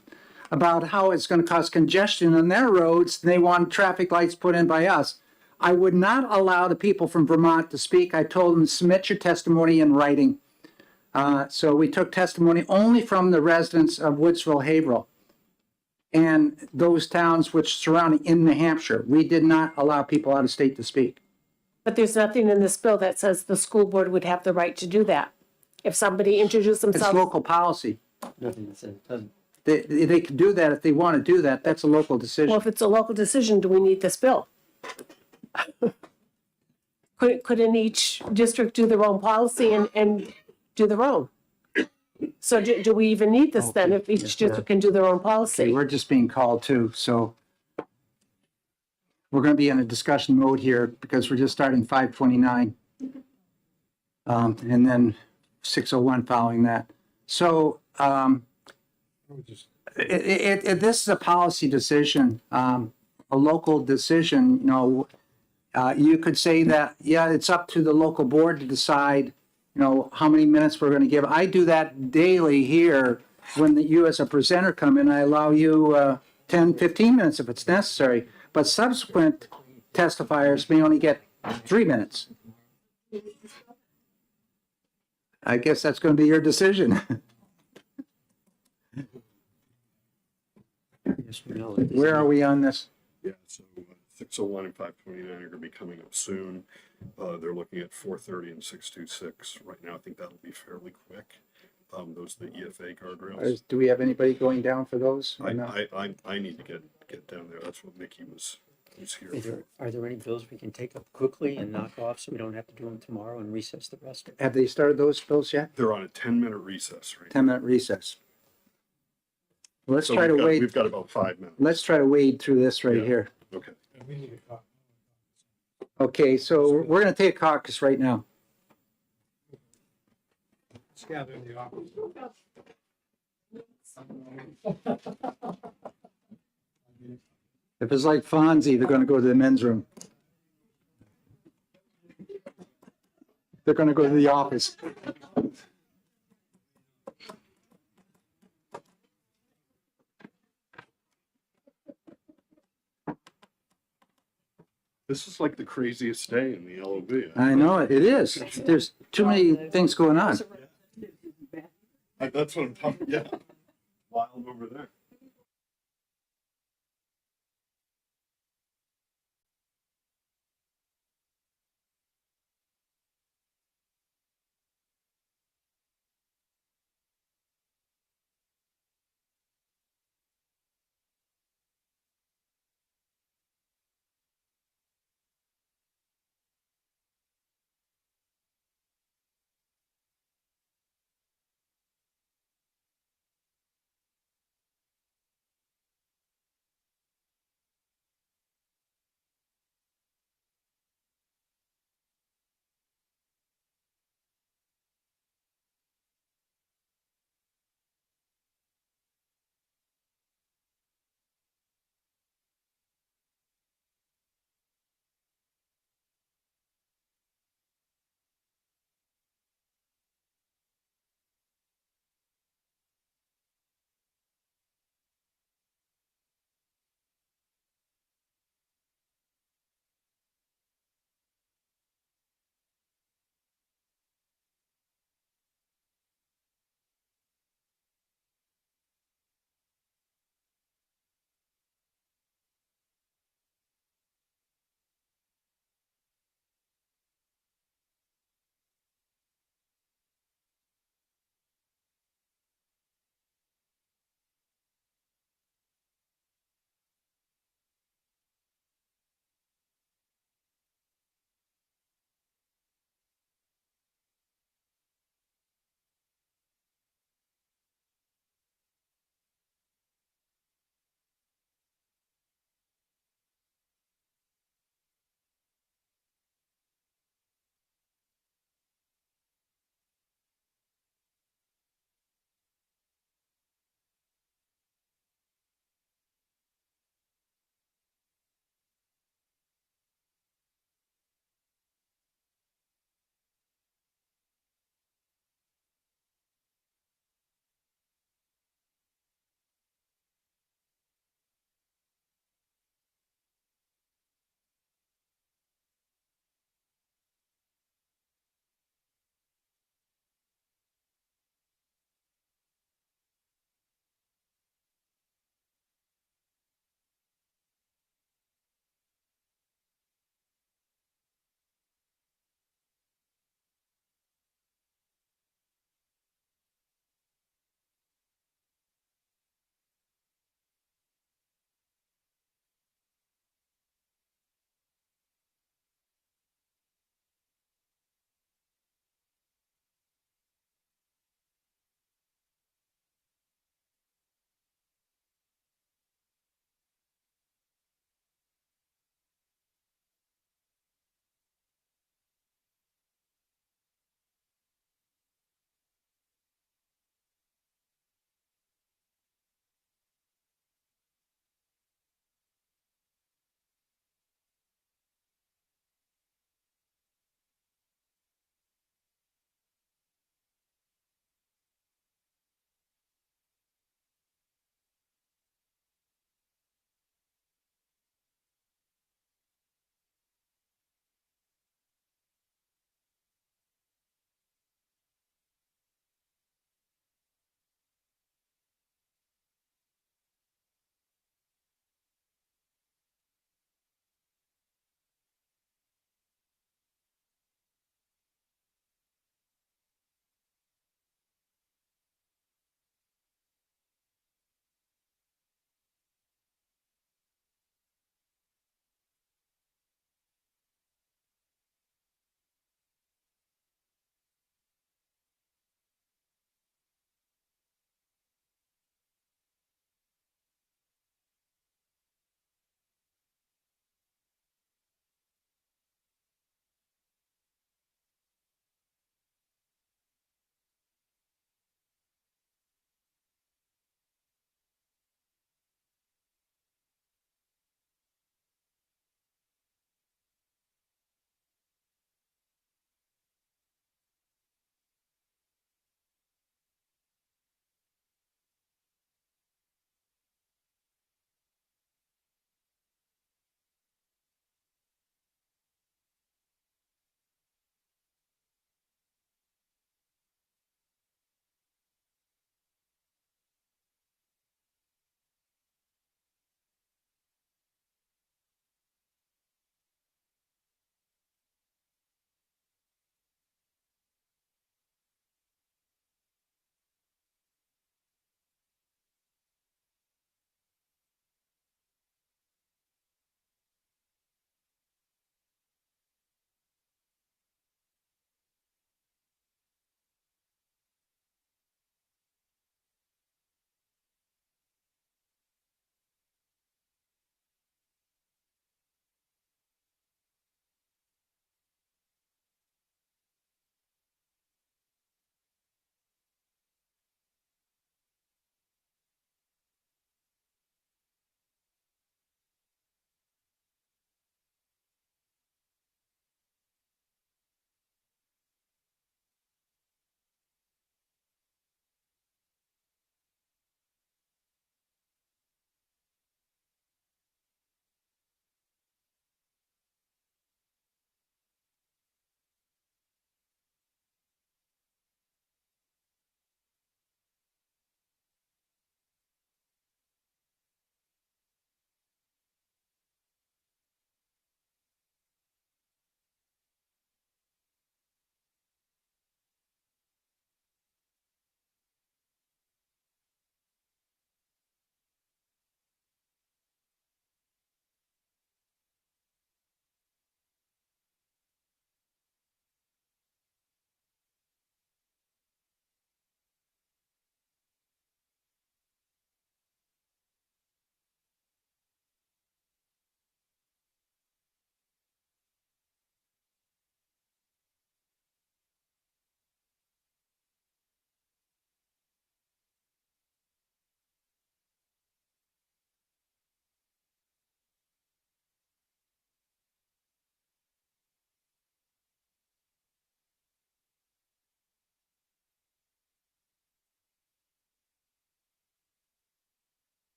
Speaker 2: about how it's going to cause congestion on their roads. They want traffic lights put in by us. I would not allow the people from Vermont to speak. I told them, submit your testimony in writing. So we took testimony only from the residents of Woodsville, Haverhill, and those towns which surround in New Hampshire. We did not allow people out of state to speak.
Speaker 13: But there's nothing in this bill that says the school board would have the right to do that. If somebody introduced
Speaker 2: It's
Speaker 13: themselves.
Speaker 2: local policy.
Speaker 1: Nothing that says it doesn't.
Speaker 2: They can do that if they want to do that. That's a local
Speaker 13: Well,
Speaker 2: decision.
Speaker 13: if it's a local decision, do we need this bill? Couldn't each district do their own policy and do their own? So do we even need this then, if each district can do their own
Speaker 2: Okay,
Speaker 13: policy?
Speaker 2: we're just being called too, so we're going to be in a discussion mode here because we're just starting 529. And then 601 following that. So this is a policy decision, a local decision. You know, you could say that, yeah, it's up to the local board to decide, you know, how many minutes we're going to give. I do that daily here when you as a presenter come in. I allow you 10, 15 minutes if it's necessary, but subsequent testifiers may only get 3 minutes. I guess that's going to be your decision.
Speaker 1: Yes, we know.
Speaker 2: Where are we on this?
Speaker 11: Yeah, so 601 and 529 are going to be coming up soon. They're looking at 430 and 626. Right now, I think that'll be fairly quick. Those are the EFA guardrails.
Speaker 2: Do we have anybody going down for those? or
Speaker 11: I
Speaker 2: not?
Speaker 11: need to get down there. That's what Mickey was here.
Speaker 1: Are there any bills we can take up quickly and knock off so we don't have to do them tomorrow and recess the rest?
Speaker 2: Have they started those bills yet?
Speaker 11: They're on a 10-minute recess right
Speaker 2: 10-minute recess. Let's
Speaker 11: So
Speaker 2: try to wade.
Speaker 11: we've got about 5 minutes.
Speaker 2: Let's try to wade through this right
Speaker 11: Yeah.
Speaker 2: here.
Speaker 11: Okay.
Speaker 2: Okay, so we're going to take a caucus right now.
Speaker 12: Let's gather in the office.
Speaker 2: If it's like Fonzie, they're going to go to the men's room. They're going to go to the office.
Speaker 11: This is like the craziest day in the LOB.
Speaker 2: I know it. It is. There's too many things going on.
Speaker 11: that's what I'm talking, yeah. Wild over there.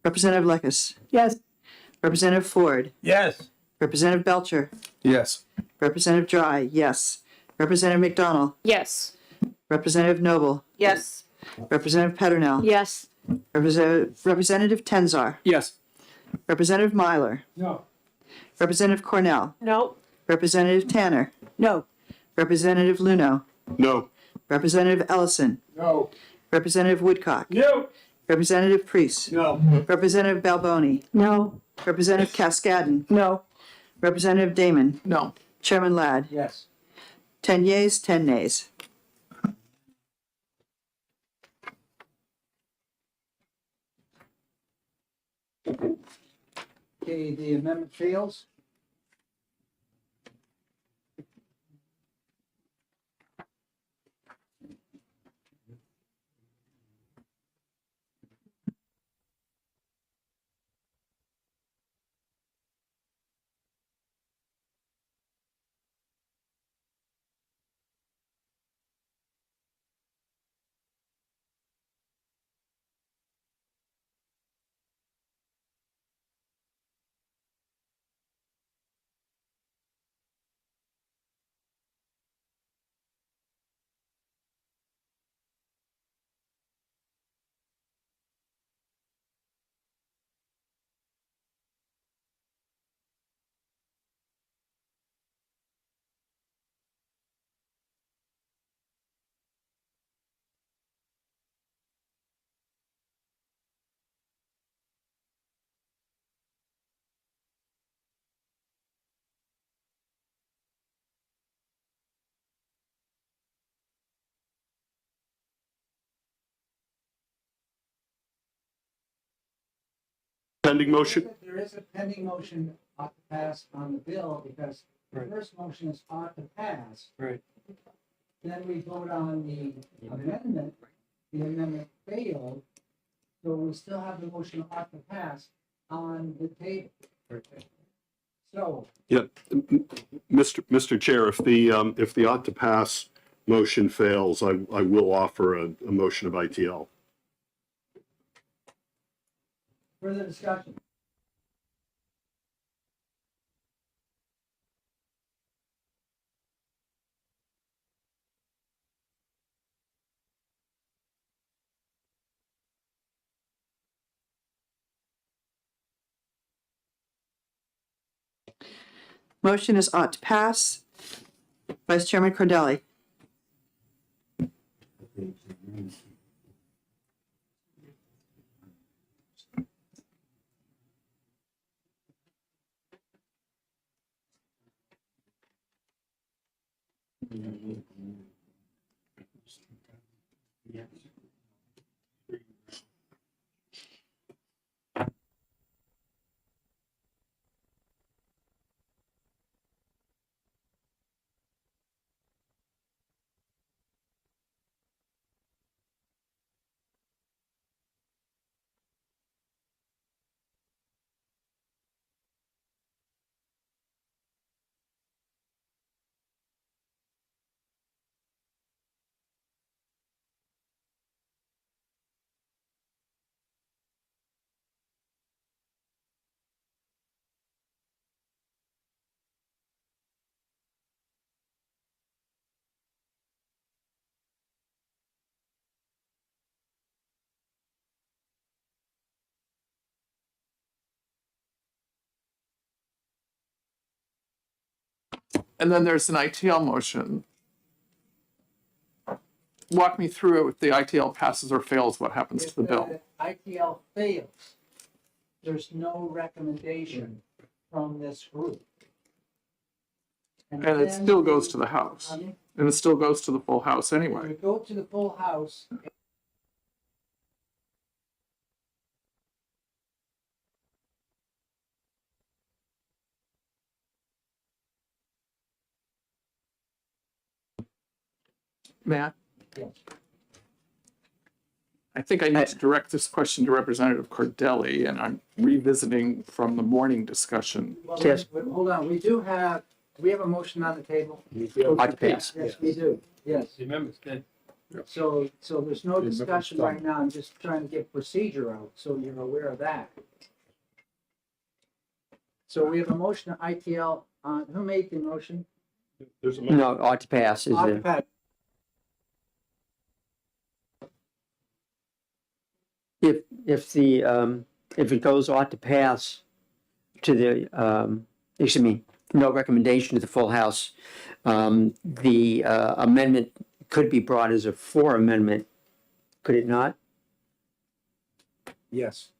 Speaker 8: Representative Lekis.
Speaker 3: Yes.
Speaker 8: Representative Ford.
Speaker 12: Yes.
Speaker 8: Representative Belcher.
Speaker 5: Yes.
Speaker 8: Representative Dry, yes. Representative McDonald.
Speaker 7: Yes.
Speaker 8: Representative Noble.
Speaker 7: Yes.
Speaker 8: Representative Petronell.
Speaker 7: Yes.
Speaker 8: Representative Tenzar.
Speaker 12: Yes.
Speaker 8: Representative Myler.
Speaker 12: No.
Speaker 8: Representative Cornell.
Speaker 13: No.
Speaker 8: Representative Tanner.
Speaker 10: No.
Speaker 8: Representative Luno.
Speaker 11: No.
Speaker 8: Representative Ellison.
Speaker 12: No.
Speaker 8: Representative Woodcock.
Speaker 12: No.
Speaker 8: Representative Priest.
Speaker 12: No.
Speaker 8: Representative Balboni.
Speaker 15: No.
Speaker 8: Representative Cascadden.
Speaker 3: No.
Speaker 8: Representative Damon.
Speaker 6: No.
Speaker 8: Chairman Ladd.
Speaker 12: Yes.
Speaker 8: 10 yeas, 10 nays.
Speaker 2: Okay, the amendment fails.
Speaker 11: Pending motion?
Speaker 2: There is a pending motion ought to pass on the bill because the first motion is ought to pass.
Speaker 12: Right.
Speaker 2: Then we vote on the amendment. The amendment failed. So we still have the motion ought to pass on the table. So
Speaker 11: Yeah, Mr. Chair, if the ought to pass motion fails, I will offer a motion of ITL.
Speaker 2: further discussion.
Speaker 8: Motion is ought to pass. Vice Chairman Cordelli.
Speaker 6: And then there's an ITL motion. Walk me through it. If the ITL passes or fails, what happens to the bill?
Speaker 2: ITL fails. There's no recommendation from this group.
Speaker 6: And it still goes to the House. And it still goes to the full House
Speaker 2: We
Speaker 6: anyway.
Speaker 2: go to the full House.
Speaker 6: Matt?
Speaker 2: Yes.
Speaker 6: I think I need to direct this question to Representative Cordelli, and I'm revisiting from the morning discussion.
Speaker 2: Well,
Speaker 1: Yes.
Speaker 2: hold on, we have a motion on the table.
Speaker 1: Ought to pass.
Speaker 2: Yes, we do, yes.
Speaker 12: The amendment's dead.
Speaker 2: So there's no discussion right now, I'm just trying to get procedure out, so you're aware of that. So we have a motion to ITL, who made the motion?
Speaker 11: There's a
Speaker 1: No, ought to pass, is it?
Speaker 2: Pat.
Speaker 1: If it goes ought to pass to the, excuse me, no recommendation to the full house, the amendment could be brought as a for amendment, could it not?
Speaker 2: Yes.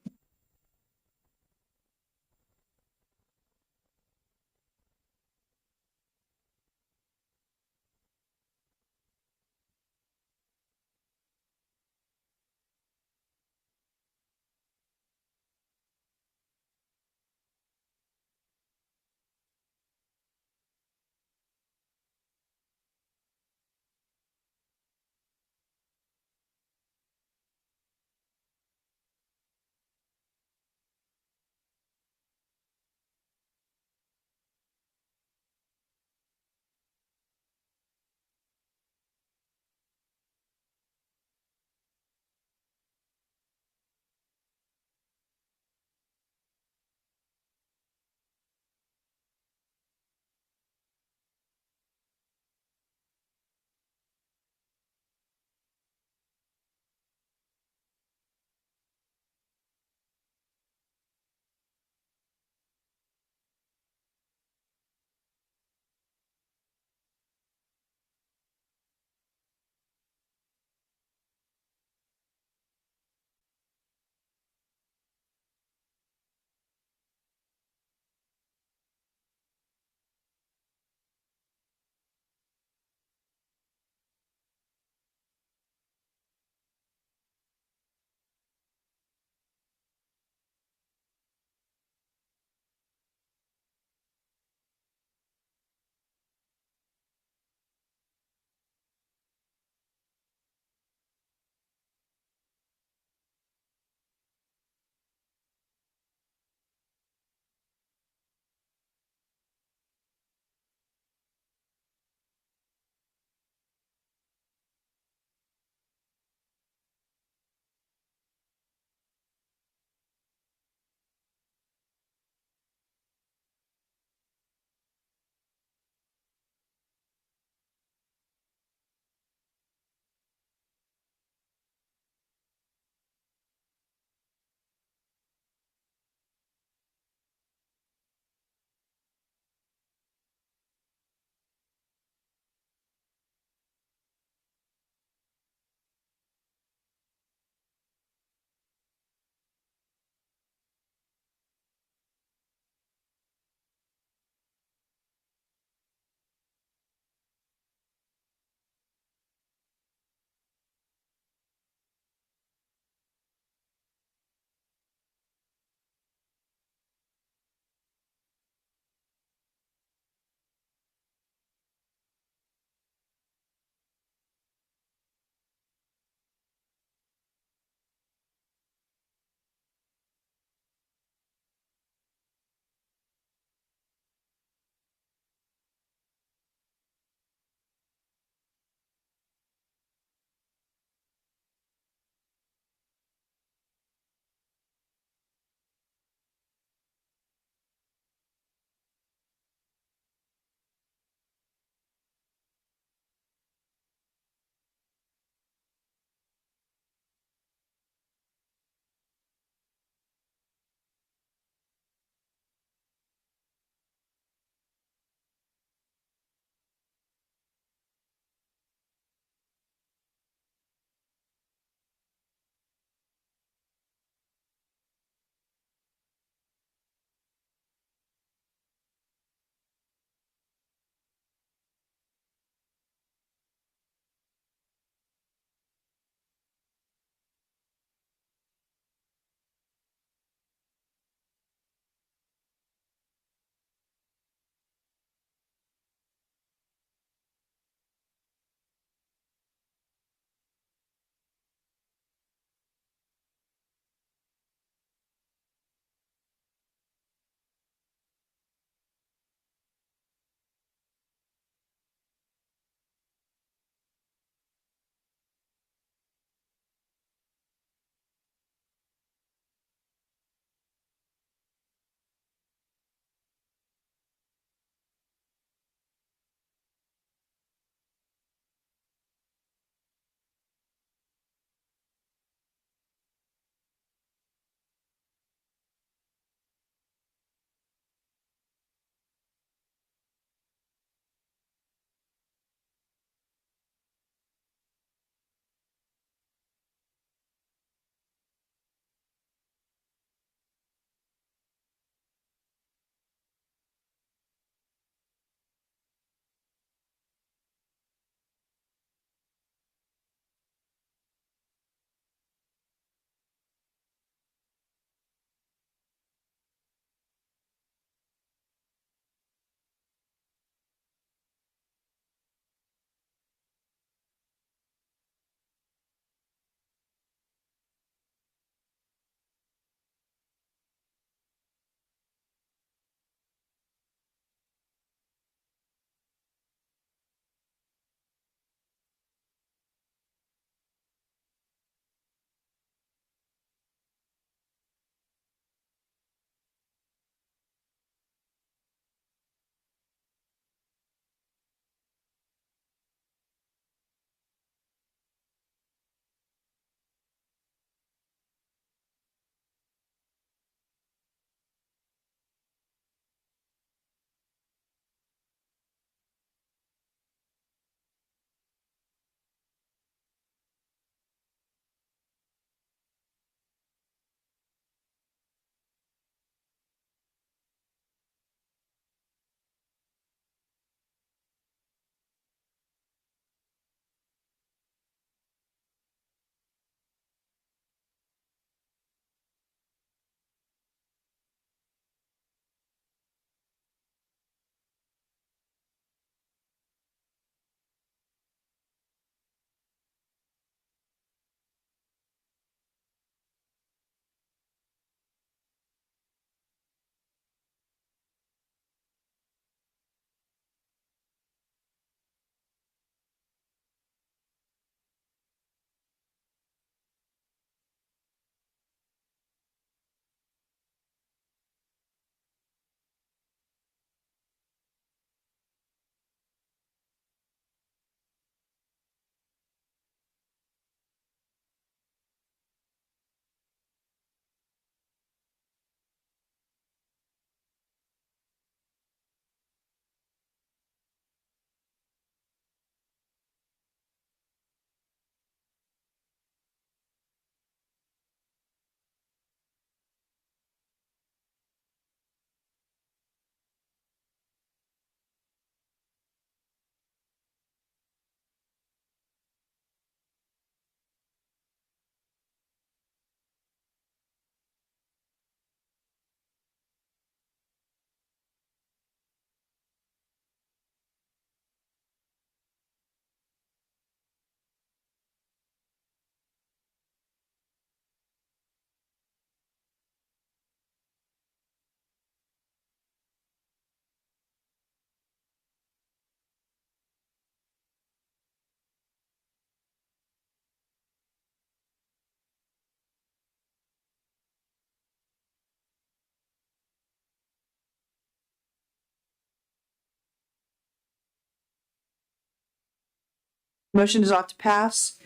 Speaker 8: Motion is ought to pass.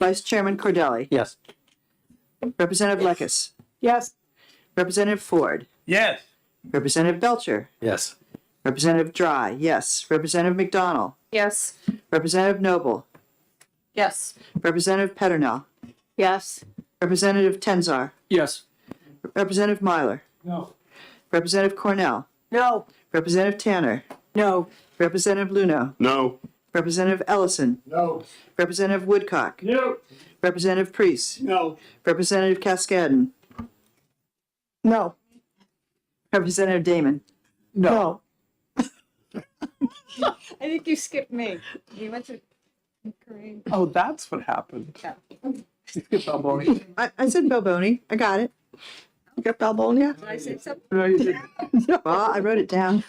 Speaker 8: Vice Chairman Cordelli.
Speaker 4: Yes.
Speaker 8: Representative Lekis.
Speaker 9: Yes.
Speaker 8: Representative Ford.
Speaker 12: Yes.
Speaker 8: Representative Belcher.
Speaker 4: Yes.
Speaker 8: Representative Dry, yes. Representative McDonald.
Speaker 7: Yes.
Speaker 8: Representative Noble.
Speaker 7: Yes.
Speaker 8: Representative Peternell.
Speaker 7: Yes.
Speaker 8: Representative Tenzar.
Speaker 12: Yes.
Speaker 8: Representative Myler.
Speaker 12: No.
Speaker 8: Representative Cornell.
Speaker 13: No.
Speaker 8: Representative Tanner.
Speaker 10: No.
Speaker 8: Representative Luno.
Speaker 11: No.
Speaker 8: Representative Ellison.
Speaker 12: No.
Speaker 8: Representative Woodcock.
Speaker 12: No.
Speaker 8: Representative Priest.
Speaker 12: No.
Speaker 8: Representative Cascadden.
Speaker 3: No.
Speaker 8: Representative Damon.
Speaker 3: No.
Speaker 8: I think you skipped me. You went to Corinne.
Speaker 6: Oh, that's what happened.
Speaker 8: Yeah.
Speaker 6: Balboni.
Speaker 8: I said Balboni. I got it.
Speaker 3: You got Balbonia?
Speaker 8: Did I say something?
Speaker 6: No, you didn't.
Speaker 8: Well, I wrote it down.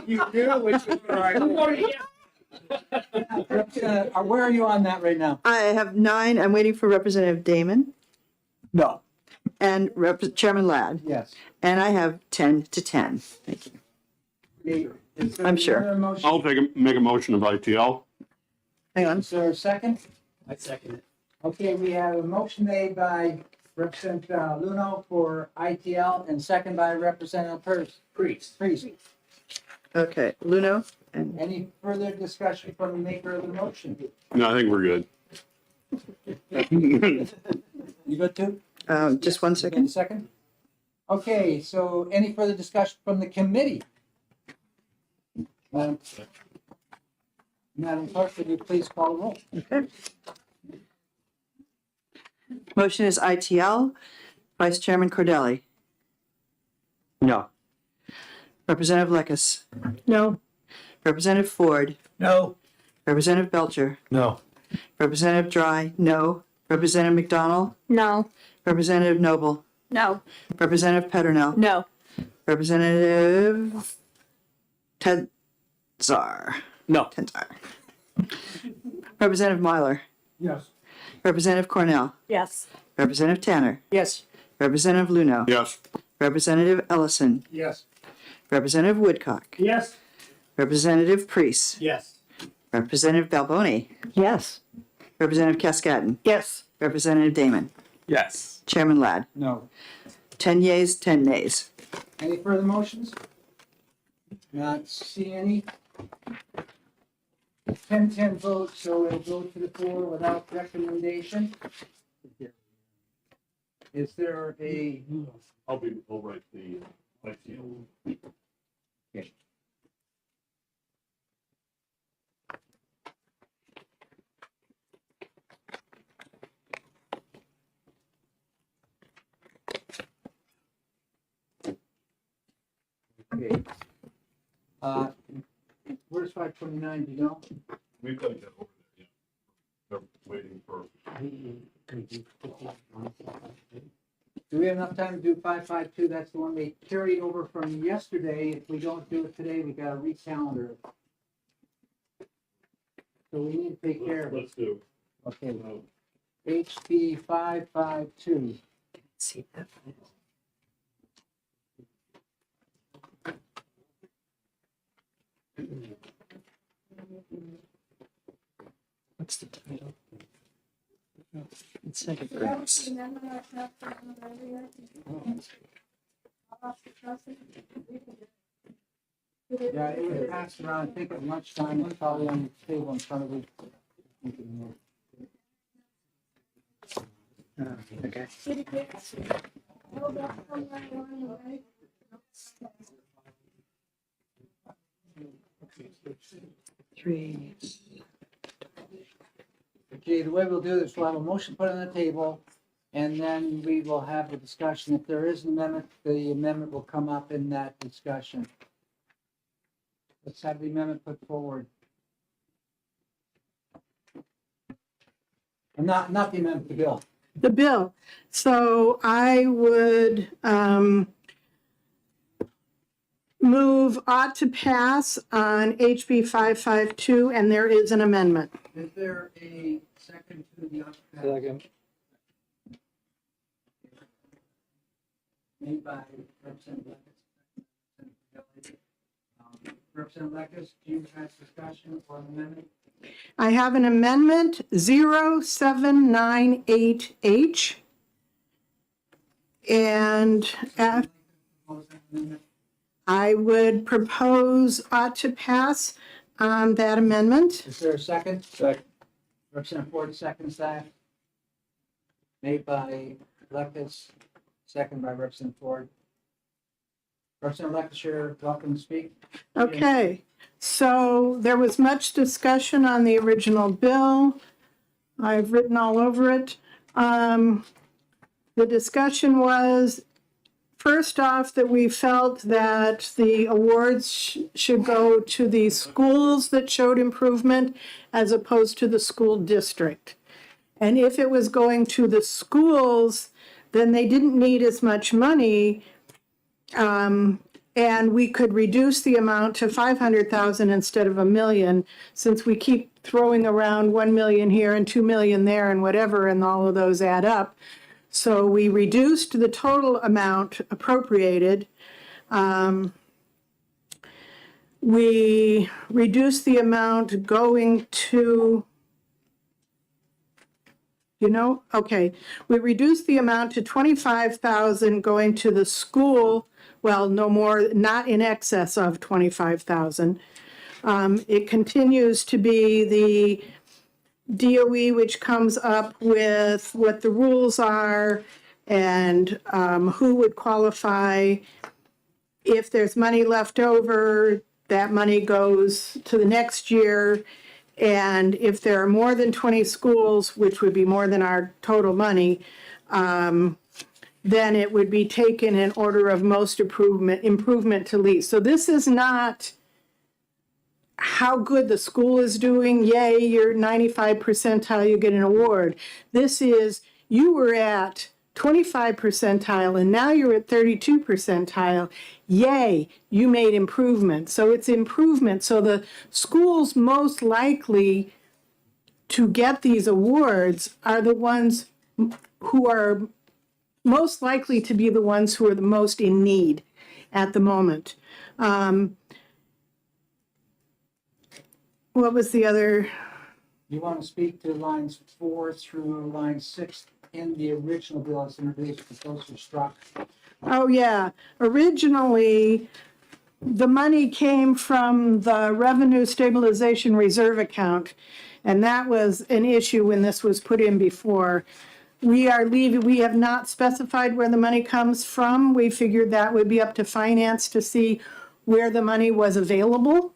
Speaker 12: You knew which was right.
Speaker 2: Where are you on that right now?
Speaker 8: I have 9. I'm waiting for Representative Damon
Speaker 6: No.
Speaker 8: and Chairman Ladd.
Speaker 2: Yes.
Speaker 8: And I have 10 to 10. Thank you. I'm sure.
Speaker 11: I'll make a motion of ITL.
Speaker 8: Hang on.
Speaker 2: Is there a second? I second it. Okay, we have a motion made by Representative Luno for ITL and second by Representative Priest.
Speaker 8: Okay, Luno. And
Speaker 2: Any further discussion from the maker of the motion?
Speaker 11: No, I think we're good.
Speaker 2: You good too?
Speaker 8: just 1 second.
Speaker 2: Second? Okay, so any further discussion from the committee? Madam Clerk, would you please call the roll?
Speaker 8: Okay. Motion is ITL. Vice Chairman Cordelli.
Speaker 1: No.
Speaker 8: Representative Lekis.
Speaker 3: No.
Speaker 8: Representative Ford.
Speaker 14: No.
Speaker 8: Representative Belcher.
Speaker 4: No.
Speaker 8: Representative Dry, no. Representative McDonald.
Speaker 7: No.
Speaker 8: Representative Noble.
Speaker 7: No.
Speaker 8: Representative Peternell.
Speaker 7: No.
Speaker 8: Representative Tenzar.
Speaker 12: No.
Speaker 8: Tenzar. Representative Myler.
Speaker 12: Yes.
Speaker 8: Representative Cornell.
Speaker 13: Yes.
Speaker 8: Representative Tanner.
Speaker 10: Yes.
Speaker 8: Representative Luno.
Speaker 11: Yes.
Speaker 8: Representative Ellison.
Speaker 12: Yes.
Speaker 8: Representative Woodcock.
Speaker 12: Yes.
Speaker 8: Representative Priest.
Speaker 12: Yes.
Speaker 8: Representative Balboni.
Speaker 15: Yes.
Speaker 8: Representative Cascadden.
Speaker 3: Yes.
Speaker 8: Representative Damon.
Speaker 6: Yes.
Speaker 8: Chairman Ladd.
Speaker 2: No.
Speaker 8: 10 yeas, 10 nays.
Speaker 2: Any further motions? Not see any. 10-10 vote, so it'll go to the floor without recommendation. Is there a,
Speaker 11: I'll write the ITL.
Speaker 2: okay. Where's 529, do you know?
Speaker 11: We've got to get over there, yeah. They're waiting for.
Speaker 2: Do we have enough time to do 552? That's the one they carried over from yesterday. If we don't do it today, we gotta recalendar it. So we need to take care of it.
Speaker 11: Let's do.
Speaker 2: Okay. HB 552.
Speaker 8: See that. What's the title? It's second grades.
Speaker 2: Yeah, it was passed around, I think at lunchtime, it's probably on the table in front of you.
Speaker 8: Okay. Three.
Speaker 2: Okay, the way we'll do this, we'll have a motion put on the table, and then we will have the discussion. If there is an amendment, the amendment will come up in that discussion. Let's have the amendment put forward. Not the amendment, the bill.
Speaker 9: The bill. So I would move ought to pass on HB 552, and there is an amendment.
Speaker 2: Is there a second to the?
Speaker 12: Second.
Speaker 2: Made by Representative Lekis. Representative Lekis, do you have discussion or amendment?
Speaker 9: I have an amendment 0798H. And I would propose ought to pass on that amendment.
Speaker 2: Is there a second? Second. Representative Ford, seconds that. Made by Electus, second by Representative Ford. Representative Electus, you're welcome to speak.
Speaker 9: Okay, so there was much discussion on the original bill. I've written all over it. The discussion was, first off, that we felt that the awards should go to the schools that showed improvement as opposed to the school district. And if it was going to the schools, then they didn't need as much money. And we could reduce the amount to 500,000 instead of $1 million, since we keep throwing around 1 million here and 2 million there and whatever, and all of those add up. So we reduced the total amount appropriated. We reduced the amount going to, okay. We reduced the amount to 25,000 going to the school. Well, no more, not in excess of 25,000. It continues to be the DOE, which comes up with what the rules are and who would qualify. If there's money left over, that money goes to the next year. And if there are more than 20 schools, which would be more than our total money, then it would be taken in order of most improvement to least. So this is not how good the school is doing. Yay, you're 95 percentile, you get an award. This is, you were at 25 percentile and now you're at 32 percentile. Yay, you made improvement. So it's improvement. So the schools most likely to get these awards are the ones who are most likely to be the ones who are the most in need at the moment. What was the other?
Speaker 2: You want to speak to lines 4 through line 6 in the original bill as introduced, but those were struck.
Speaker 9: Oh, yeah. Originally, the money came from the Revenue Stabilization Reserve account, and that was an issue when this was put in before. We have not specified where the money comes from. We figured that would be up to finance to see where the money was available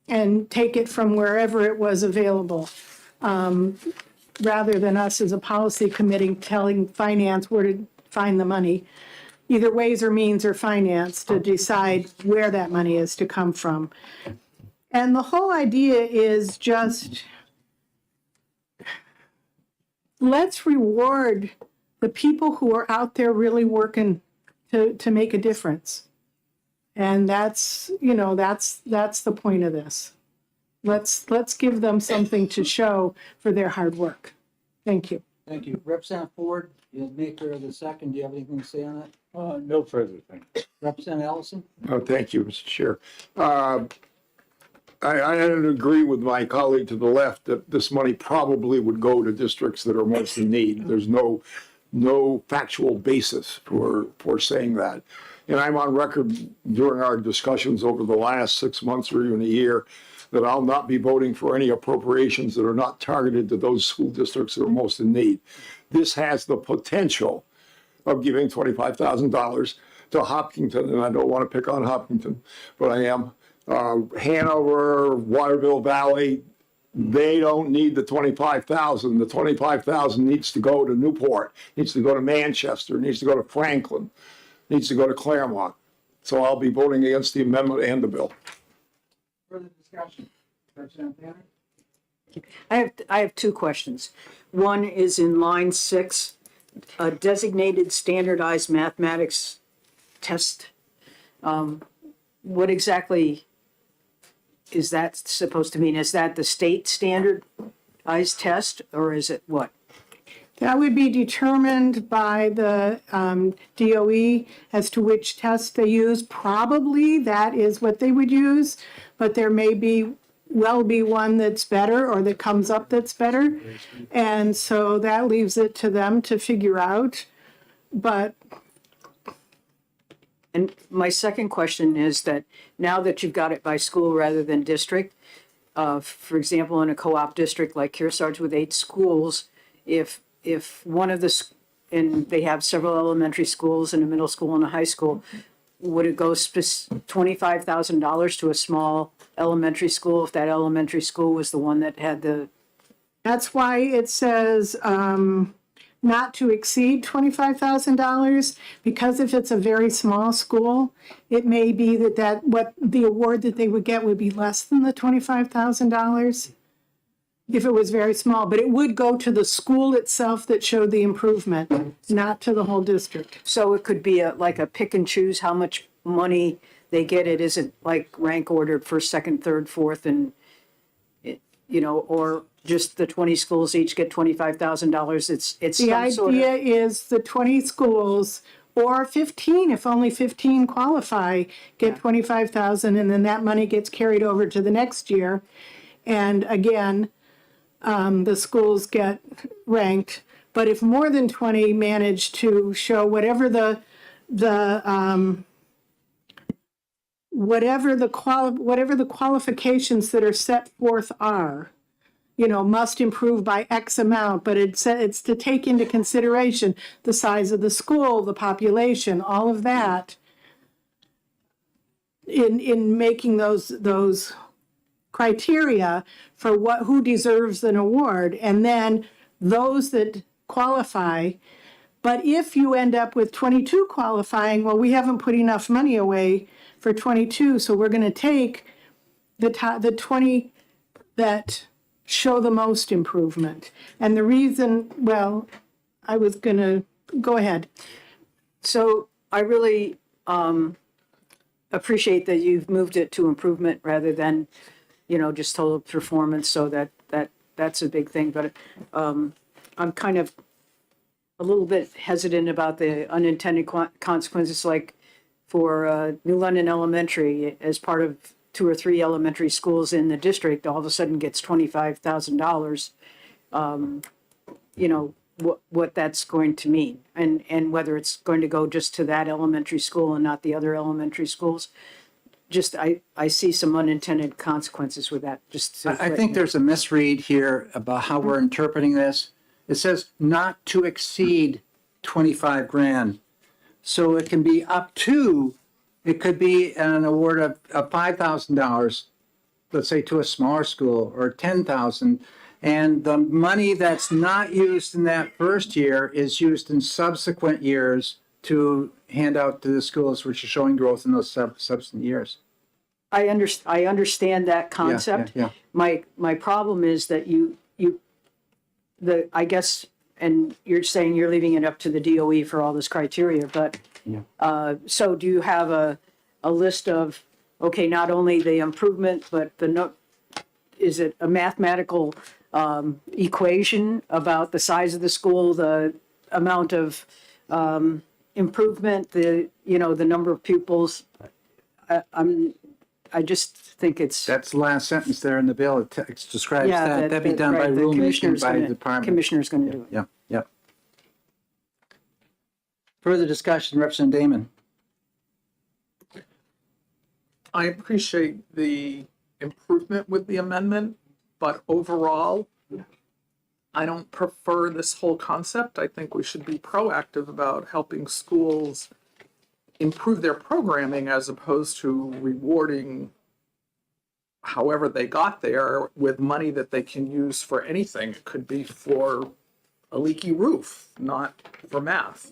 Speaker 9: and take it from wherever it was available, rather than us as a policy committee telling finance where to find the money. Either Ways or Means or Finance to decide where that money is to come from. And the whole idea is just, let's reward the people who are out there really working to make a difference. And that's the point of this. Let's give them something to show for their hard work. Thank you.
Speaker 2: Thank you. Representative Ford, the maker of the second, do you have anything to say on that?
Speaker 12: No further thing.
Speaker 2: Representative Ellison?
Speaker 16: Oh, thank you, Mr. Chair. I agree with my colleague to the left that this money probably would go to districts that are most in need. There's no factual basis for saying that. And I'm on record during our discussions over the last 6 months or even a year that I'll not be voting for any appropriations that are not targeted to those school districts that are most in need. This has the potential of giving $25,000 to Hopkinton, and I don't want to pick on Hopkinton, but I am. Hanover, Waterville Valley, they don't need the 25,000. The 25,000 needs to go to Newport, needs to go to Manchester, needs to go to Franklin, needs to go to Claremont. So I'll be voting against the amendment and the bill.
Speaker 2: Further discussion? Representative Tanner?
Speaker 10: I have two questions. One is in line 6, a designated standardized mathematics test. What exactly is that supposed to mean? Is that the state standardized test, or is it what?
Speaker 9: That would be determined by the DOE as to which test they use. Probably that is what they would use, but there may be well be one that's better or that comes up that's better. And so that leaves it to them to figure out. But
Speaker 10: And my second question is that now that you've got it by school rather than district, for example, in a co-op district like Kearsarge with 8 schools, if one of the, and they have several elementary schools and a middle school and a high school, would it go $25,000 to a small elementary school if that elementary school was the one that had the?
Speaker 9: that's why it says not to exceed $25,000, because if it's a very small school, it may be that what the award that they would get would be less than the $25,000 if it was very small, but it would go to the school itself that showed the improvement, not to the whole district.
Speaker 10: So it could be like a pick and choose how much money they get. It isn't like rank ordered first, second, third, fourth, and or just the 20 schools each get $25,000. It's
Speaker 9: The
Speaker 10: some sort of.
Speaker 9: idea is the 20 schools, or 15, if only 15 qualify, get 25,000, and then that money gets carried over to the next year. And again, the schools get ranked. But if more than 20 manage to show whatever the qualifications that are set forth are, must improve by X amount, but it's to take into consideration the size of the school, the population, all of that in making those criteria for who deserves an award, and then those that qualify. But if you end up with 22 qualifying, well, we haven't put enough money away for 22, so we're going to take the 20 that show the most improvement. And the reason, well, I was going to go ahead.
Speaker 10: So I really appreciate that you've moved it to improvement rather than, just total performance. So that's a big thing. But I'm kind of a little bit hesitant about the unintended consequences, like for New London Elementary, as part of 2 or 3 elementary schools in the district, all of a sudden gets $25,000. What that's going to mean, and whether it's going to go just to that elementary school and not the other elementary schools. Just I see some unintended consequences with that.
Speaker 2: I think there's a misread here about how we're interpreting this. It says not to exceed 25 grand. So it can be up to, it could be an award of $5,000, let's say to a smaller school, or 10,000. And the money that's not used in that first year is used in subsequent years to hand out to the schools which are showing growth in those subsequent years.
Speaker 10: I understand that concept.
Speaker 2: Yeah.
Speaker 10: My problem is that I guess, and you're saying you're leaving it up to the DOE for all this criteria, but so do you have a list of, okay, not only the improvement, but is it a mathematical equation about the size of the school, the amount of improvement, the number of pupils? I just think it's.
Speaker 2: That's the last sentence there in the bill. It describes
Speaker 10: Yeah,
Speaker 2: that. That'd be done by
Speaker 10: right, the
Speaker 2: rulemaking by the
Speaker 10: gonna-
Speaker 2: department.
Speaker 10: Commissioner's going to do it.
Speaker 2: Yeah. Further discussion, Representative Damon.
Speaker 6: I appreciate the improvement with the amendment, but overall, I don't prefer this whole concept. I think we should be proactive about helping schools improve their programming as opposed to rewarding however they got there with money that they can use for anything. It could be for a leaky roof, not for math.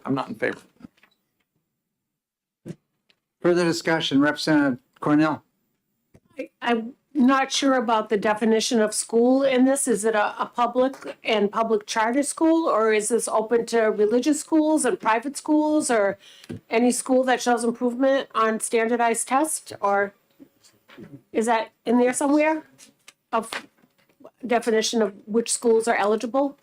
Speaker 6: I'm not in favor.
Speaker 2: Further discussion, Representative Cornell.
Speaker 13: I'm not sure about the definition of school in this. Is it a public and public charter school, or is this open to religious schools and private schools, or any school that shows improvement on standardized tests, or is that in there somewhere of definition of which schools are eligible?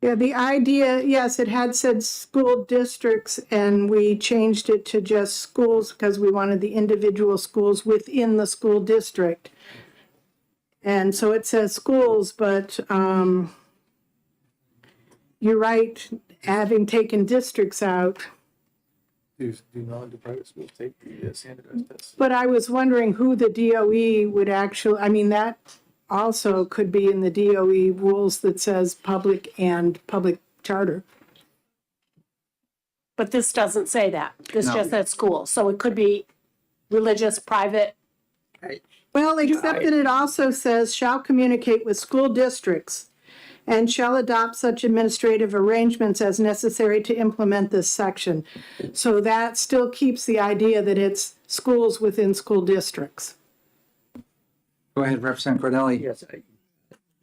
Speaker 9: Yeah, the idea, yes, it had said school districts and we changed it to just schools because we wanted the individual schools within the school district. And so it says schools, but you're right, having taken districts out.
Speaker 4: Do private schools take the standardized tests?
Speaker 9: But I was wondering who the DOE would actually, I mean, that also could be in the DOE rules that says public and public charter.
Speaker 13: But this doesn't say that. This
Speaker 2: No.
Speaker 13: just says school. So it could be religious, private.
Speaker 9: Well, except that it also says shall communicate with school districts and shall adopt such administrative arrangements as necessary to implement this section. So that still keeps the idea that it's schools within school districts.
Speaker 2: Go ahead, Representative Cordelli.
Speaker 1: Yes,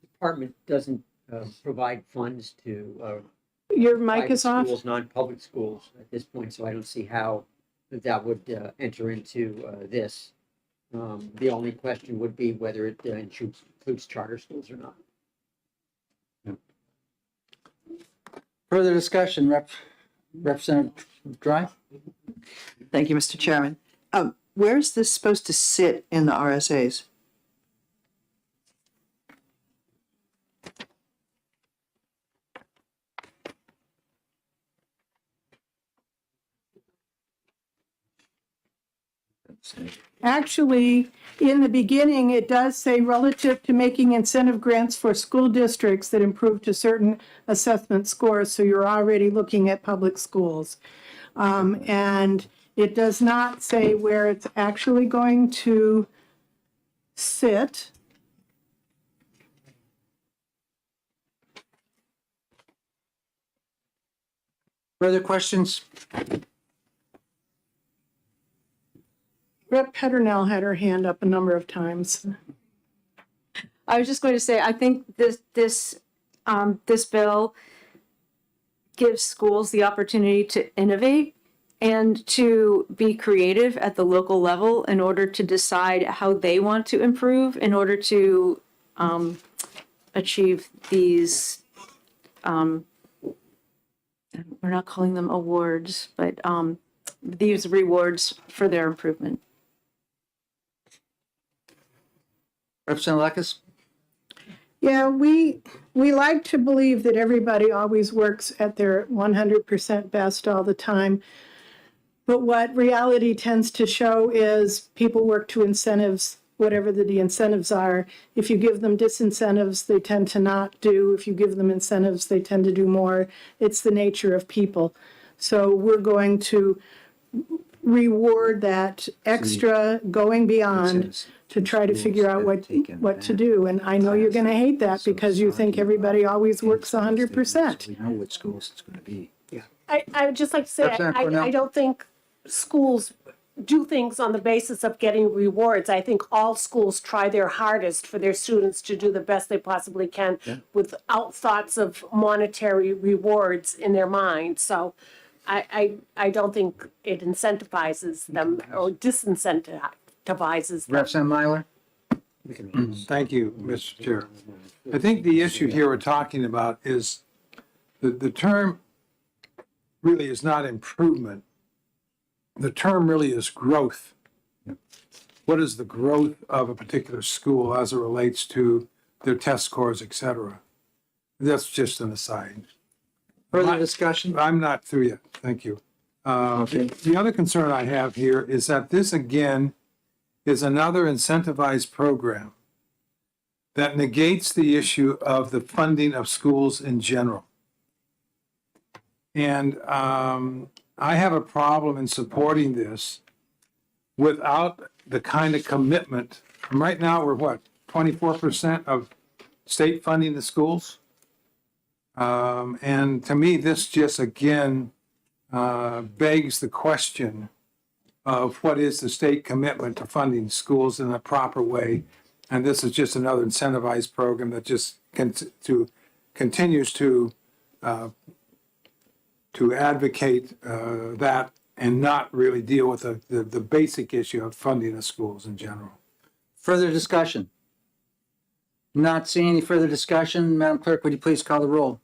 Speaker 1: department doesn't provide funds to
Speaker 9: Your mic
Speaker 1: private
Speaker 9: is off?
Speaker 1: schools, non-public schools at this point, so I don't see how that would enter into this. The only question would be whether it includes charter schools or not.
Speaker 2: Further discussion, Representative Dry?
Speaker 8: Thank you, Mr. Chairman. Where is this supposed to sit in the RSAs?
Speaker 9: Actually, in the beginning, it does say relative to making incentive grants for school districts that improve to certain assessment scores, so you're already looking at public schools. And it does not say where it's actually going to sit.
Speaker 2: Further questions?
Speaker 9: Rep. Peternell had her hand up a number of times.
Speaker 15: I was just going to say, I think this bill gives schools the opportunity to innovate and to be creative at the local level in order to decide how they want to improve in order to achieve these, we're not calling them awards, but these rewards for their improvement.
Speaker 2: Representative Lekis?
Speaker 9: Yeah, we like to believe that everybody always works at their 100% best all the time. But what reality tends to show is people work to incentives, whatever the incentives are. If you give them disincentives, they tend to not do. If you give them incentives, they tend to do more. It's the nature of people. So we're going to reward that extra going beyond to try to figure out what to do. And I know you're going to hate that because you think everybody always works 100%.
Speaker 2: We know what schools it's going to be.
Speaker 13: I would just like to say,
Speaker 2: Representative Cornell.
Speaker 13: I don't think schools do things on the basis of getting rewards. I think all schools try their hardest for their students to do the best they possibly can without thoughts of monetary rewards in their mind. So I don't think it incentivizes them or disincentivizes them.
Speaker 2: Representative Myler?
Speaker 5: Thank you, Mr. Chair. I think the issue here we're talking about is the term really is not improvement. The term really is growth. What is the growth of a particular school as it relates to their test scores, et cetera? That's just an aside.
Speaker 2: Further discussion?
Speaker 5: I'm not through yet. Thank you. The other concern I have here is that this, again, is another incentivized program that negates the issue of the funding of schools in general. And I have a problem in supporting this without the kind of commitment. Right now, we're what, 24% of state funding the schools? And to me, this just again begs the question of what is the state commitment to funding schools in a proper way. And this is just another incentivized program that just continues to advocate that and not really deal with the basic issue of funding of schools in general.
Speaker 2: Further discussion? Not seeing any further discussion, Madam Clerk, would you please call the roll?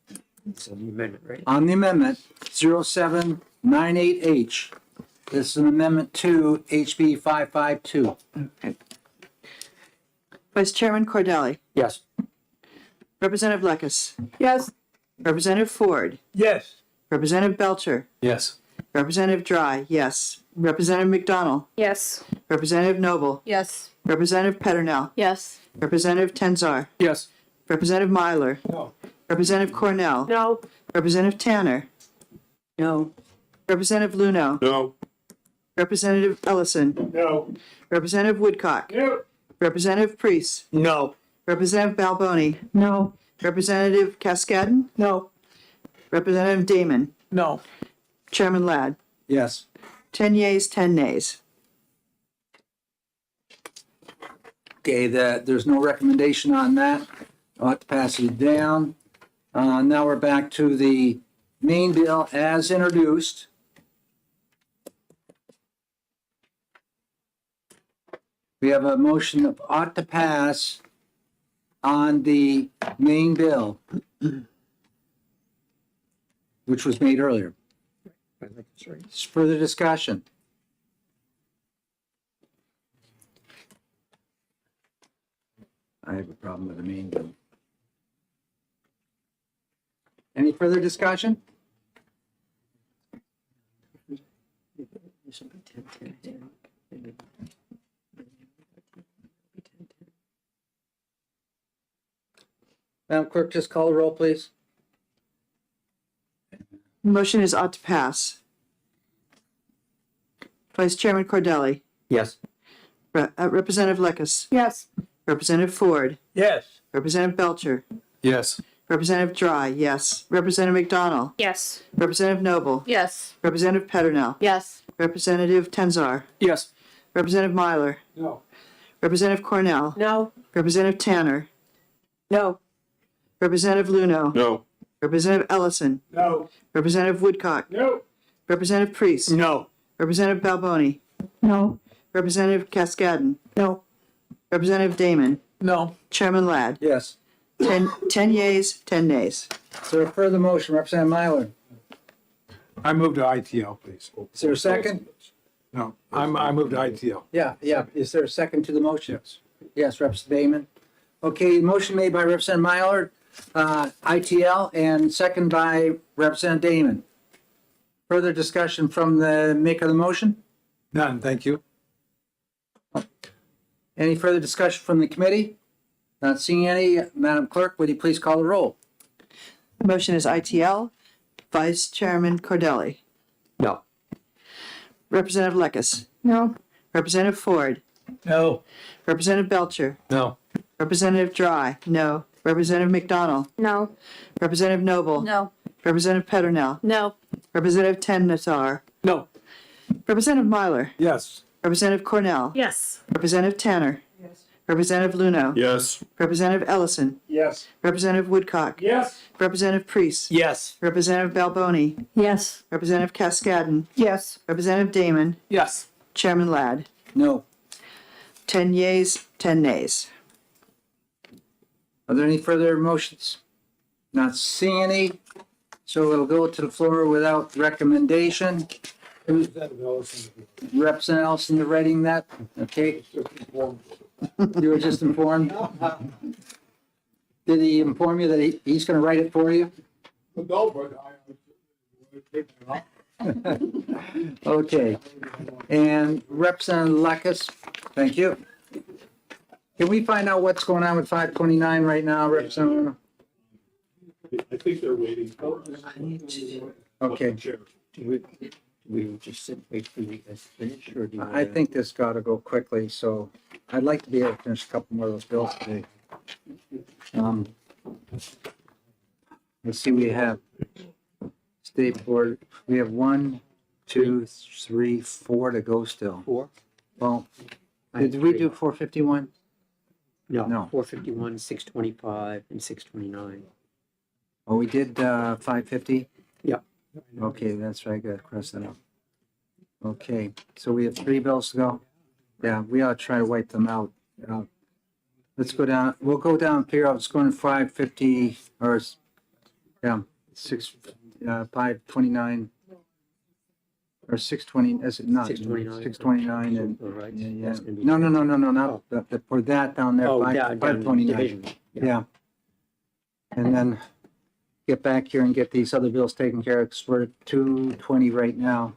Speaker 1: It's an amendment, right?
Speaker 2: On the amendment, 0798H. This is an amendment to HB 552.
Speaker 8: Vice Chairman Cordelli,
Speaker 1: Yes.
Speaker 8: Representative Lekis,
Speaker 9: Yes.
Speaker 8: Representative Ford,
Speaker 12: Yes.
Speaker 8: Representative Belcher,
Speaker 4: Yes.
Speaker 8: Representative Dry, yes. Representative McDonald,
Speaker 13: Yes.
Speaker 8: Representative Noble,
Speaker 7: Yes.
Speaker 8: Representative Peternell,
Speaker 7: Yes.
Speaker 8: Representative Tenzar,
Speaker 4: Yes.
Speaker 8: Representative Myler,
Speaker 12: No.
Speaker 8: Representative Cornell,
Speaker 13: No.
Speaker 8: Representative Tanner,
Speaker 10: No.
Speaker 8: Representative Luno,
Speaker 11: No.
Speaker 8: Representative Ellison,
Speaker 12: No.
Speaker 8: Representative Woodcock,
Speaker 12: No.
Speaker 8: Representative Priest,
Speaker 12: No.
Speaker 8: Representative Balboni,
Speaker 15: No.
Speaker 8: Representative Cascadden,
Speaker 9: No.
Speaker 8: Representative Damon,
Speaker 6: No.
Speaker 8: Chairman Ladd.
Speaker 2: Yes.
Speaker 8: 10 yeas, 10 nays.
Speaker 2: Okay, there's no recommendation on that. I'll have to pass it down. Now we're back to the main bill as introduced. We have a motion that ought to pass on the main bill, which was made earlier. It's further discussion. I have a problem with the main bill. Any further discussion? Madam Clerk, just call the roll, please.
Speaker 8: Motion is ought to pass. Vice Chairman Cordelli,
Speaker 1: Yes.
Speaker 8: Representative Lekis,
Speaker 9: Yes.
Speaker 8: Representative Ford,
Speaker 12: Yes.
Speaker 8: Representative Belcher,
Speaker 4: Yes.
Speaker 8: Representative Dry, yes. Representative McDonald,
Speaker 13: Yes.
Speaker 8: Representative Noble,
Speaker 7: Yes.
Speaker 8: Representative Peternell,
Speaker 7: Yes.
Speaker 8: Representative Tenzar,
Speaker 4: Yes.
Speaker 8: Representative Myler,
Speaker 12: No.
Speaker 8: Representative Cornell,
Speaker 13: No.
Speaker 8: Representative Tanner,
Speaker 10: No.
Speaker 8: Representative Luno,
Speaker 11: No.
Speaker 8: Representative Ellison,
Speaker 12: No.
Speaker 8: Representative Woodcock,
Speaker 12: No.
Speaker 8: Representative Priest,
Speaker 12: No.
Speaker 8: Representative Balboni,
Speaker 15: No.
Speaker 8: Representative Cascadden,
Speaker 9: No.
Speaker 8: Representative Damon,
Speaker 6: No.
Speaker 8: Chairman Ladd.
Speaker 2: Yes.
Speaker 8: 10 yeas, 10 nays.
Speaker 2: Is there a further motion? Representative Myler.
Speaker 5: I move to ITL, please.
Speaker 2: Is there a second?
Speaker 5: No, I move to ITL.
Speaker 2: Yeah. Is there a second to the motion? Yes, Representative Damon. Okay, motion made by Representative Myler, ITL, and second by Representative Damon. Further discussion from the maker of the motion?
Speaker 5: None, thank you.
Speaker 2: Any further discussion from the committee? Not seeing any. Madam Clerk, would you please call the roll?
Speaker 8: The motion is ITL. Vice Chairman Cordelli.
Speaker 1: No.
Speaker 8: Representative Lekis.
Speaker 9: No.
Speaker 8: Representative Ford.
Speaker 12: No.
Speaker 8: Representative Belcher.
Speaker 4: No.
Speaker 8: Representative Dry. No. Representative McDonald.
Speaker 7: No.
Speaker 8: Representative Noble.
Speaker 7: No.
Speaker 8: Representative Peternell.
Speaker 7: No.
Speaker 8: Representative Tenzar.
Speaker 12: No.
Speaker 8: Representative Myler.
Speaker 5: Yes.
Speaker 8: Representative Cornell.
Speaker 13: Yes.
Speaker 8: Representative Tanner.
Speaker 9: Yes.
Speaker 8: Representative Luno.
Speaker 11: Yes.
Speaker 8: Representative Ellison.
Speaker 12: Yes.
Speaker 8: Representative Woodcock.
Speaker 12: Yes.
Speaker 8: Representative Priest.
Speaker 12: Yes.
Speaker 8: Representative Balboni.
Speaker 15: Yes.
Speaker 8: Representative Cascadden.
Speaker 9: Yes.
Speaker 8: Representative Damon.
Speaker 6: Yes.
Speaker 8: Chairman Ladd.
Speaker 2: No.
Speaker 8: 10 yeas, 10 nays.
Speaker 2: Are there any further motions? Not seeing any. So it'll go to the floor without recommendation. Representative Ellison, you're writing that? Okay. You were just informed? Did he inform you that he's going to write it for you? Okay. And Representative Lekis, thank you. Can we find out what's going on with 529 right now, Representative?
Speaker 11: I think they're waiting.
Speaker 2: Okay.
Speaker 1: We just sit, wait for you guys to finish, or do you?
Speaker 2: I think this got to go quickly, so I'd like to be able to finish a couple more of those bills today. Let's see, we have State Board, we have 1, 2, 3, 4 to go still.
Speaker 1: 4?
Speaker 2: Well, did we do 451?
Speaker 1: No.
Speaker 2: No.
Speaker 1: 451, 625, and 629.
Speaker 2: Oh, we did 550?
Speaker 1: Yep.
Speaker 2: Okay, that's right, I got to cross that out. Okay, so we have 3 bills to go. Yeah, we ought to try to wipe them out. Let's go down, we'll go down, figure out what's going to 550, or, yeah, 529 or 620, is it not?
Speaker 1: 629.
Speaker 2: 629 and,
Speaker 1: Right.
Speaker 2: yeah,
Speaker 1: That's gonna be-
Speaker 2: no, not, for that down there,
Speaker 1: Oh, down
Speaker 2: 529.
Speaker 1: division.
Speaker 2: Yeah. And then get back here and get these other bills taken care of, because we're at 220 right now.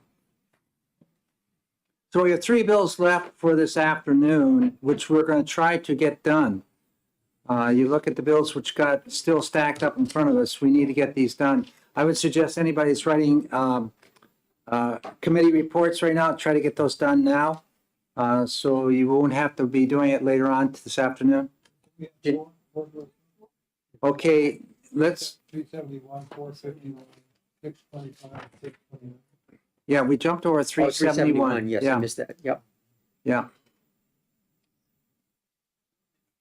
Speaker 2: So we have 3 bills left for this afternoon, which we're going to try to get done. You look at the bills which got still stacked up in front of us, we need to get these done. I would suggest anybody that's writing committee reports right now, try to get those done now. So you won't have to be doing it later on this afternoon. Okay, let's,
Speaker 5: 371, 451, 625, 629.
Speaker 2: yeah, we jumped over
Speaker 1: Oh,
Speaker 2: 371.
Speaker 1: yes, I
Speaker 2: Yeah,
Speaker 1: missed that. Yep.
Speaker 2: yeah.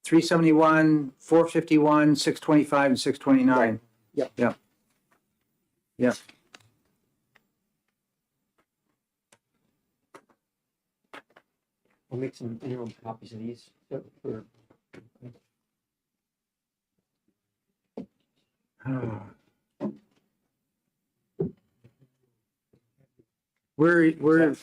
Speaker 2: 371, 451, 625, and 629.
Speaker 1: Yep.
Speaker 2: Yep. Yep.
Speaker 1: We'll make some interim copies of these for
Speaker 2: We're,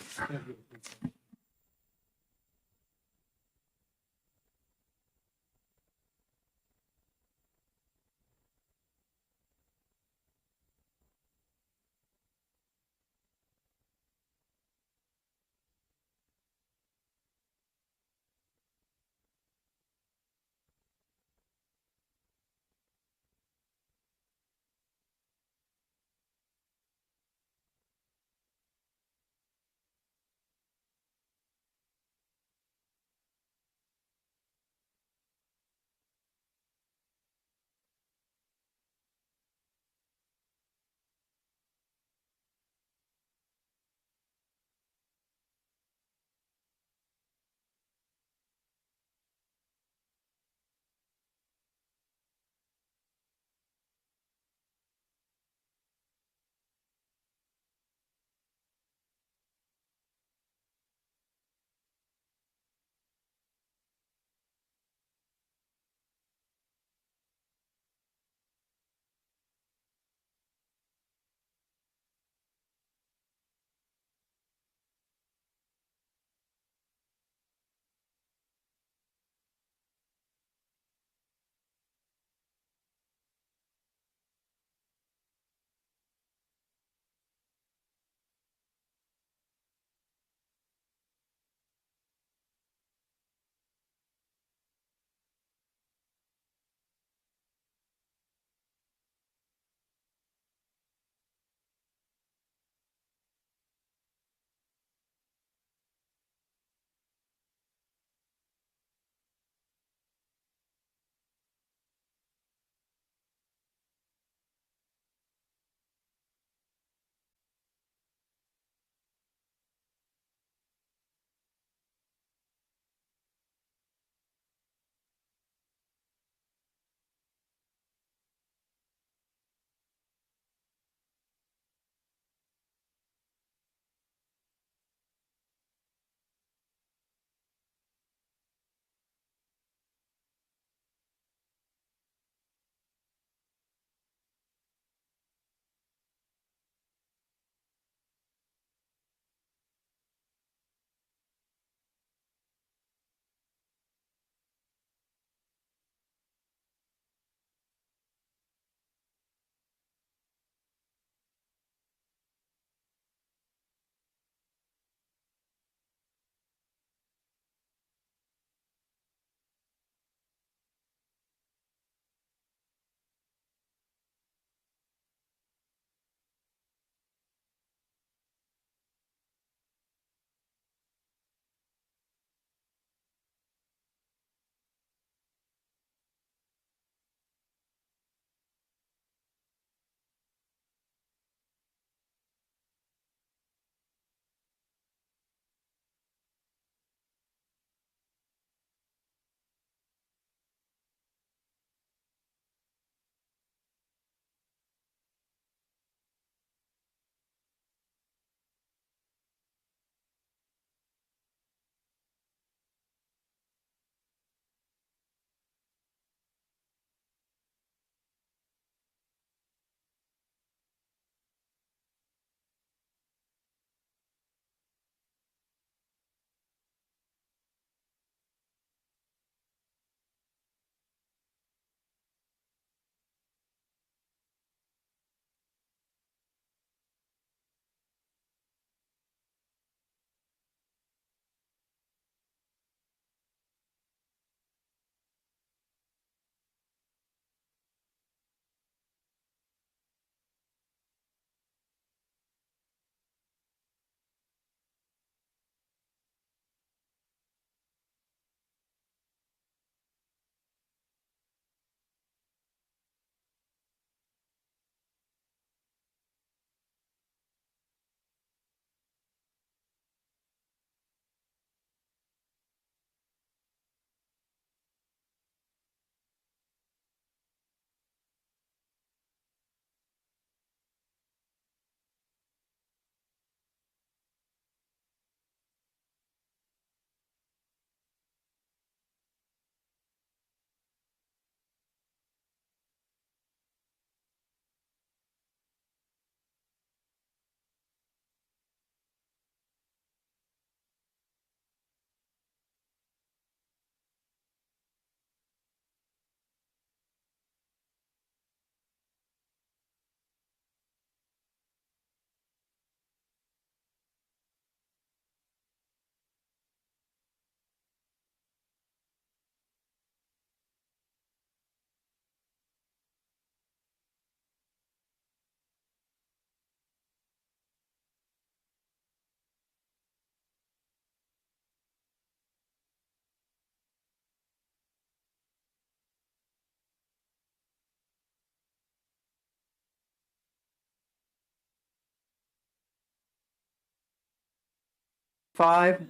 Speaker 2: 5?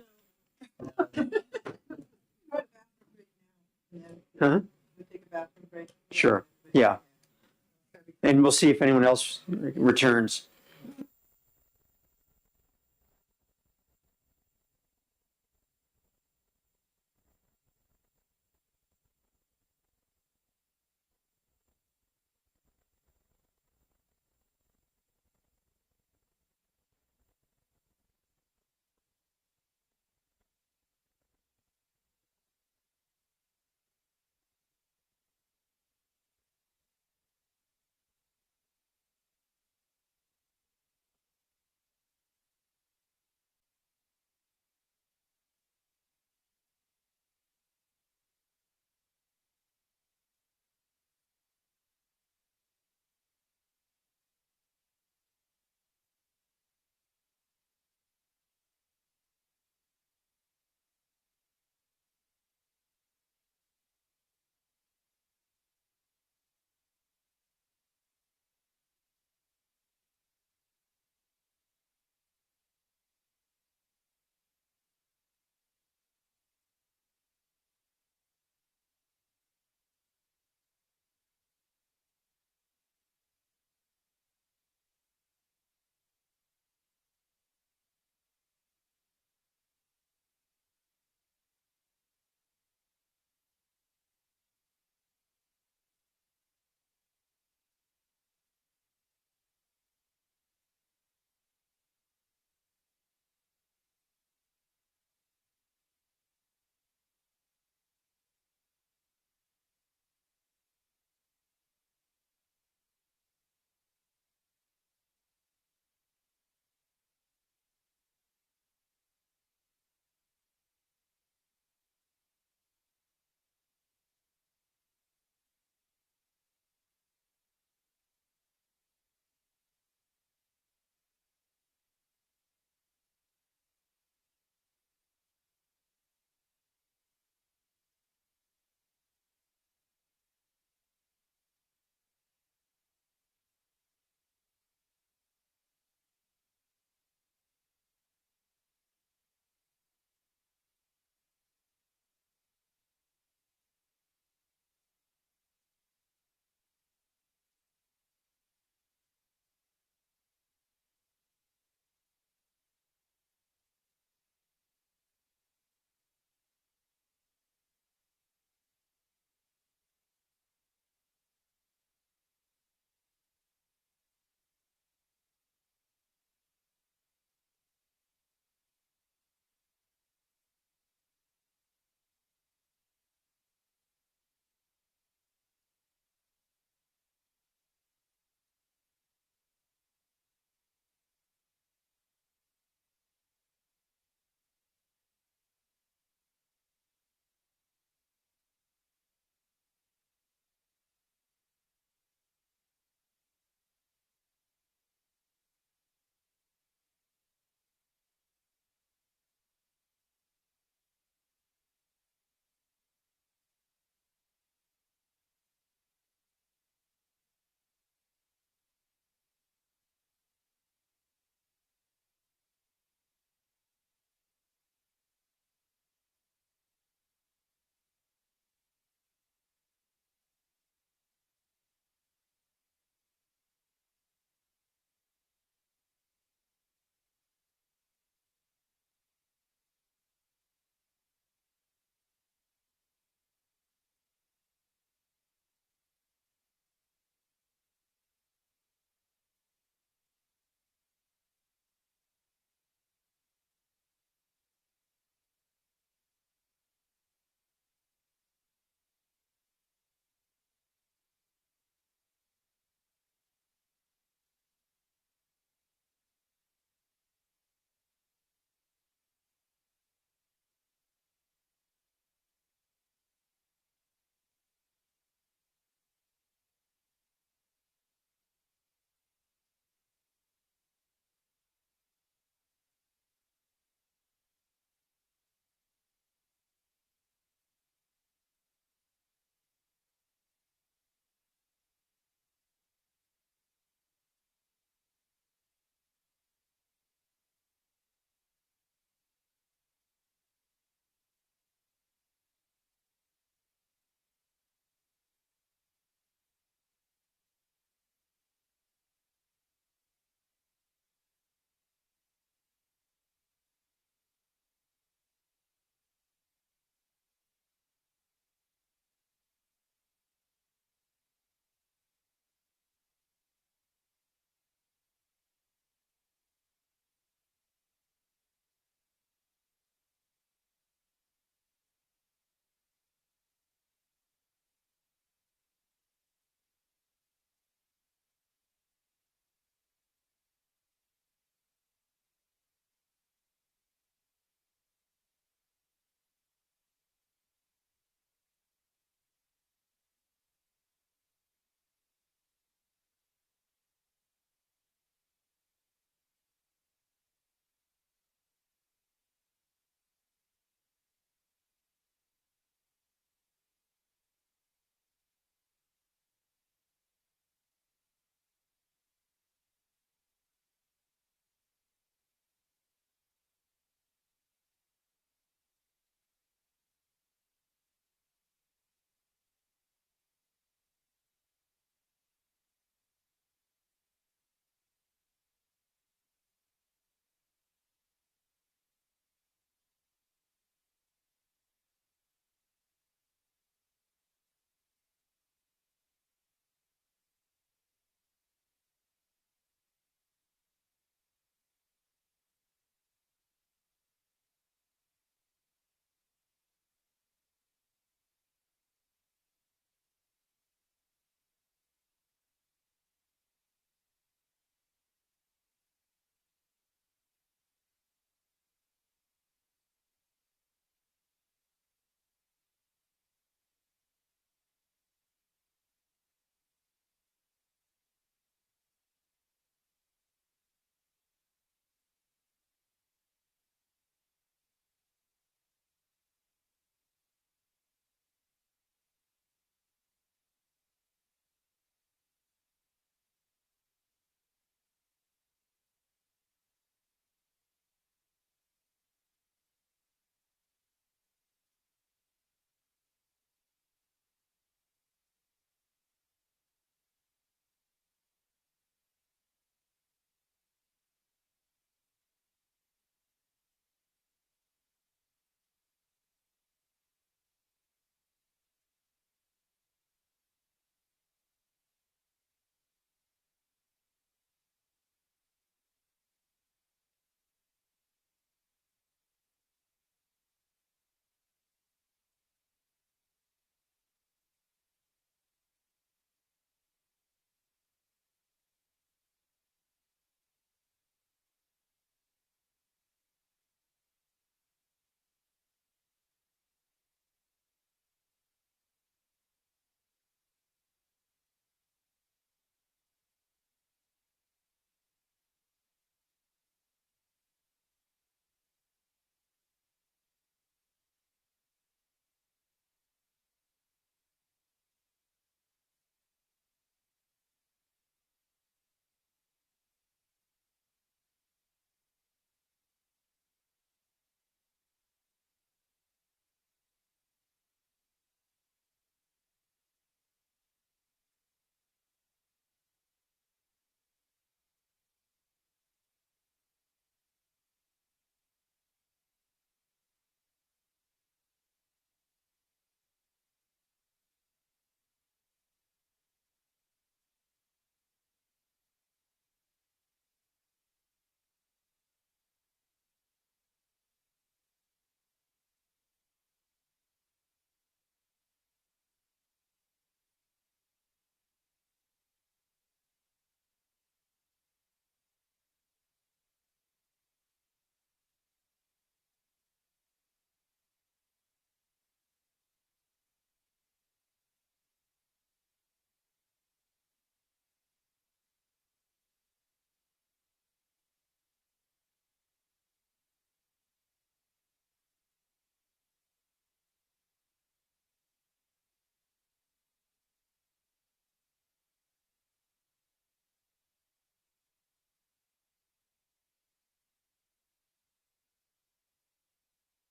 Speaker 1: Huh? Sure, yeah. And we'll see if anyone else returns.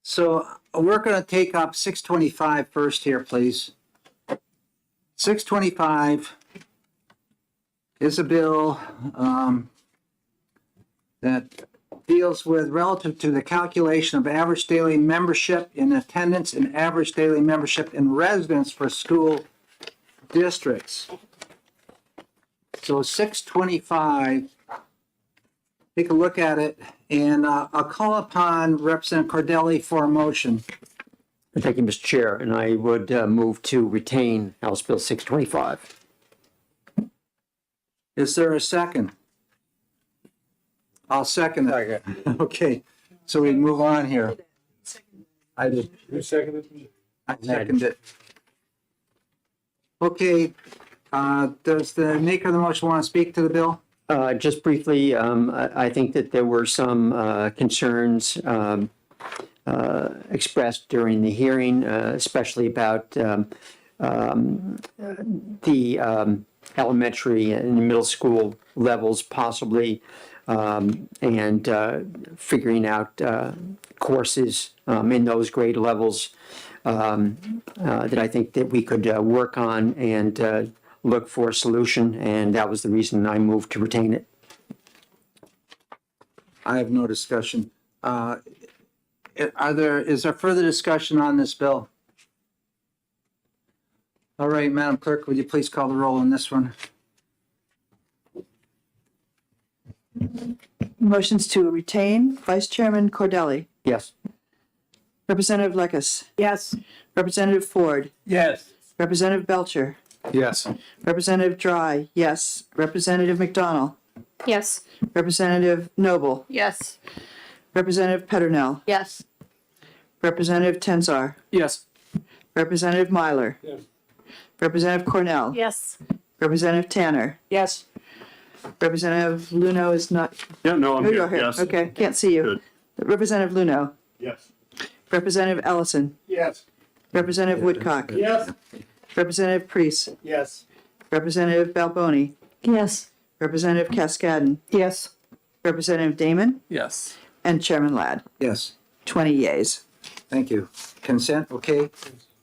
Speaker 2: So we're going to take up 625 first here, please. 625 is a bill that deals with relative to the calculation of average daily membership in attendance and average daily membership in residence for school districts. So 625, take a look at it, and I'll call upon Representative Cordelli for a motion.
Speaker 1: Thank you, Mr. Chair, and I would move to retain House Bill 625.
Speaker 2: Is there a second? I'll second it. Okay, so we move on here. I did.
Speaker 5: Who seconded?
Speaker 2: I seconded it. Okay, does the maker of the motion want to speak to the bill?
Speaker 1: Just briefly, I think that there were some concerns expressed during the hearing, especially about the elementary and middle school levels possibly, and figuring out courses in those grade levels that I think that we could work on and look for a solution, and that was the reason I moved to retain it.
Speaker 2: I have no discussion. Is there further discussion on this bill? All right, Madam Clerk, would you please call the roll on this one?
Speaker 8: Motions to retain, Vice Chairman Cordelli.
Speaker 1: Yes.
Speaker 8: Representative Lekes.
Speaker 3: Yes.
Speaker 8: Representative Ford.
Speaker 12: Yes.
Speaker 8: Representative Belcher.
Speaker 5: Yes.
Speaker 8: Representative Dry, yes. Representative McDonald.
Speaker 7: Yes.
Speaker 8: Representative Noble.
Speaker 7: Yes.
Speaker 8: Representative Peternell.
Speaker 7: Yes.
Speaker 8: Representative Tenzar.
Speaker 6: Yes.
Speaker 8: Representative Myler.
Speaker 5: Yes.
Speaker 8: Representative Cornell.
Speaker 13: Yes.
Speaker 8: Representative Tanner.
Speaker 10: Yes.
Speaker 8: Representative Luno is not.
Speaker 11: Yeah, no, I'm
Speaker 8: Oh, you're
Speaker 11: here,
Speaker 8: here.
Speaker 11: yes.
Speaker 8: Okay, can't see you.
Speaker 11: Good.
Speaker 8: Representative Luno.
Speaker 11: Yes.
Speaker 8: Representative Ellison.
Speaker 12: Yes.
Speaker 8: Representative Woodcock.
Speaker 12: Yes.
Speaker 8: Representative Priest.
Speaker 12: Yes.
Speaker 8: Representative Balboni.
Speaker 15: Yes.
Speaker 8: Representative Cascadden.
Speaker 3: Yes.
Speaker 8: Representative Damon.
Speaker 6: Yes.
Speaker 8: And Chairman Ladd.
Speaker 2: Yes,
Speaker 8: 20 yeas.
Speaker 2: thank you. Consent, okay?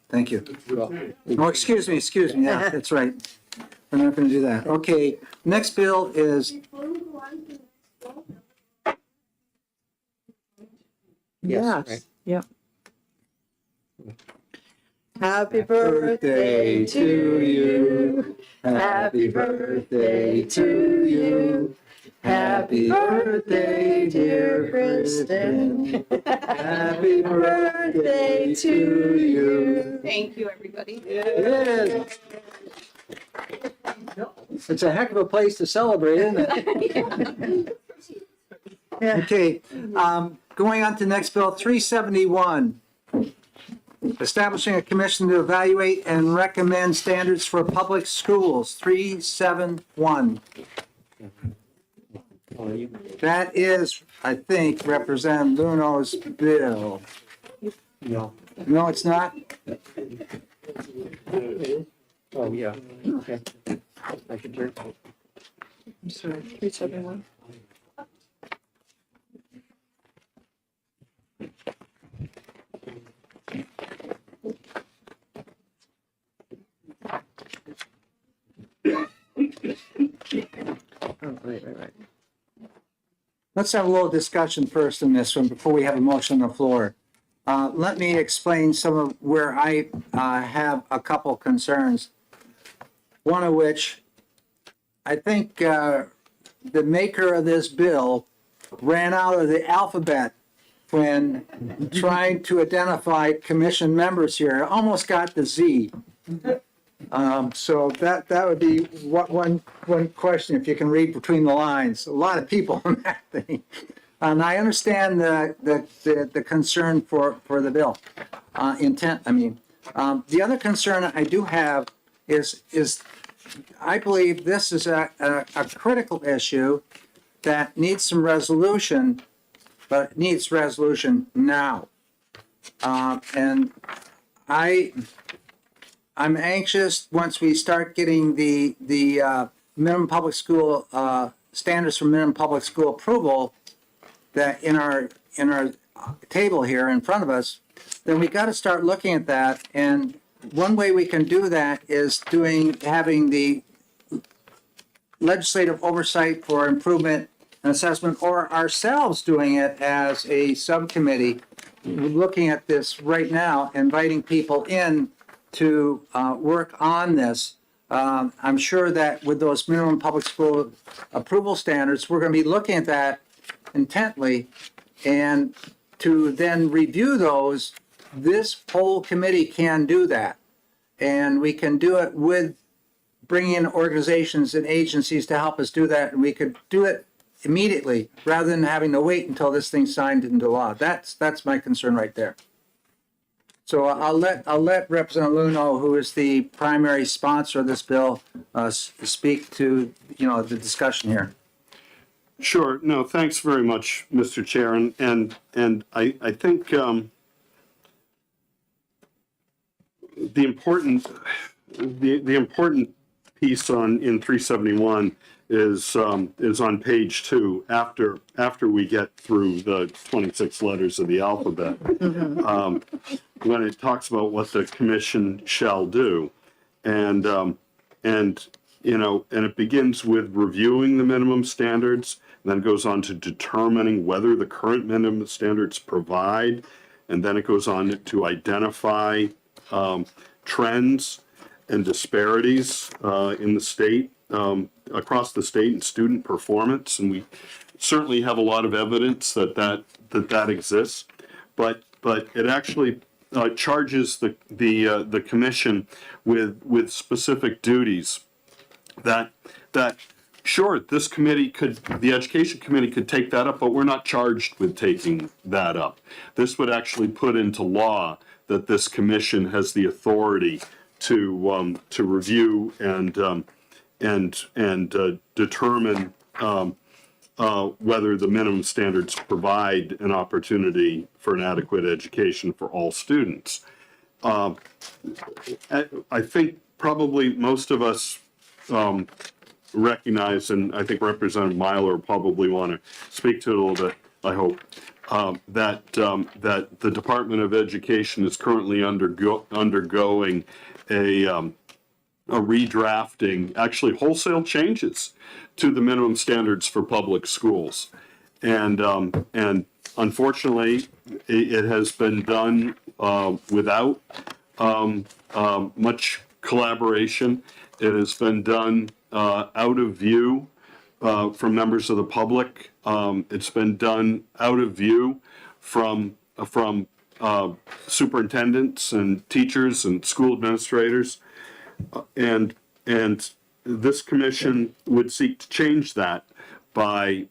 Speaker 2: Thank you. Oh, excuse me, yeah, that's right. We're not going to do that. Okay, next bill is,
Speaker 8: Yes. Yep. Happy birthday to you. Happy birthday to you. Happy birthday, dear Kristen. Happy birthday to you.
Speaker 7: Thank you, everybody.
Speaker 2: yes. It's a heck of a place to celebrate, isn't it? Okay, going on to next bill, 371. Establishing a commission to evaluate and recommend standards for public schools, 371. That is, I think, Representative Luno's bill.
Speaker 1: No.
Speaker 2: No, it's not?
Speaker 1: Oh, yeah. Okay. I should turn.
Speaker 8: I'm sorry, 371.
Speaker 1: Oh, right.
Speaker 2: Let's have a little discussion first on this one before we have a motion on the floor. Let me explain some of where I have a couple concerns. One of which, I think the maker of this bill ran out of the alphabet when trying to identify commission members here. Almost got the Z. So that would be one question, if you can read between the lines. A lot of people on that thing. And I understand the concern for the bill, intent, I mean. The other concern I do have is I believe this is a critical issue that needs some resolution, but it needs resolution now. And I'm anxious, once we start getting the minimum public school standards for minimum public school approval, that in table here in front of us, then we got to start looking at that. And one way we can do that is having the legislative oversight for improvement and assessment, or ourselves doing it as a subcommittee, looking at this right now, inviting people in to work on this. I'm sure that with those minimum public school approval standards, we're going to be looking at that intently, and to then review those, this whole committee can do that. And we can do it with bringing in organizations and agencies to help us do that, and we could do it immediately rather than having to wait until this thing's signed into law. That's my concern right there. So I'll let Representative Liu know, who is the primary sponsor of this bill, speak to, the discussion here.
Speaker 11: Sure. No, thanks very much, Mr. Chair. And I think the important piece in 371 is on page 2 after we get through the 26 letters of the alphabet, when it talks about what the commission shall do, and it begins with reviewing the minimum standards, and then goes on to determining whether the current minimum standards provide, and then it goes on to identify trends and disparities in the state, across the state, in student performance, and we certainly have a lot of evidence that exists, but it actually charges the commission with specific duties that sure, the education committee could take that up, but we're not charged with taking that up. This would actually put into law that this commission has the authority to review and determine whether the minimum standards provide an opportunity for an adequate education for all students. I think probably most of us recognize, and I think Representative Myler probably want to speak to it a little bit, I hope, that the Department of Education is currently undergoing a redrafting, actually wholesale changes to the minimum standards for public schools. And unfortunately, it has been done without much collaboration. It has been done out of view from members of the public. It's been done out of view from superintendents and teachers and school administrators. And this commission would seek to change that by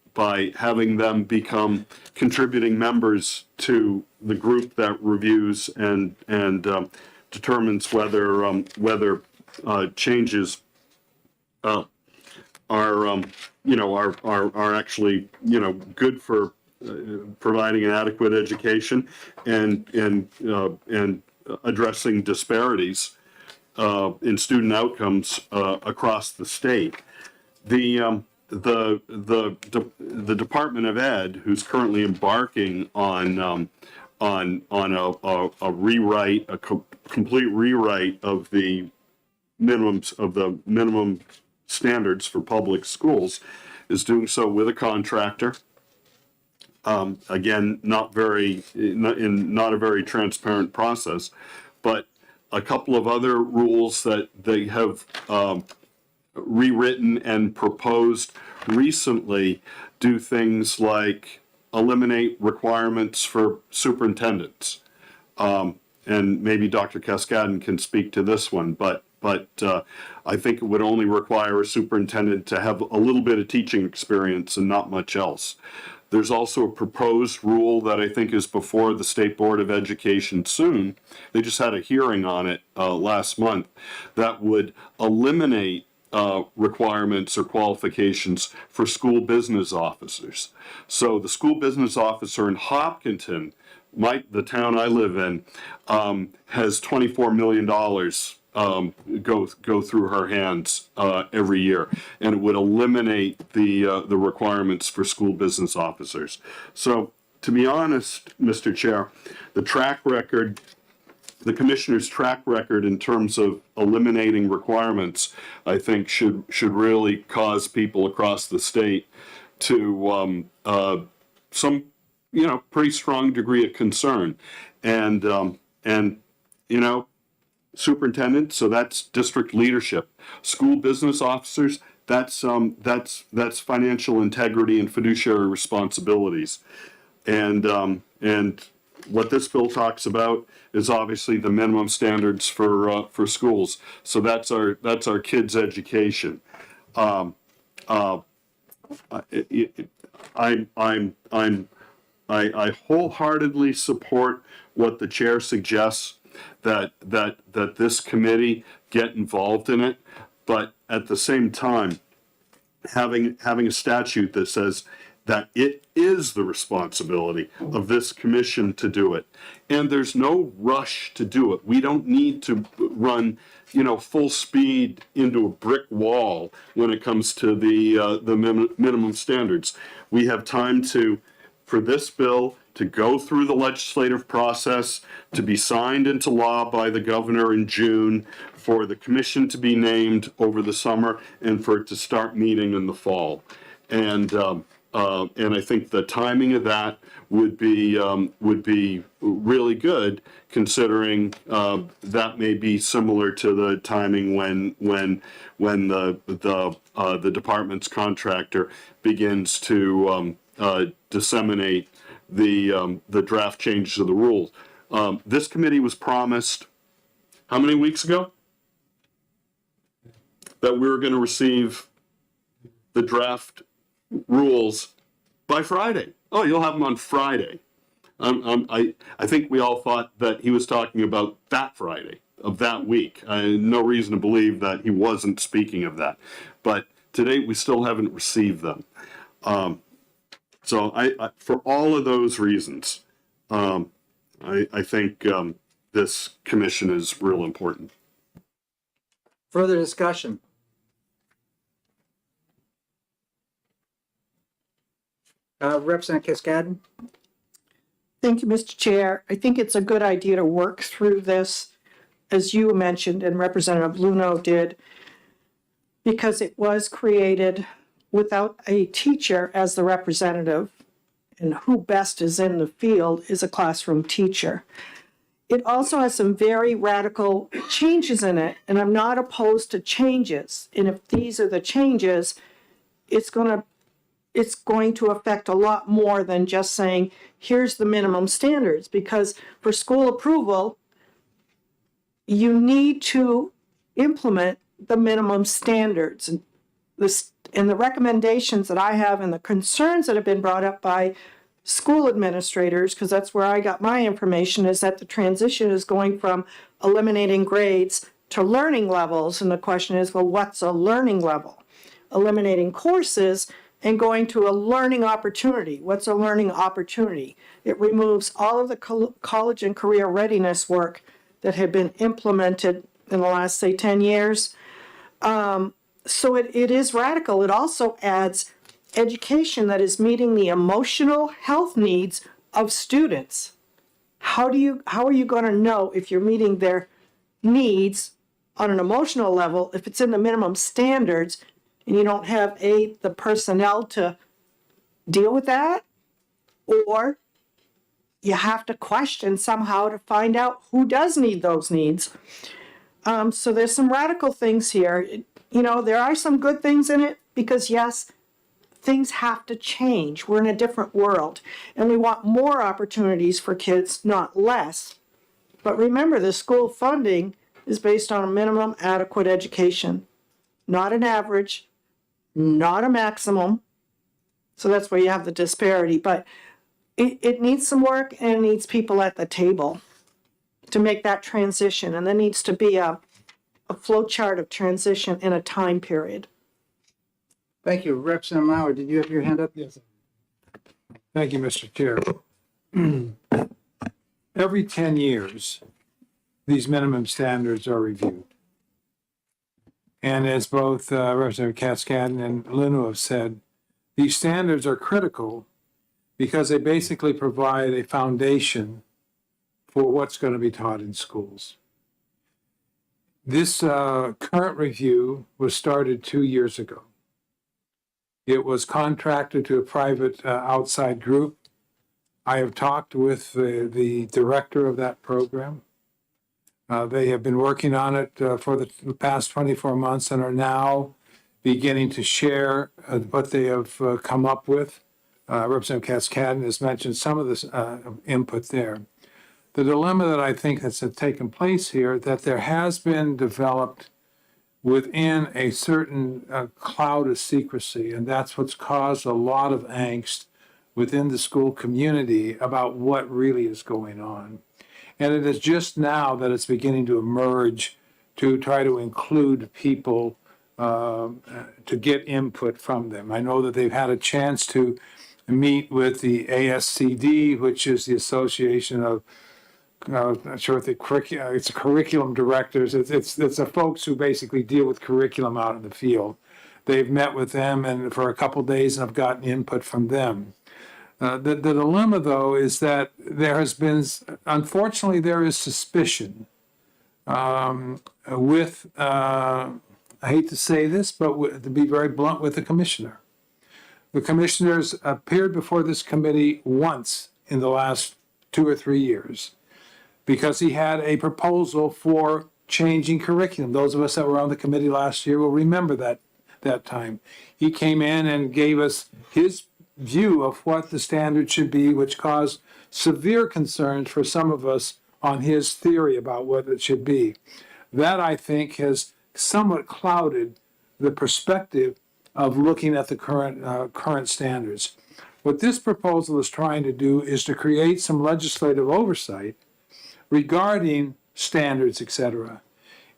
Speaker 11: having them become contributing members to the group that reviews and determines whether changes are actually good for providing an adequate education and addressing disparities in student outcomes across the state. The Department of Ed, who's currently embarking on a rewrite, a complete rewrite of the minimum standards for public schools, is doing so with a contractor. Again, not a very transparent process, but a couple of other rules that they have rewritten and proposed recently do things like eliminate requirements for superintendents. And maybe Dr. Cascadden can speak to this one, but I think it would only require a superintendent to have a little bit of teaching experience and not much else. There's also a proposed rule that I think is before the State Board of Education soon. They just had a hearing on it last month that would eliminate requirements or qualifications for school business officers. So the school business officer in Hopkinton, the town I live in, has $24 million go through her hands every year, and it would eliminate the requirements for school business officers. So to be honest, Mr. Chair, the track record, the commissioner's track record in terms of eliminating requirements, I think should really cause people across the state to some, pretty strong degree of concern. And superintendent, so that's district leadership. School business officers, that's financial integrity and fiduciary responsibilities. And what this bill talks about is obviously the minimum standards for schools. So that's our kids' education. I wholeheartedly support what the chair suggests, that this committee get involved in it, but at the same time, having a statute that says that it is the responsibility of this commission to do it. And there's no rush to do it. We don't need to run, full speed into a brick wall when it comes to the minimum standards. We have time for this bill to go through the legislative process, to be signed into law by the governor in June, for the commission to be named over the summer, and for it to start meeting in the fall. And I think the timing of that would be really good, considering that may be similar to the timing when the department's contractor begins to disseminate the draft changes of the rules. This committee was promised how many weeks ago that we were going to receive the draft rules by Friday. Oh, you'll have them on Friday. I think we all thought that he was talking about that Friday of that week. I had no reason to believe that he wasn't speaking of that. But to date, we still haven't received them. So I for all of those reasons, I think this commission is real important.
Speaker 2: Further discussion? Representative Cascadden?
Speaker 3: Thank you, Mr. Chair. I think it's a good idea to work through this, as you mentioned and Representative Luno did, because it was created without a teacher as the representative, and who best is in the field is a classroom teacher. It also has some very radical changes in it, and I'm not opposed to changes. And if these are the changes, it's going to affect a lot more than just saying, here's the minimum standards, because for school approval, you need to implement the minimum standards. And the recommendations that I have and the concerns that have been brought up by school administrators, because that's where I got my information, is that the transition is going from eliminating grades to learning levels. And the question is, well, what's a learning level? Eliminating courses and going to a learning opportunity. What's a learning opportunity? It removes all of the college and career readiness work that had been implemented in the last, say, 10 years. So it is radical. It also adds education that is meeting the emotional health needs of students. How are you going to know if you're meeting their needs on an emotional level if it's in the minimum standards and you don't have the personnel to deal with that? Or you have to question somehow to find out who does need those needs. So there's some radical things here. There are some good things in it because, yes, things have to change. We're in a different world, and we want more opportunities for kids, not less. But remember, the school funding is based on a minimum adequate education, not an average, not a maximum. So that's where you have the disparity. But it needs some work, and it needs people at the table to make that transition. And there needs to be a flow chart of transition in a time period.
Speaker 2: Thank you. Representative Mauer, did you have your hand up?
Speaker 5: Yes. Thank you, Mr. Chair. Every 10 years, these minimum standards are reviewed. And as both Representative Cascadden and Luno have said, these standards are critical because they basically provide a foundation for what's going to be taught in schools. This current review was started 2 years ago. It was contracted to a private outside group. I have talked with the director of that program. They have been working on it for the past 24 months and are now beginning to share what they have come up with. Representative Cascaden has mentioned some of this input there. The dilemma that I think that's taken place here, that there has been developed within a certain cloud of secrecy, and that's what's caused a lot of angst within the school community about what really is going on. And it is just now that it's beginning to emerge to try to include people to get input from them. I know that they've had a chance to meet with the ASCD, which is the Association of I'm not sure if it's curriculum directors. It's the folks who basically deal with curriculum out in the field. They've met with them and for a couple of days and have gotten input from them. The dilemma, though, is that there has been, unfortunately, there is suspicion with, I hate to say this, but to be very blunt, with the commissioner. The commissioners appeared before this committee once in the last 2 or 3 years, because he had a proposal for changing curriculum. Those of us that were on the committee last year will remember that time. He came in and gave us his view of what the standard should be, which caused severe concerns for some of us on his theory about what it should be. That, I think, has somewhat clouded the perspective of looking at the current standards. What this proposal is trying to do is to create some legislative oversight regarding standards, et cetera.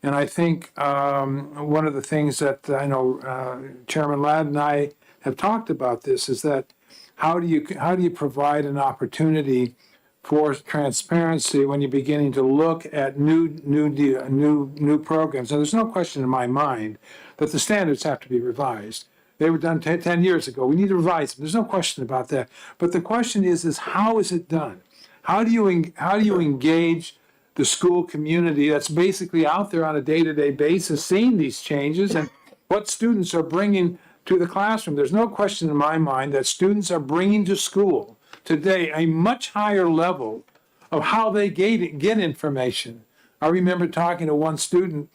Speaker 5: And I think one of the things that I know Chairman Ladd and I have talked about this is that how do you provide an opportunity for transparency when you're beginning to look at new programs? And there's no question in my mind that the standards have to be revised. They were done 10 years ago. We need to revise them. There's no question about that. But the question is how is it done? How do you engage the school community that's basically out there on a day-to-day basis seeing these changes and what students are bringing to the classroom? There's no question in my mind that students are bringing to school today a much higher level of how they get information. I remember talking to one student,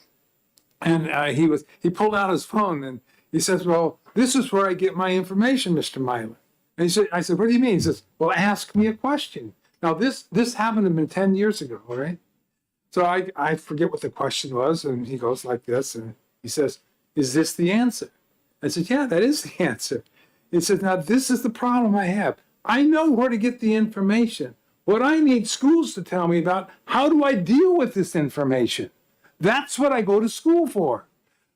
Speaker 5: and he pulled out his phone and he says, "Well, this is where I get my information, Mr. Myler." And I said, "What do you mean?" He says, "Well, ask me a question." Now, this happened to him 10 years ago, all right? So I forget what the question was, and he goes like this, and he says, "Is this the answer?" I said, "Yeah, that is the answer." He said, "Now, this is the problem I have. I know where to get the information. What I need schools to tell me about, how do I deal with this information? That's what I go to school for."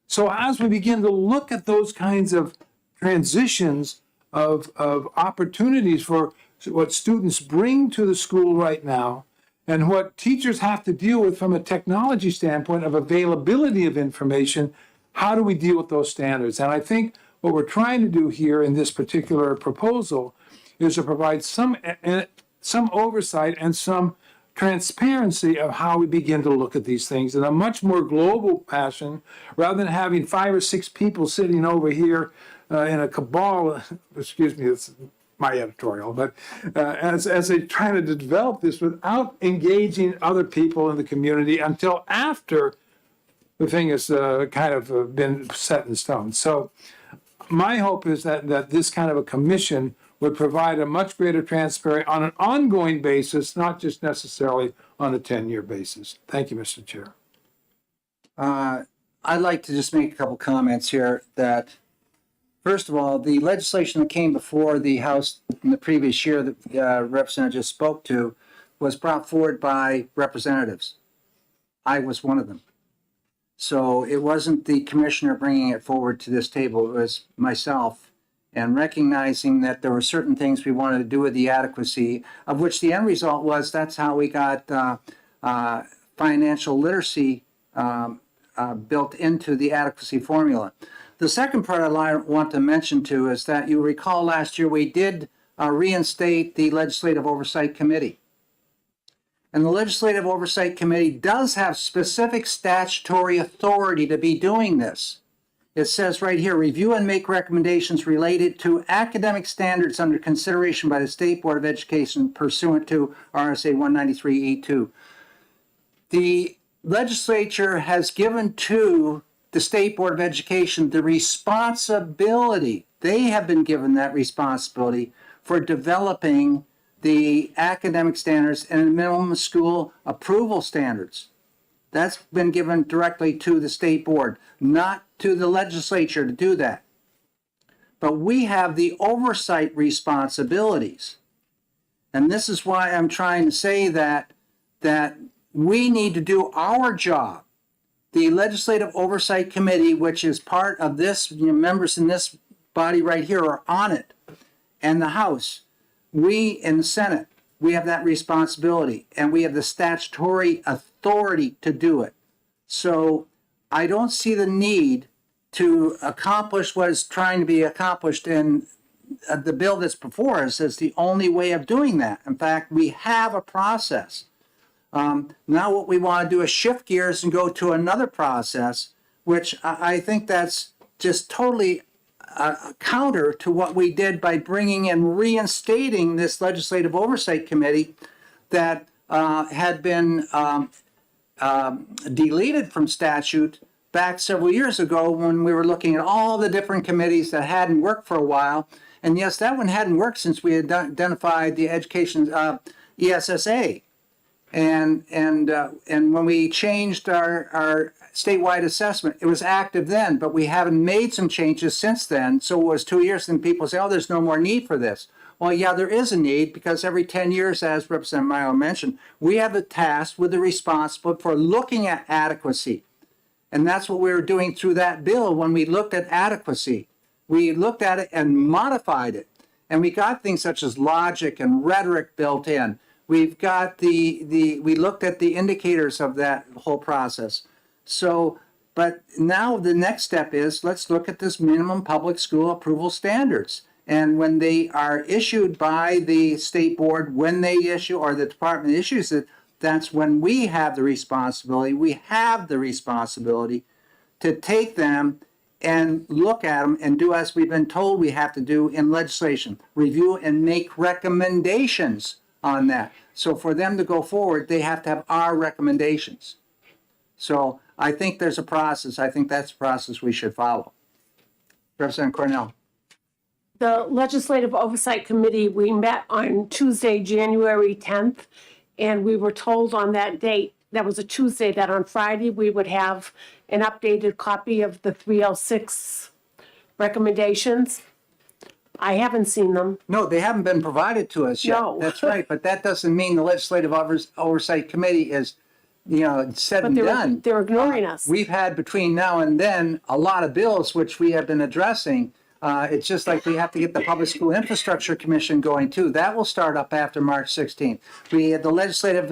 Speaker 5: So as we begin to look at those kinds of transitions of opportunities for what students bring to the school right now, and what teachers have to deal with from a technology standpoint of availability of information, how do we deal with those standards? And I think what we're trying to do here in this particular proposal is to provide some oversight and some transparency of how we begin to look at these things in a much more global fashion, rather than having 5 or 6 people sitting over here in a cabal, excuse me, it's my editorial, but as they try to develop this without engaging other people in the community until after the thing has kind of been set in stone. So my hope is that this kind of a commission would provide a much greater transparency on an ongoing basis, not just necessarily on a 10-year basis. Thank you, Mr. Chair.
Speaker 2: I'd like to just make a couple comments here that, first of all, the legislation that came before the House in the previous year that the representative just spoke to was brought forward by representatives. I was one of them. So it wasn't the commissioner bringing it forward to this table, it was myself, and recognizing that there were certain things we wanted to do with the adequacy, of which the end result was that's how we got financial literacy built into the adequacy formula. The second part I want to mention too is that you recall last year we did reinstate the Legislative Oversight Committee. And the Legislative Oversight Committee does have specific statutory authority to be doing this. It says right here, review and make recommendations related to academic standards under consideration by the State Board of Education pursuant to RSA 193E2. The legislature has given to the State Board of Education the responsibility, they have been given that responsibility for developing the academic standards and minimum school approval standards. That's been given directly to the state board, not to the legislature to do that. But we have the oversight responsibilities. And this is why I'm trying to say that we need to do our job. The Legislative Oversight Committee, which is part of this, members in this body right here are on it, and the House. We in the Senate, we have that responsibility, and we have the statutory authority to do it. So I don't see the need to accomplish what is trying to be accomplished in the bill that's before us as the only way of doing that. In fact, we have a process. Now what we want to do is shift gears and go to another process, which I think that's just totally counter to what we did by bringing and reinstating this Legislative Oversight Committee that had been deleted from statute back several years ago when we were looking at all the different committees that hadn't worked for a while. And yes, that one hadn't worked since we had identified the education ESSA. And when we changed our statewide assessment, it was active then, but we haven't made some changes since then. So it was 2 years, and people say, oh, there's no more need for this. Well, yeah, there is a need, because every 10 years, as Representative Milo mentioned, we have the task with the responsibility for looking at adequacy. And that's what we were doing through that bill when we looked at adequacy. We looked at it and modified it. And we got things such as logic and rhetoric built in. We've got we looked at the indicators of that whole process. So, but now the next step is, let's look at this minimum public school approval standards. And when they are issued by the state board, when they issue, or the department issues it, that's when we have the responsibility. We have the responsibility to take them and look at them and do as we've been told we have to do in legislation, review and make recommendations on that. So for them to go forward, they have to have our recommendations. So I think there's a process. I think that's a process we should follow. Representative Cornell.
Speaker 13: The Legislative Oversight Committee, we met on Tuesday, January 10th, and we were told on that date, that was a Tuesday, that on Friday we would have an updated copy of the 306 recommendations. I haven't seen them.
Speaker 2: No, they haven't been provided to us yet.
Speaker 13: No.
Speaker 2: That's right, but that doesn't mean the Legislative Oversight Committee is, said
Speaker 13: But
Speaker 2: and done.
Speaker 13: they're ignoring us.
Speaker 2: We've had between now and then a lot of bills which we have been addressing. It's just like we have to get the Public School Infrastructure Commission going too. That will start up after March 16th. We had the Legislative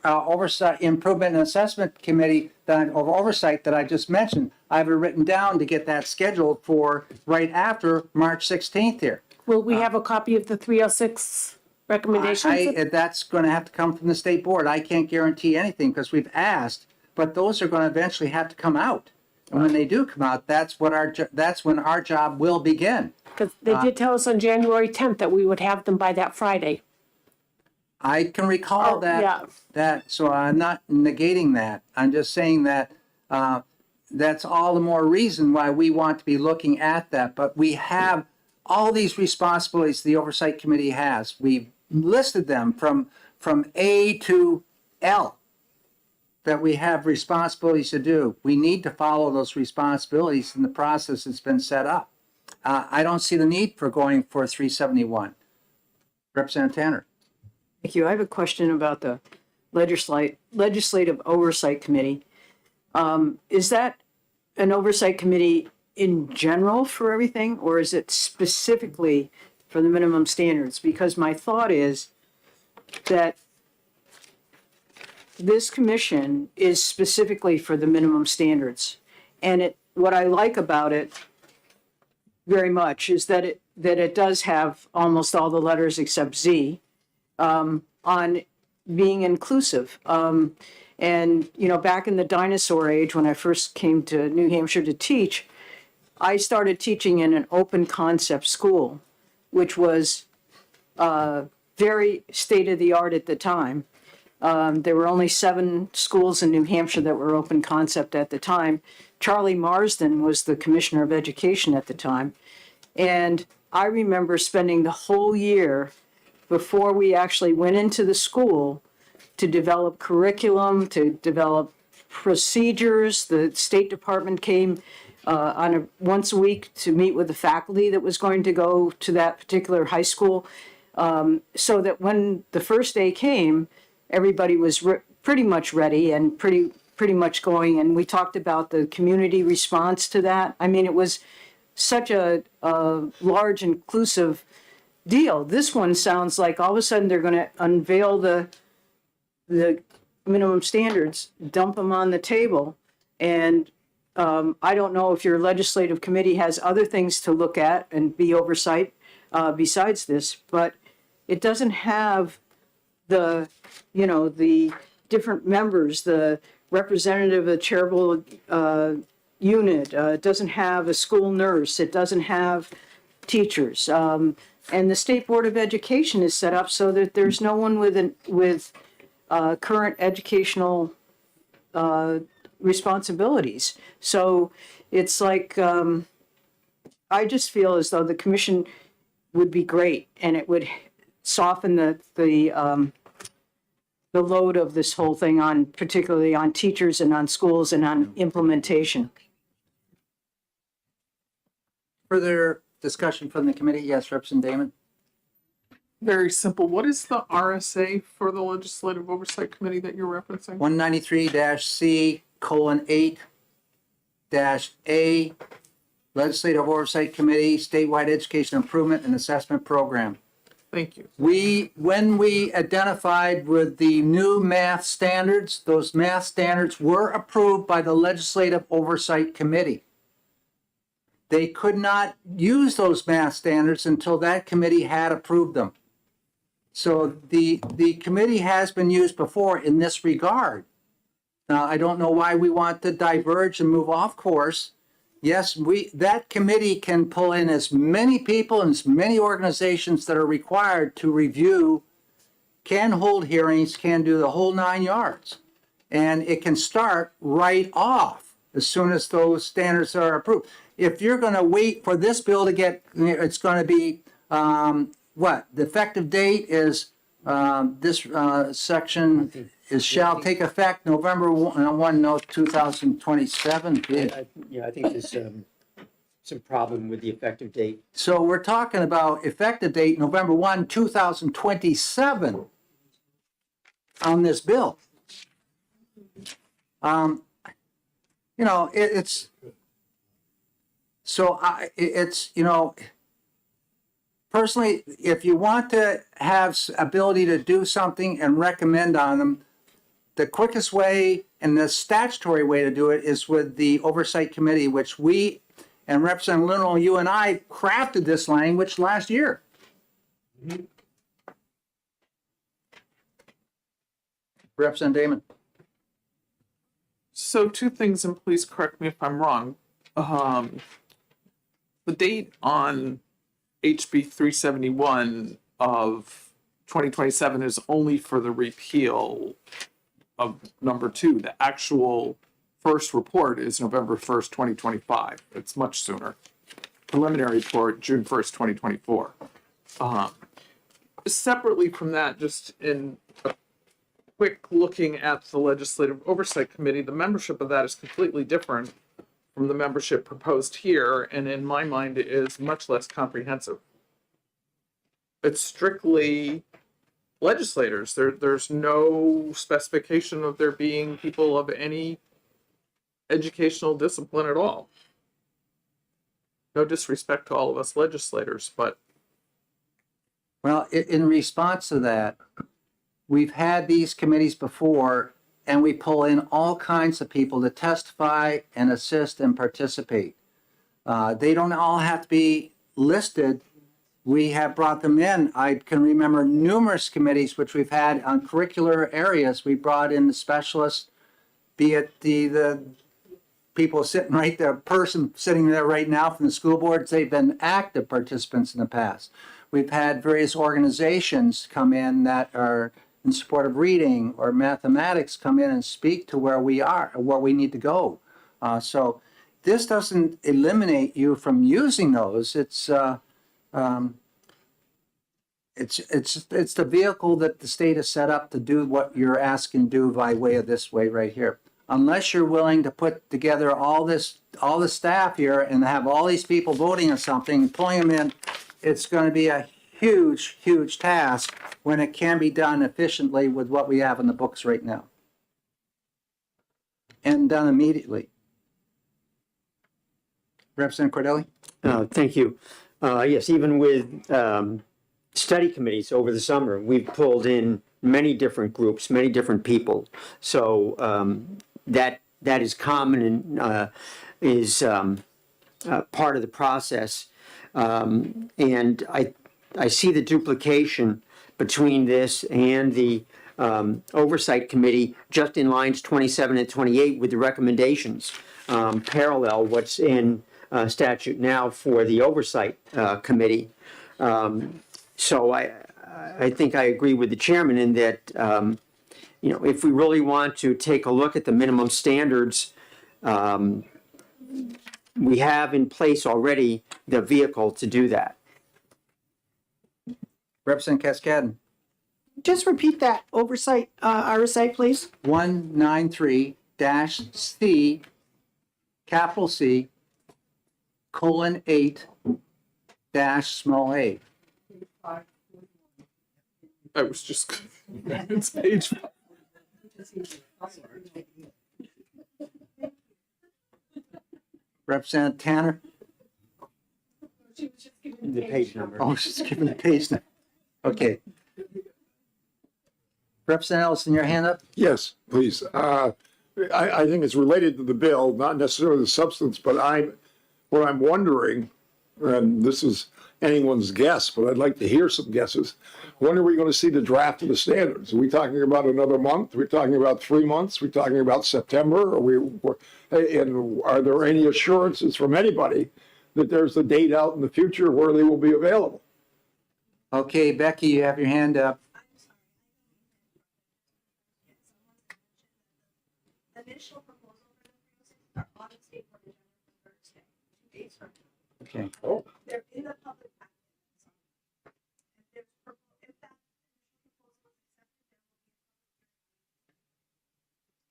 Speaker 2: Oversight Improvement and Assessment Committee of Oversight that I just mentioned. I have it written down to get that scheduled for right after March 16th here.
Speaker 13: Will we have a copy of the 306 recommendations?
Speaker 2: That's going to have to come from the state board. I can't guarantee anything because we've asked, but those are going to eventually have to come out. And when they do come out, that's when our job will begin.
Speaker 13: Because they did tell us on January 10th that we would have them by that Friday.
Speaker 2: I can recall so I'm not negating that. I'm just saying that that's all the more reason why we want to be looking at that. But we have all these responsibilities the Oversight Committee has. We've listed them from A to L that we have responsibilities to do. We need to follow those responsibilities in the process that's been set up. I don't see the need for going for 371. Representative Tanner.
Speaker 10: Thank you. I have a question about the Legislative Oversight Committee. Is that an oversight committee in general for everything, or is it specifically for the minimum standards? Because my thought is that this commission is specifically for the minimum standards. And what I like about it very much is that that it does have almost all the letters except Z, on being inclusive. And, you know, back in the dinosaur age, when I first came to New Hampshire to teach, I started teaching in an open concept school, which was very state of the art at the time. There were only 7 schools in New Hampshire that were open concept at the time. Charlie Marsden was the commissioner of education at the time. And I remember spending the whole year before we actually went into the school to develop curriculum, to develop procedures. The State Department came once a week to meet with the faculty that was going to go to that particular high school, so that when the first day came, everybody was pretty much ready and pretty much going. And we talked about the community response to that. I mean, it was such a large, inclusive deal. This one sounds like all of a sudden they're going to unveil the minimum standards, dump them on the table, and I don't know if your legislative committee has other things to look at and be oversight besides this, but it doesn't have the, you know, the different members, the representative of the charitable unit, it doesn't have a school nurse, it doesn't have teachers. And the State Board of Education is set up so that there's no one with current educational responsibilities. So it's like, I just feel as though the commission would be great, and it would soften the load of this whole thing on, particularly on teachers and on schools and on implementation.
Speaker 2: Further discussion from the committee? Yes, Representative Damon.
Speaker 6: Very simple. What is the RSA for the Legislative Oversight Committee that you're referencing?
Speaker 2: 193-C:8-A, Legislative Oversight Committee, Statewide Education Improvement and Assessment Program.
Speaker 6: Thank you.
Speaker 2: When we identified with the new math standards, those math standards were approved by the Legislative Oversight Committee. They could not use those math standards until that committee had approved them. So the committee has been used before in this regard. Now, I don't know why we want to diverge and move off course. Yes, that committee can pull in as many people and as many organizations that are required to review, can hold hearings, can do the whole 9 yards. And it can start right off as soon as those standards are approved. If you're going to wait for this bill to get, it's going to be, what? The effective date is, this section is shall take effect November 2027.
Speaker 1: Yeah, I think there's some problem with the effective date.
Speaker 2: So we're talking about effective date November 1, 2027 on this bill. You know, it's, so it's, you know, personally, if you want to have ability to do something and recommend on them, the quickest way and the statutory way to do it is with the Oversight Committee, which we and Representative Lindell, you and I crafted this language last year. Mm-hmm. Representative Damon.
Speaker 6: So 2 things, and please correct me if I'm wrong. The date on HB 371 of 2027 is only for the repeal of number 2. The actual first report is November 1st, 2025. It's much sooner. Preliminary report, June 1st, 2024. Separately from that, just in a quick looking at the Legislative Oversight Committee, the membership of that is completely different from the membership proposed here, and in my mind it is much less comprehensive. It's strictly legislators. There's no specification of there being people of any educational discipline at all. No disrespect to all of us legislators, but.
Speaker 2: Well, in response to that, we've had these committees before, and we pull in all kinds of people to testify and assist and participate. They don't all have to be listed we have brought them in. I can remember numerous committees which we've had on curricular areas. We brought in the specialists, be it the people sitting right there, person sitting there right now from the school boards. They've been active participants in the past. We've had various organizations come in that are in support of reading or mathematics come in and speak to where we are, where we need to go. So this doesn't eliminate you from using those. It's the vehicle that the state has set up to do what you're asking to do by way of this way right here. Unless you're willing to put together all the staff here and have all these people voting on something, pulling them in, it's going to be a huge, huge task when it can be done efficiently with what we have in the books right now. And done immediately. Representative Cordelli?
Speaker 1: Thank you. Yes, even with study committees over the summer, we've pulled in many different groups, many different people. So that is common and is part of the process. And I see the duplication between this and the Oversight Committee just in lines 27 and 28 with the recommendations parallel what's in statute now for the Oversight Committee. So I think I agree with the chairman in that, if we really want to take a look at the minimum standards, we have in place already the vehicle to do that.
Speaker 2: Representative Cascadden?
Speaker 3: Just repeat that oversight, RSA, please.
Speaker 2: 193-C, capital C, colon 8, dash small a.
Speaker 6: I was just, it's page 5.
Speaker 2: Representative Tanner?
Speaker 1: The page number.
Speaker 2: Oh, she's giving the page number. Okay. Representative Ellison, your hand up?
Speaker 16: Yes, please. I think it's related to the bill, not necessarily the substance, but what I'm wondering, and this is anyone's guess, but I'd like to hear some guesses. When are we going to see the draft of the standards? Are we talking about another month? Are we talking about 3 months? Are we talking about September? And are there any assurances from anybody that there's a date out in the future where they will be available?
Speaker 2: Okay, Becky, you have your hand up. Okay.
Speaker 3: They're in the public.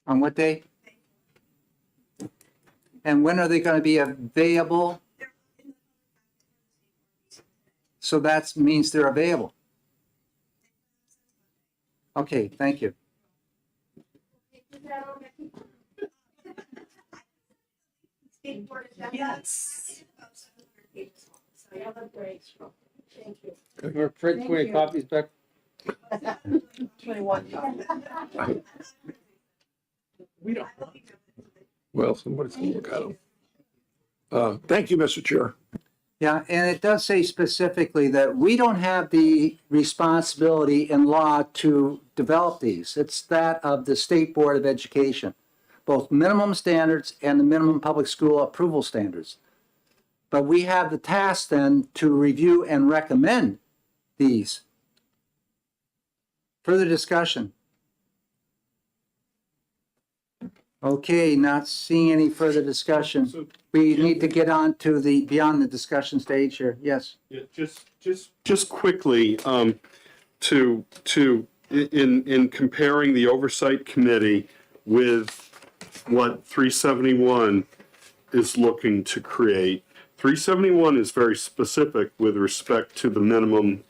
Speaker 2: On what day? And when are they going to be available? So that means they're available. Okay, thank you.
Speaker 3: Yes.
Speaker 12: We're print 20 copies back.
Speaker 3: 21.
Speaker 6: We don't.
Speaker 16: Well, somebody's going to look at them. Thank you, Mr. Chair.
Speaker 2: Yeah, and it does say specifically that we don't have the responsibility in law to develop these. It's that of the State Board of Education, both minimum standards and the minimum public school approval standards. But we have the task then to review and recommend these. Further discussion? Okay, not seeing any further discussion. We need to get on to the beyond the discussion stage here. Yes.
Speaker 11: Yeah, just quickly, in comparing the Oversight Committee with what 371 is looking to create. 371 is very specific with respect to the minimum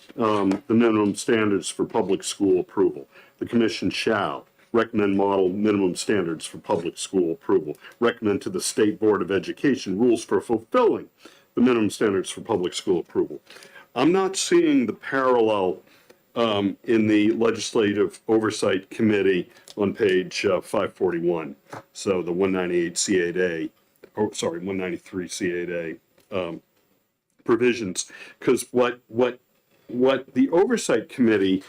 Speaker 11: standards for public school approval. The commission shall recommend model minimum standards for public school approval, recommend to the State Board of Education rules for fulfilling the minimum standards for public school approval. I'm not seeing the parallel in the Legislative Oversight Committee on page 541. So the 198 C8A, 193 C8A provisions. Because what the Oversight Committee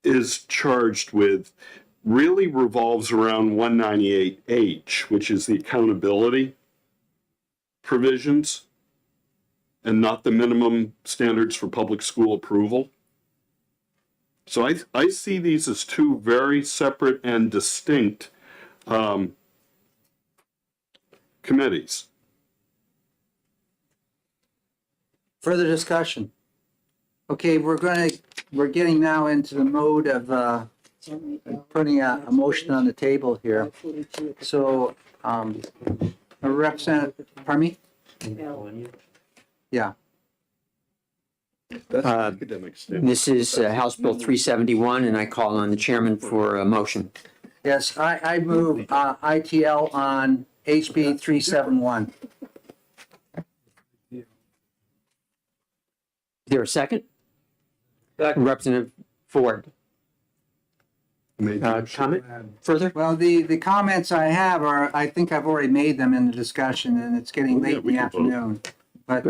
Speaker 11: is charged with really revolves around 198H, which is the accountability provisions and not the minimum standards for public school approval. So I see these as two very separate and distinct committees.
Speaker 2: Further discussion? Okay, we're getting now into the mode of putting a motion on the table here. So, a representative, pardon me? Yeah.
Speaker 11: That's academic standards.
Speaker 1: This is House Bill 371, and I call on the chairman for a motion.
Speaker 2: Yes, I move ITL on HB 371.
Speaker 1: Is there a second? Representative Ford. Comment further?
Speaker 2: Well, the comments I have are, I think I've already made them in the discussion, and it's getting late in the afternoon. But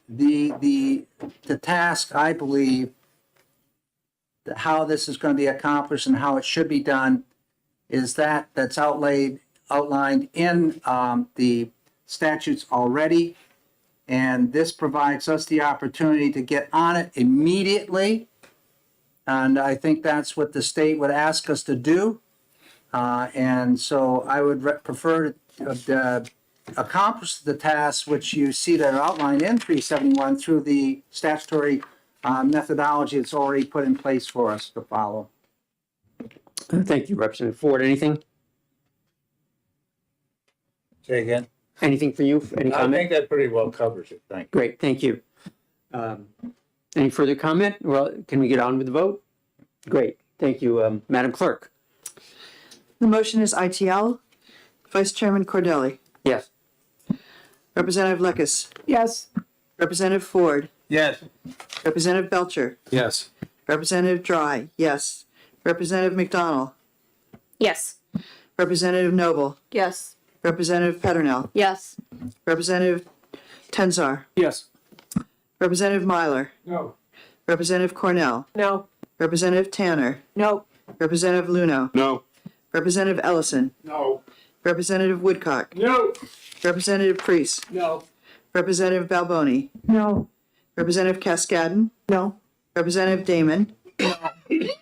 Speaker 2: the task, I believe, how this is going to be accomplished and how it should be done is that's outlined in the statutes already. And this provides us the opportunity to get on it immediately. And I think that's what the state would ask us to do. And so I would prefer to accomplish the tasks which you see that are outlined in 371 through the statutory methodology that's already put in place for us to follow.
Speaker 1: Thank you, Representative Ford. Anything?
Speaker 14: Say again?
Speaker 1: Anything for you? Any
Speaker 14: I
Speaker 1: comment?
Speaker 14: think that pretty well covers it. Thank you.
Speaker 1: Great, thank you. Any further comment? Well, can we get on with the vote? Great, thank you. Madam Clerk?
Speaker 8: The motion is ITL. Vice Chairman Cordelli.
Speaker 1: Yes.
Speaker 8: Representative Lekis.
Speaker 3: Yes.
Speaker 8: Representative Ford.
Speaker 14: Yes.
Speaker 8: Representative Belcher.
Speaker 5: Yes.
Speaker 8: Representative Dry. Yes. Representative McDonald.
Speaker 13: Yes.
Speaker 8: Representative Noble.
Speaker 7: Yes.
Speaker 8: Representative Peternell.
Speaker 7: Yes.
Speaker 8: Representative Tenzar.
Speaker 5: Yes.
Speaker 8: Representative Myler.
Speaker 12: No.
Speaker 8: Representative Cornell.
Speaker 13: No.
Speaker 8: Representative Tanner.
Speaker 3: No.
Speaker 8: Representative Luno.
Speaker 11: No.
Speaker 8: Representative Ellison.
Speaker 12: No.
Speaker 8: Representative Woodcock.
Speaker 12: No.
Speaker 8: Representative Priest.
Speaker 12: No.
Speaker 8: Representative Balboni.
Speaker 3: No.
Speaker 8: Representative Cascadden.
Speaker 3: No.
Speaker 8: Representative Damon.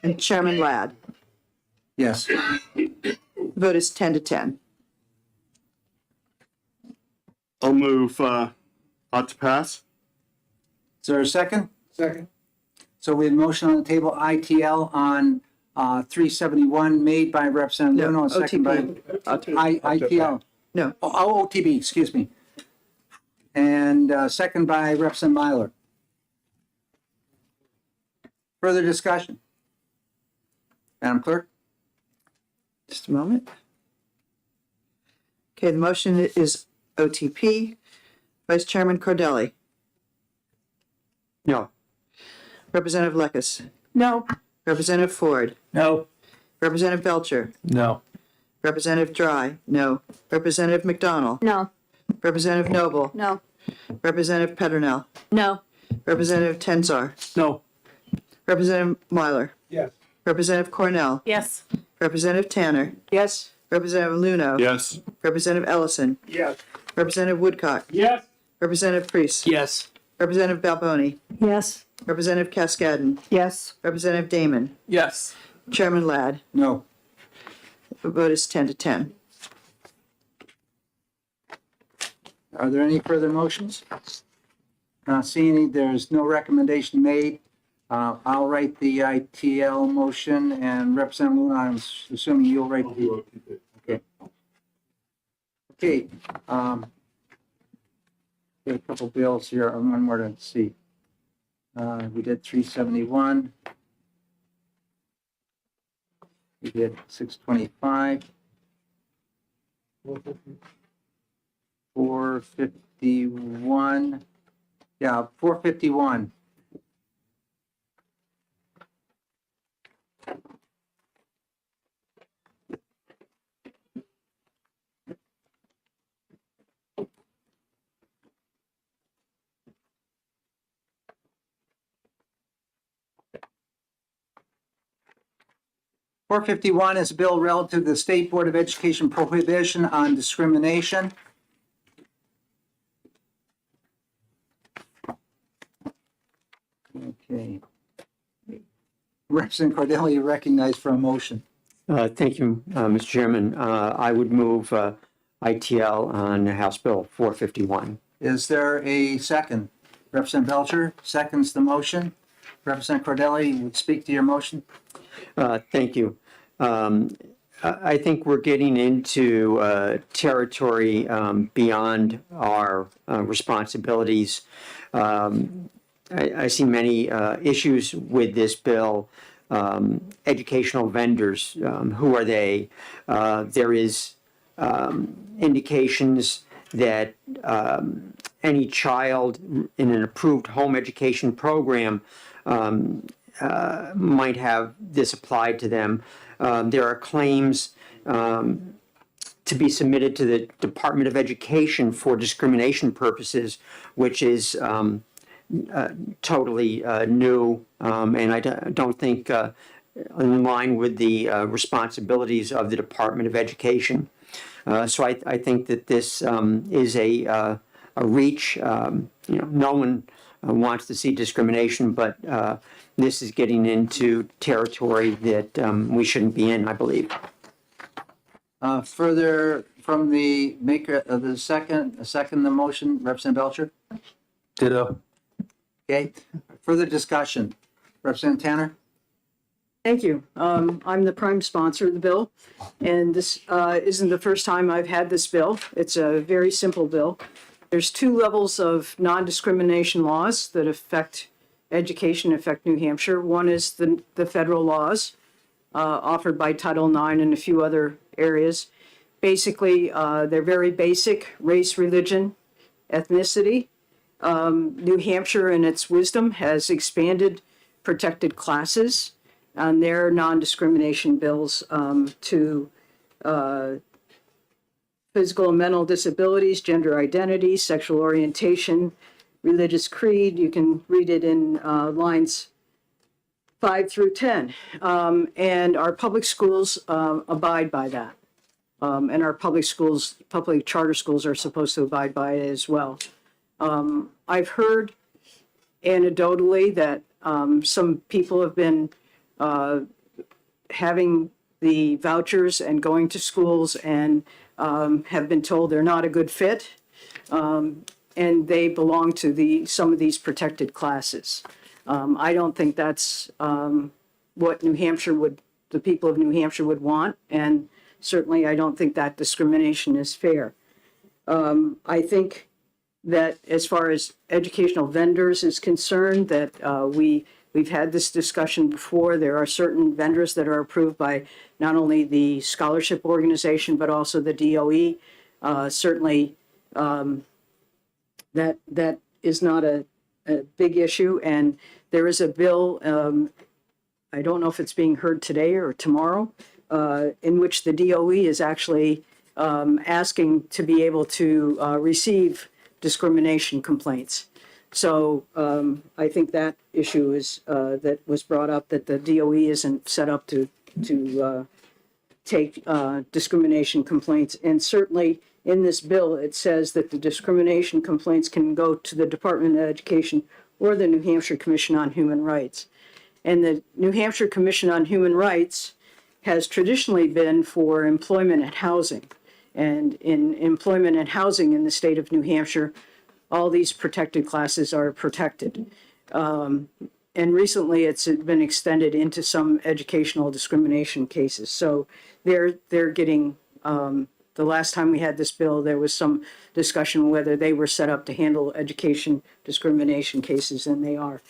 Speaker 8: And Chairman Ladd.
Speaker 2: Yes.
Speaker 8: The vote is 10 to 10.
Speaker 11: I'll move ought to pass.
Speaker 2: Is there a second?
Speaker 12: Second.
Speaker 2: So we have a motion on the table, ITL on 371 made by Representative
Speaker 8: No,
Speaker 2: Luno, and second by ITL.
Speaker 8: No.
Speaker 2: Oh, OTB, excuse me. And second by Representative Myler. Further discussion? Madam Clerk?
Speaker 8: Just a moment. Okay, the motion is OTP. Vice Chairman Cordelli.
Speaker 1: No.
Speaker 8: Representative Lekis.
Speaker 3: No.
Speaker 8: Representative Ford.
Speaker 14: No.
Speaker 8: Representative Belcher.
Speaker 4: No.
Speaker 8: Representative Dry. No. Representative McDonald.
Speaker 7: No.
Speaker 8: Representative Noble.
Speaker 7: No.
Speaker 8: Representative Peternell.
Speaker 7: No.
Speaker 8: Representative Tenzar.
Speaker 4: No.
Speaker 8: Representative Myler.
Speaker 12: Yes.
Speaker 8: Representative Cornell.
Speaker 13: Yes.
Speaker 8: Representative Tanner.
Speaker 3: Yes.
Speaker 8: Representative Luno.
Speaker 11: Yes.
Speaker 8: Representative Ellison.
Speaker 12: Yes.
Speaker 8: Representative Woodcock.
Speaker 12: Yes.
Speaker 8: Representative Priest.
Speaker 4: Yes.
Speaker 8: Representative Balboni.
Speaker 15: Yes.
Speaker 8: Representative Cascadden.
Speaker 3: Yes.
Speaker 8: Representative Damon.
Speaker 6: Yes.
Speaker 8: Chairman Ladd.
Speaker 2: No.
Speaker 8: The vote is 10 to 10.
Speaker 2: Are there any further motions? Not seeing any, there's no recommendation made. I'll write the ITL motion, and Representative Luna, I'm assuming you'll write the. Okay. Okay. Got a couple bills here. One more to see. We did 371. We did 625. 451. Yeah, 451. 451 is a bill relative to the State Board of Education prohibition on discrimination. Okay. Representative Cordelli, you recognized for a motion.
Speaker 1: Thank you, Mr. Chairman. I would move ITL on House Bill 451.
Speaker 2: Is there a second? Representative Belcher seconds the motion. Representative Cordelli, you would speak to your motion.
Speaker 1: Thank you. I think we're getting into territory beyond our responsibilities. I see many issues with this bill. Educational vendors, who are they? There is indications that any child in an approved home education program might have this applied to them. There are claims to be submitted to the Department of Education for discrimination purposes, which is totally new, and I don't think in line with the responsibilities of the Department of Education. So I think that this is a reach. No one wants to see discrimination, but this is getting into territory that we shouldn't be in, I believe.
Speaker 2: Further from the maker of the second the motion, Representative Belcher.
Speaker 4: Ditto.
Speaker 2: Okay. Further discussion, Representative Tanner.
Speaker 10: Thank you. I'm the prime sponsor of the bill, and this isn't the first time I've had this bill. It's a very simple bill. There's two levels of non-discrimination laws that affect education, affect New Hampshire. One is the federal laws offered by Title IX and a few other areas. Basically, they're very basic: race, religion, ethnicity. New Hampshire, in its wisdom, has expanded protected classes on their non-discrimination bills to physical and mental disabilities, gender identity, sexual orientation, religious creed. You can read it in lines 5 through 10. And our public schools abide by that. And our public charter schools are supposed to abide by it as well. I've heard anecdotally that some people have been having the vouchers and going to schools and have been told they're not a good fit, and they belong to some of these protected classes. I don't think that's what the people of New Hampshire would want, and certainly I don't think that discrimination is fair. I think that as far as educational vendors is concerned, that we've had this discussion before. There are certain vendors that are approved by not only the scholarship organization, but also the DOE. Certainly, that is not a big issue. And there is a bill, I don't know if it's being heard today or tomorrow, in which the DOE is actually asking to be able to receive discrimination complaints. So I think that issue is that was brought up, that the DOE isn't set up to take discrimination complaints. And certainly in this bill, it says that the discrimination complaints can go to the Department of Education or the New Hampshire Commission on Human Rights. And the New Hampshire Commission on Human Rights has traditionally been for employment and housing. And in employment and housing in the state of New Hampshire, all these protected classes are protected. And recently it's been extended into some educational discrimination cases. So they're getting, the last time we had this bill, there was some discussion whether they were set up to handle education discrimination cases, and they are.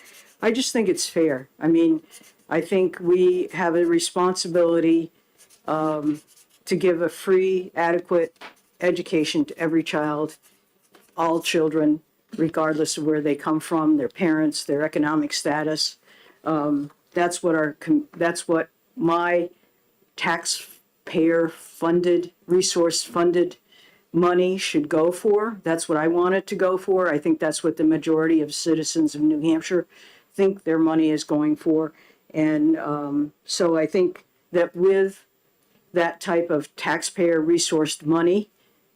Speaker 10: I just think it's fair. I mean, I think we have a responsibility to give a free, adequate education to every child, all children, regardless of where they come from, their parents, their economic status. That's what my taxpayer-funded, resource-funded money should go for. That's what I want it to go for. I think that's what the majority of citizens of New Hampshire think their money is going for. And so I think that with that type of taxpayer resourced money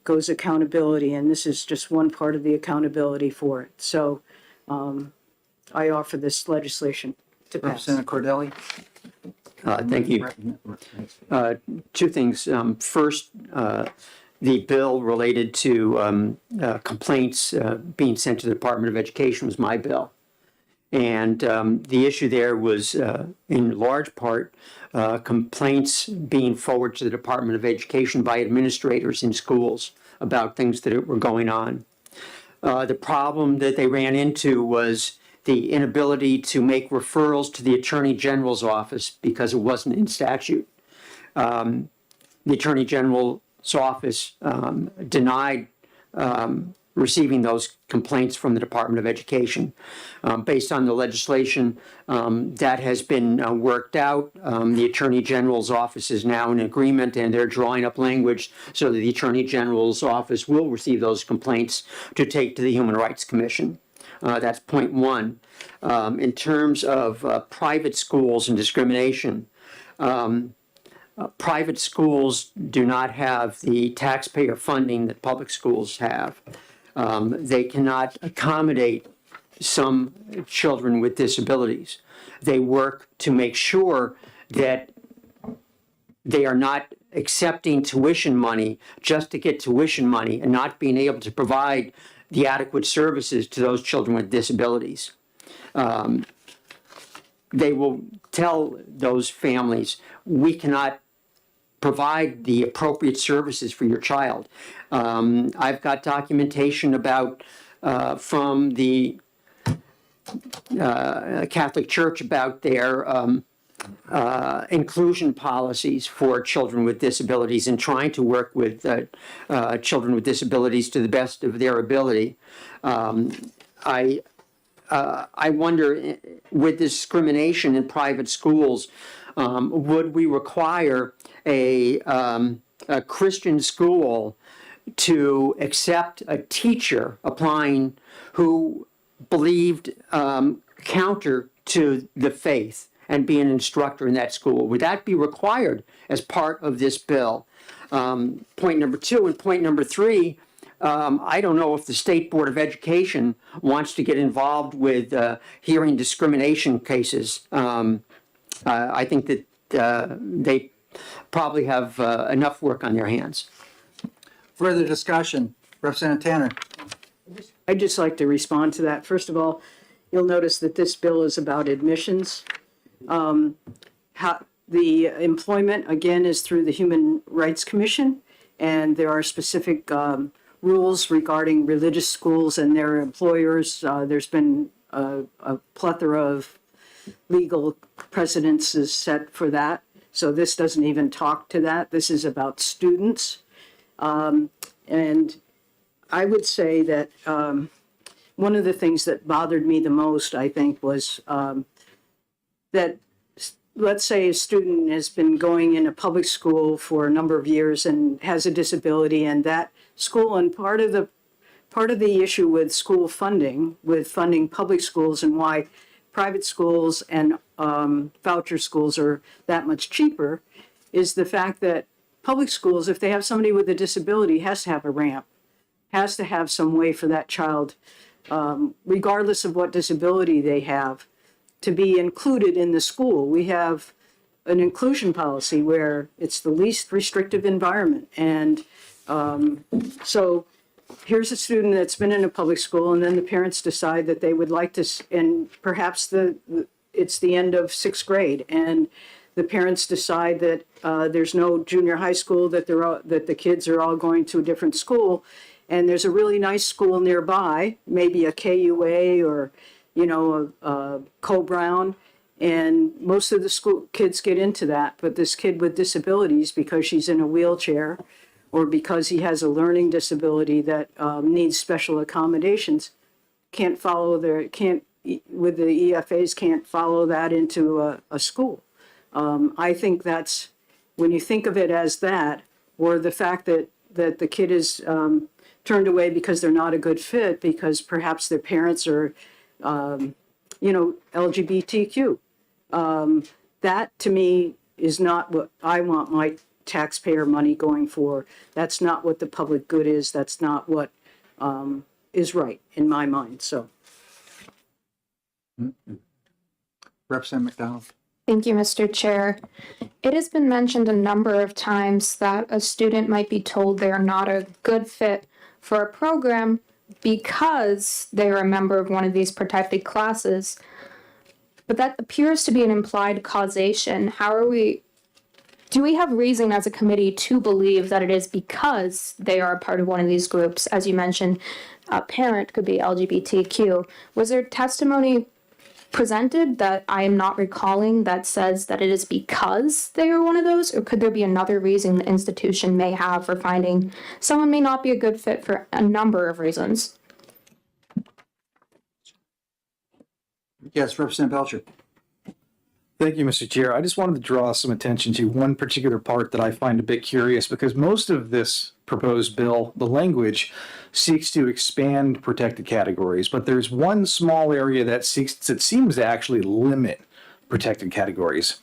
Speaker 10: goes accountability, and this is just one part of the accountability for it. So I offer this legislation to pass.
Speaker 2: Representative Cordelli?
Speaker 1: Thank you. Two things. First, the bill related to complaints being sent to the Department of Education was my bill. And the issue there was, in large part, complaints being forwarded to the Department of Education by administrators in schools about things that were going on. The problem that they ran into was the inability to make referrals to the Attorney General's office because it wasn't in statute. The Attorney General's office denied receiving those complaints from the Department of Education. Based on the legislation that has been worked out, the Attorney General's office is now in agreement, and they're drawing up language so that the Attorney General's office will receive those complaints to take to the Human Rights Commission. That's point one. In terms of private schools and discrimination, private schools do not have the taxpayer funding that public schools have. They cannot accommodate some children with disabilities. They work to make sure that they are not accepting tuition money just to get tuition money and not being able to provide the adequate services to those children with disabilities. They will tell those families, we cannot provide the appropriate services for your child. I've got documentation about from the Catholic Church about their inclusion policies for children with disabilities and trying to work with children with disabilities to the best of their ability. I wonder, with discrimination in private schools, would we require a Christian school to accept a teacher applying who believed counter to the faith and be an instructor in that school? Would that be required as part of this bill? Point number two. And point number three, I don't know if the State Board of Education wants to get involved with hearing discrimination cases. I think that they probably have enough work on their hands.
Speaker 2: Further discussion, Representative Tanner.
Speaker 10: I'd just like to respond to that. First of all, you'll notice that this bill is about admissions. The employment, again, is through the Human Rights Commission, and there are specific rules regarding religious schools and their employers. There's been a plethora of legal precedences set for that. So this doesn't even talk to that. This is about students. And I would say that one of the things that bothered me the most, I think, was that, let's say a student has been going in a public school for a number of years and has a disability, and that school, and part of the issue with school funding, with funding public schools, and why private schools and voucher schools are that much cheaper, is the fact that public schools, if they have somebody with a disability, has to have a ramp, has to have some way for that child, regardless of what disability they have, to be included in the school. We have an inclusion policy where it's the least restrictive environment. And so here's a student that's been in a public school, and then the parents decide that they would like to, and perhaps it's the end of sixth grade, and the parents decide that there's no junior high school, that the kids are all going to a different school, and there's a really nice school nearby, maybe a KUA or a Co-Brown, and most of the school kids get into that, but this kid with disabilities, because she's in a wheelchair or because he has a learning disability that needs special accommodations, with the EFAs, can't follow that into a school. I think that's, when you think of it as that, or the fact that the kid is turned away because they're not a good fit, because perhaps their parents are LGBTQ. That, to me, is not what I want my taxpayer money going for. That's not what the public good is. That's not what is right in my mind, so.
Speaker 2: Representative McDonald.
Speaker 17: Thank you, Mr. Chair. It has been mentioned a number of times that a student might be told they are not a good fit for a program because they are a member of one of these protected classes. But that appears to be an implied causation. Do we have reason as a committee to believe that it is because they are a part of one of these groups? As you mentioned, a parent could be LGBTQ. Was there testimony presented that I am not recalling that says that it is because they are one of those, or could there be another reason the institution may have for finding someone may not be a good fit for a number of reasons?
Speaker 2: Yes, Representative Belcher.
Speaker 4: Thank you, Mr. Chair. I just wanted to draw some attention to one particular part that I find a bit curious because most of this proposed bill, the language, seeks to expand protected categories, but there's one small area that seems to actually limit protected categories.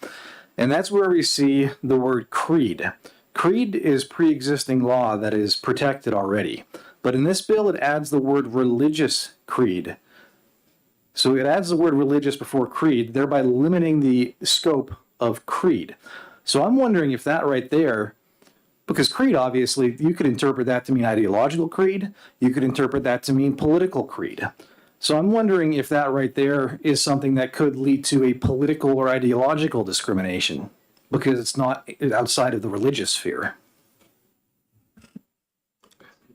Speaker 4: And that's where we see the word creed. Creed is pre-existing law that is protected already. But in this bill, it adds the word religious creed. So it adds the word religious before creed, thereby limiting the scope of creed. So I'm wondering if that right there, because creed, obviously, you could interpret that to mean ideological creed. You could interpret that to mean political creed. So I'm wondering if that right there is something that could lead to a political or ideological discrimination, because it's not outside of the religious sphere.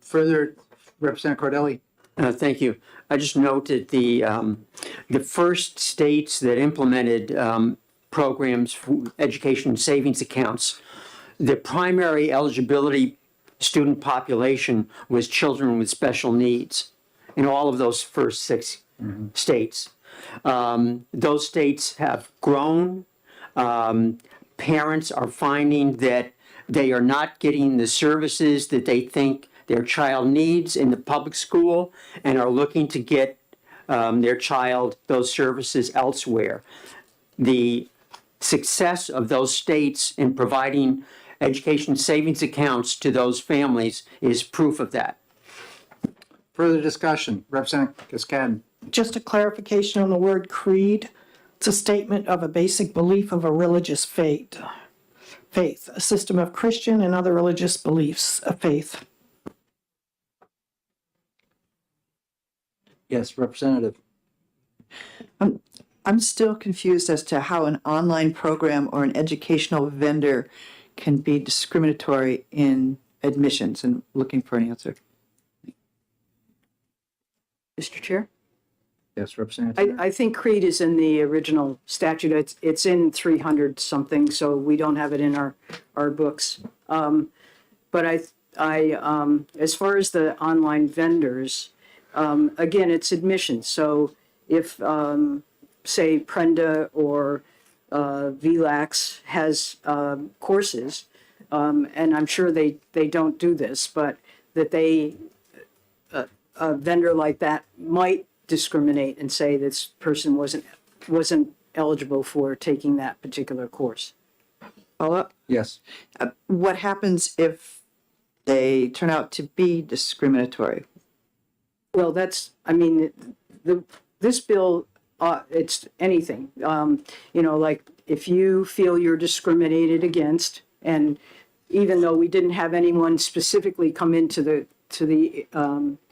Speaker 2: Further, Representative Cordelli.
Speaker 1: Thank you. I just note that the first states that implemented programs for education savings accounts, the primary eligibility student population was children with special needs in all of those first six states. Those states have grown. Parents are finding that they are not getting the services that they think their child needs in the public school and are looking to get their child those services elsewhere. The success of those states in providing education savings accounts to those families is proof of that.
Speaker 2: Further discussion, Representative Cascadden.
Speaker 3: Just a clarification on the word creed. It's a statement of a basic belief of a religious faith, a system of Christian and other religious beliefs of faith.
Speaker 2: Yes, Representative.
Speaker 8: I'm still confused as to how an online program or an educational vendor can be discriminatory in admissions, and looking for an answer.
Speaker 10: Mr. Chair?
Speaker 2: Yes, Representative.
Speaker 10: I think creed is in the original statute. It's in 300 something, so we don't have it in our books. But as far as the online vendors, again, it's admissions. So if, say, Prenda or VLAX has courses, and I'm sure they don't do this, but that a vendor like that might discriminate and say this person wasn't eligible for taking that particular course.
Speaker 8: Follow up?
Speaker 2: Yes.
Speaker 8: What happens if they turn out to be discriminatory?
Speaker 10: Well, this bill, it's anything. Like if you feel you're discriminated against, and even though we didn't have anyone specifically come into the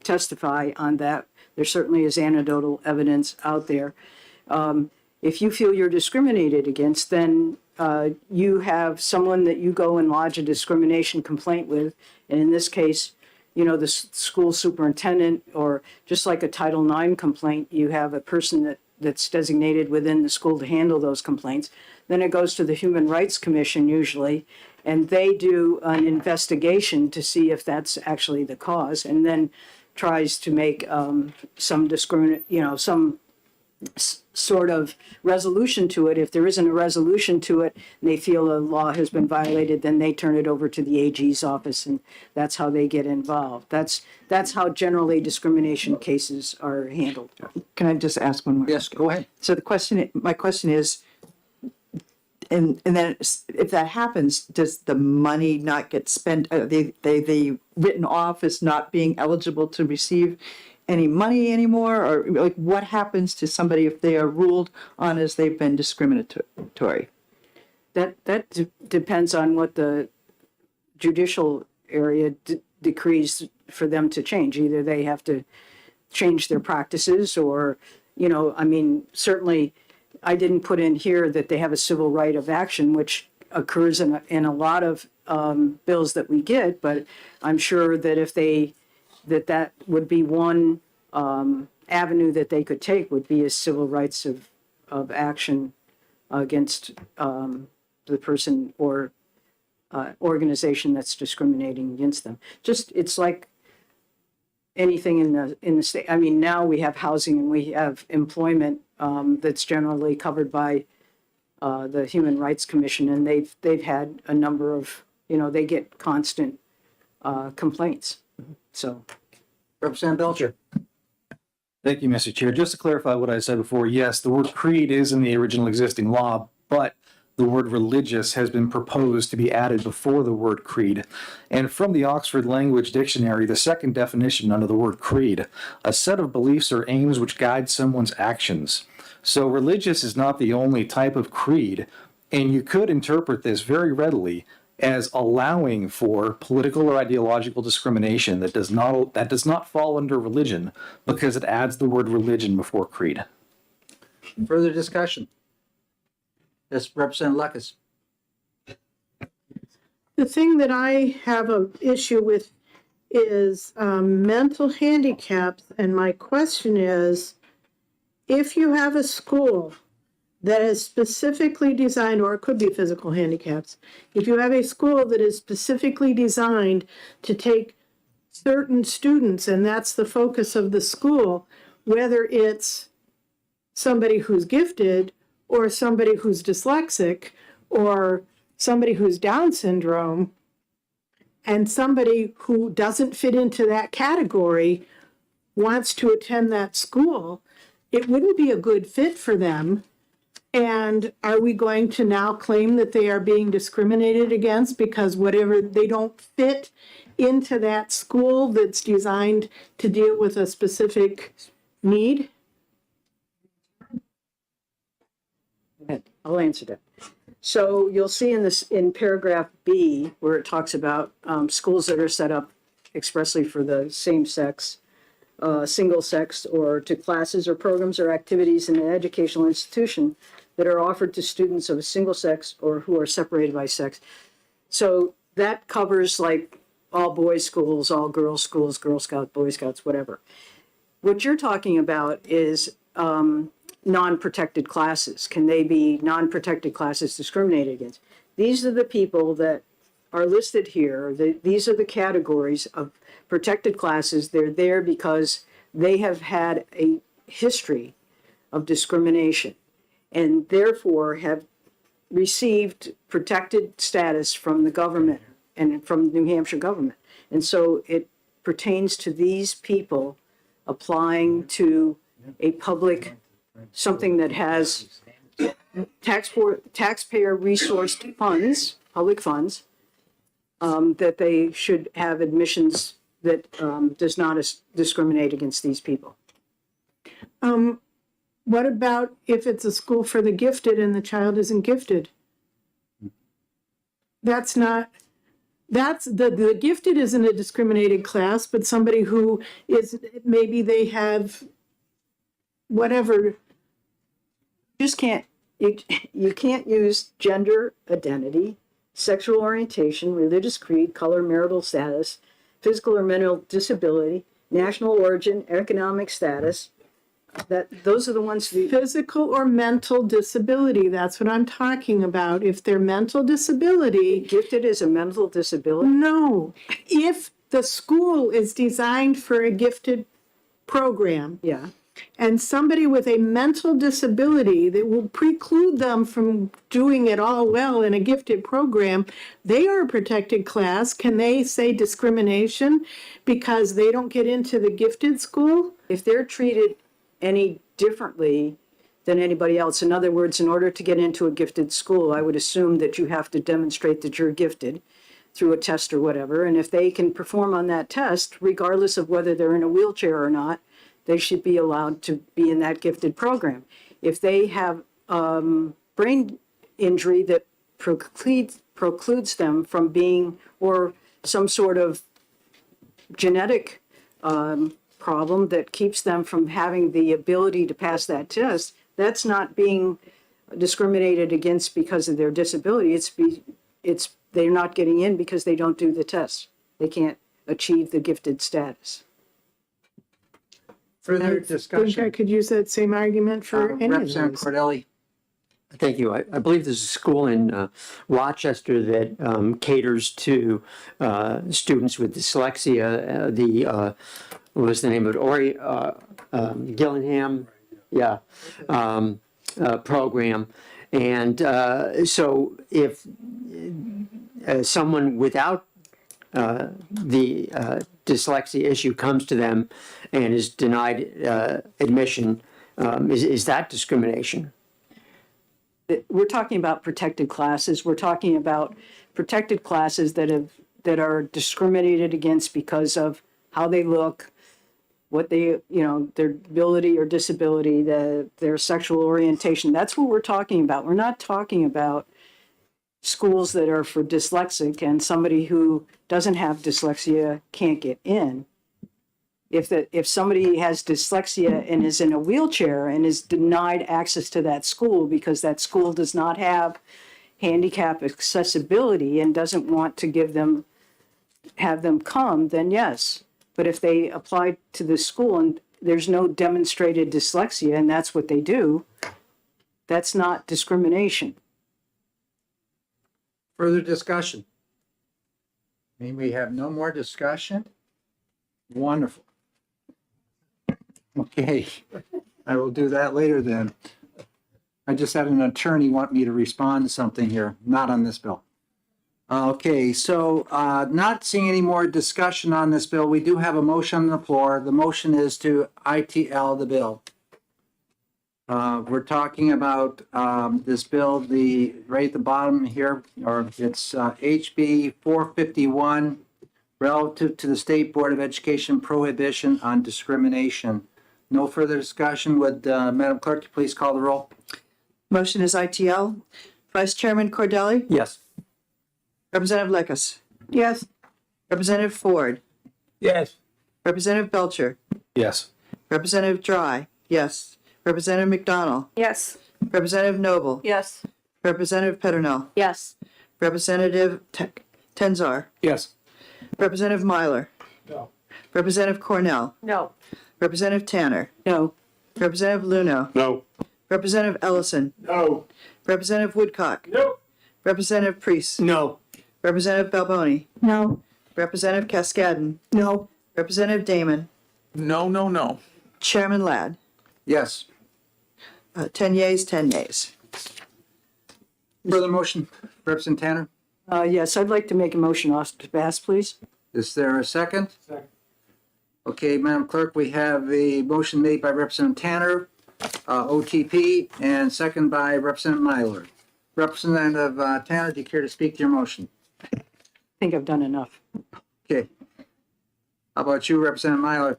Speaker 10: testify on that, there certainly is anecdotal evidence out there. If you feel you're discriminated against, then you have someone that you go and lodge a discrimination complaint with, and in this case, the school superintendent, or just like a Title IX complaint, you have a person that's designated within the school to handle those complaints. Then it goes to the Human Rights Commission usually, and they do an investigation to see if that's actually the cause, and then tries to make some sort of resolution to it. If there isn't a resolution to it and they feel a law has been violated, then they turn it over to the AG's office, and that's how they get involved. That's how generally discrimination cases are handled.
Speaker 8: Can I just ask one more?
Speaker 2: Yes, go ahead.
Speaker 8: So my question is, and then if that happens, does the money not get spent? Are they written off as not being eligible to receive any money anymore? Or like what happens to somebody if they are ruled on as they've been discriminatory?
Speaker 10: That depends on what the judicial area decrees for them to change. Either they have to change their practices or, I mean, certainly I didn't put in here that they have a civil right of action, which occurs in a lot of bills that we get, but I'm sure that if that would be one avenue that they could take would be a civil rights of action against the person or organization that's discriminating against them. It's like anything in the state. I mean, now we have housing and we have employment that's generally covered by the Human Rights Commission, and they've had a number of, they get constant complaints. So,
Speaker 2: Representative Belcher.
Speaker 4: Thank you, Mr. Chair. Just to clarify what I said before, yes, the word creed is in the original existing law, but the word religious has been proposed to be added before the word creed. And from the Oxford Language Dictionary, the second definition under the word creed, a set of beliefs or aims which guide someone's actions. So religious is not the only type of creed, and you could interpret this very readily as allowing for political or ideological discrimination that does not fall under religion because it adds the word religion before creed.
Speaker 2: Further discussion? Yes, Representative Lucas.
Speaker 9: The thing that I have an issue with is mental handicaps, and my question is, if you have a school that is specifically designed, or it could be physical handicaps, if you have a school that is specifically designed to take certain students, and that's the focus of the school, whether it's somebody who's gifted or somebody who's dyslexic or somebody who's Down syndrome, and somebody who doesn't fit into that category wants to attend that school, it wouldn't be a good fit for them. And are we going to now claim that they are being discriminated against because whatever they don't fit into that school that's designed to deal with a specific need?
Speaker 10: I'll answer that. So you'll see in paragraph B, where it talks about schools that are set up expressly for the same sex, single sex, or to classes or programs or activities in an educational institution that are offered to students of a single sex or who are separated by sex. So that covers like all boys schools, all girls schools, Girl Scouts, Boy Scouts, whatever. What you're talking about is non-protected classes. Can they be non-protected classes discriminated against? These are the people that are listed here. These are the categories of protected classes. They're there because they have had a history of discrimination and therefore have received protected status from the government and from the New Hampshire government. And so it pertains to these people applying to a public, something that has taxpayer resourced funds, public funds, that they should have admissions that does not discriminate against these people.
Speaker 9: What about if it's a school for the gifted and the child isn't gifted? That's the gifted isn't a discriminated class, but somebody who is, maybe they have whatever.
Speaker 10: You can't use gender identity, sexual orientation, religious creed, color, marital status, physical or mental disability, national origin, economic status. Those are the ones.
Speaker 9: Physical or mental disability, that's what I'm talking about. If their mental disability.
Speaker 10: Gifted is a mental disability?
Speaker 9: No. If the school is designed for a gifted program.
Speaker 10: Yeah.
Speaker 9: And somebody with a mental disability that will preclude them from doing it all well in a gifted program, they are a protected class. Can they say discrimination because they don't get into the gifted school?
Speaker 10: If they're treated any differently than anybody else. In other words, in order to get into a gifted school, I would assume that you have to demonstrate that you're gifted through a test or whatever. And if they can perform on that test, regardless of whether they're in a wheelchair or not, they should be allowed to be in that gifted program. If they have brain injury that precludes them from being, or some sort of genetic problem that keeps them from having the ability to pass that test, that's not being discriminated against because of their disability. It's they're not getting in because they don't do the test. They can't achieve the gifted status.
Speaker 2: Further
Speaker 9: I think I
Speaker 2: discussion?
Speaker 9: could use that same argument for any of
Speaker 2: Representative
Speaker 9: those.
Speaker 2: Cordelli?
Speaker 1: Thank you. I believe there's a school in Rochester that caters to students with dyslexia. What was the name of it? Gillingham, yeah, program. And so if someone without the dyslexia issue comes to them and is denied admission, is that discrimination?
Speaker 10: We're talking about protected classes. We're talking about protected classes that are discriminated against because of how they look, what they, their ability or disability, their sexual orientation. That's what we're talking about. We're not talking about schools that are for dyslexic and somebody who doesn't have dyslexia can't get in. If somebody has dyslexia and is in a wheelchair and is denied access to that school because that school does not have handicap accessibility and doesn't want to have them come, then yes. But if they apply to the school and there's no demonstrated dyslexia and that's what they do, that's not discrimination.
Speaker 2: Further discussion? May we have no more discussion? Wonderful. Okay, I will do that later then. I just had an attorney want me to respond to something here, not on this bill. Okay, so not seeing any more discussion on this bill, we do have a motion on the floor. The motion is to ITL the bill. We're talking about this bill, right at the bottom here, or it's HB 451, relative to the State Board of Education prohibition on discrimination. No further discussion. Would Madam Clerk, you please call the roll?
Speaker 8: Motion is ITL. Vice Chairman Cordelli?
Speaker 1: Yes.
Speaker 8: Representative Leckus?
Speaker 9: Yes,
Speaker 8: Representative Ford?
Speaker 14: Yes.
Speaker 8: Representative Belcher?
Speaker 4: Yes.
Speaker 8: Representative Dry? Yes. Representative McDonald?
Speaker 7: Yes.
Speaker 8: Representative Noble?
Speaker 7: Yes.
Speaker 8: Representative Peternell?
Speaker 7: Yes.
Speaker 8: Representative Tenzar?
Speaker 4: Yes.
Speaker 8: Representative Myler?
Speaker 12: No.
Speaker 8: Representative Cornell?
Speaker 13: No.
Speaker 8: Representative Tanner?
Speaker 10: No.
Speaker 8: Representative Luno?
Speaker 11: No.
Speaker 8: Representative Ellison?
Speaker 12: No.
Speaker 8: Representative Woodcock?
Speaker 12: Nope.
Speaker 8: Representative Priest?
Speaker 1: No.
Speaker 8: Representative Balboni?
Speaker 15: No.
Speaker 8: Representative Cascadden?
Speaker 3: No.
Speaker 8: Representative Damon?
Speaker 6: No.
Speaker 8: Chairman Ladd?
Speaker 2: Yes.
Speaker 8: 10 yeas, 10 nays.
Speaker 2: Further motion, Representative Tanner?
Speaker 10: Yes, I'd like to make a motion off to pass, please.
Speaker 2: Is there a second?
Speaker 12: Second.
Speaker 2: Okay, Madam Clerk, we have a motion made by Representative Tanner, OTP, and second by Representative Myler. Representative Tanner, do you care to speak to your motion?
Speaker 10: I think I've done enough.
Speaker 2: Okay. How about you, Representative Myler?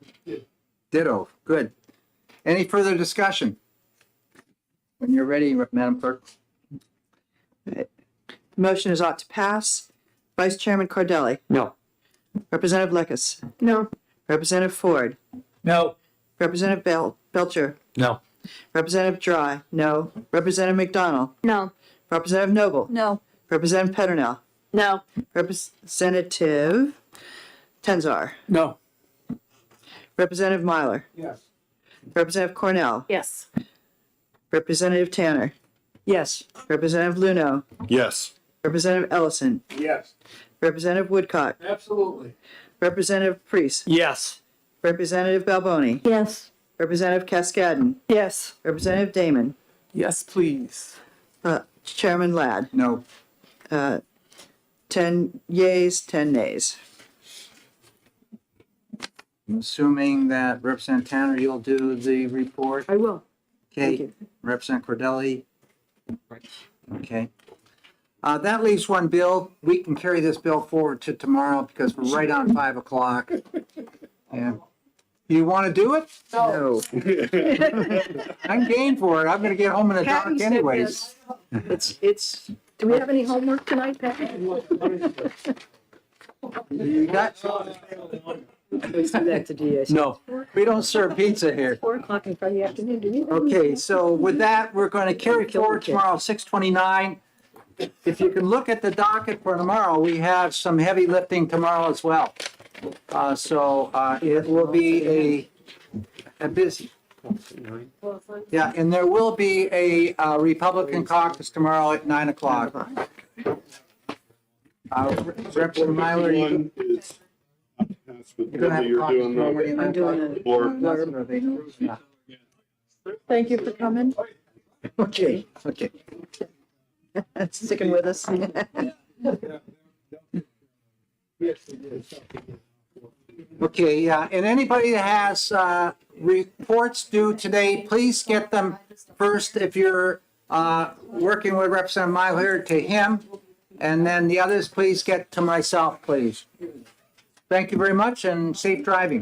Speaker 2: Ditto. Good. Any further discussion? When you're ready, Madam Clerk.
Speaker 8: Motion is ought to pass. Vice Chairman Cordelli?
Speaker 1: No.
Speaker 8: Representative Leckus?
Speaker 9: no,
Speaker 8: Representative Ford?
Speaker 14: No.
Speaker 8: Representative Belcher?
Speaker 4: No.
Speaker 8: Representative Dry? No. Representative McDonald?
Speaker 7: No.
Speaker 8: Representative Noble?
Speaker 7: No.
Speaker 8: Representative Peternell?
Speaker 7: No.
Speaker 8: Representative Tenzar?
Speaker 1: No.
Speaker 8: Representative Myler?
Speaker 12: Yes.
Speaker 8: Representative Cornell?
Speaker 13: Yes.
Speaker 8: Representative Tanner?
Speaker 10: Yes.
Speaker 8: Representative Luno?
Speaker 11: Yes.
Speaker 8: Representative Ellison?
Speaker 12: Yes.
Speaker 8: Representative Woodcock?
Speaker 12: Absolutely.
Speaker 8: Representative Priest?
Speaker 1: Yes.
Speaker 8: Representative Balboni?
Speaker 15: Yes.
Speaker 8: Representative Cascadden?
Speaker 3: Yes.
Speaker 8: Representative Damon?
Speaker 6: Yes, please.
Speaker 8: Chairman Ladd?
Speaker 2: No.
Speaker 8: 10 yeas, 10 nays.
Speaker 2: I'm assuming that Representative Tanner, you'll do the report.
Speaker 10: I will.
Speaker 2: Okay, Representative Cordelli. Okay. That leaves one bill. We can carry this bill forward to tomorrow because we're right on 5 o'clock. Yeah. You want to do it?
Speaker 3: No.
Speaker 2: I'm game for it. I'm gonna get home in the dark
Speaker 3: Patty said
Speaker 2: anyways.
Speaker 3: It's, do we have any homework tonight, Patty?
Speaker 2: You got?
Speaker 10: Let's do that to DA.
Speaker 2: No, we don't serve pizza here.
Speaker 10: 4 o'clock in Friday afternoon, do you?
Speaker 2: Okay, so with that, we're going to carry forward tomorrow, 6:29. If you can look at the docket for tomorrow, we have some heavy lifting tomorrow as well. So it will be a busy. Yeah, and there will be a Republican caucus tomorrow at 9 o'clock. Representative Myler, you you're gonna have a caucus tomorrow morning.
Speaker 10: I'm doing
Speaker 2: Yeah.
Speaker 8: Thank you for coming.
Speaker 2: Okay, okay.
Speaker 8: Sticking with us.
Speaker 2: Okay, yeah, and anybody that has reports due today, please get them first if you're working with Representative Myler to him. And then the others, please get to myself, please. Thank you very much and safe driving.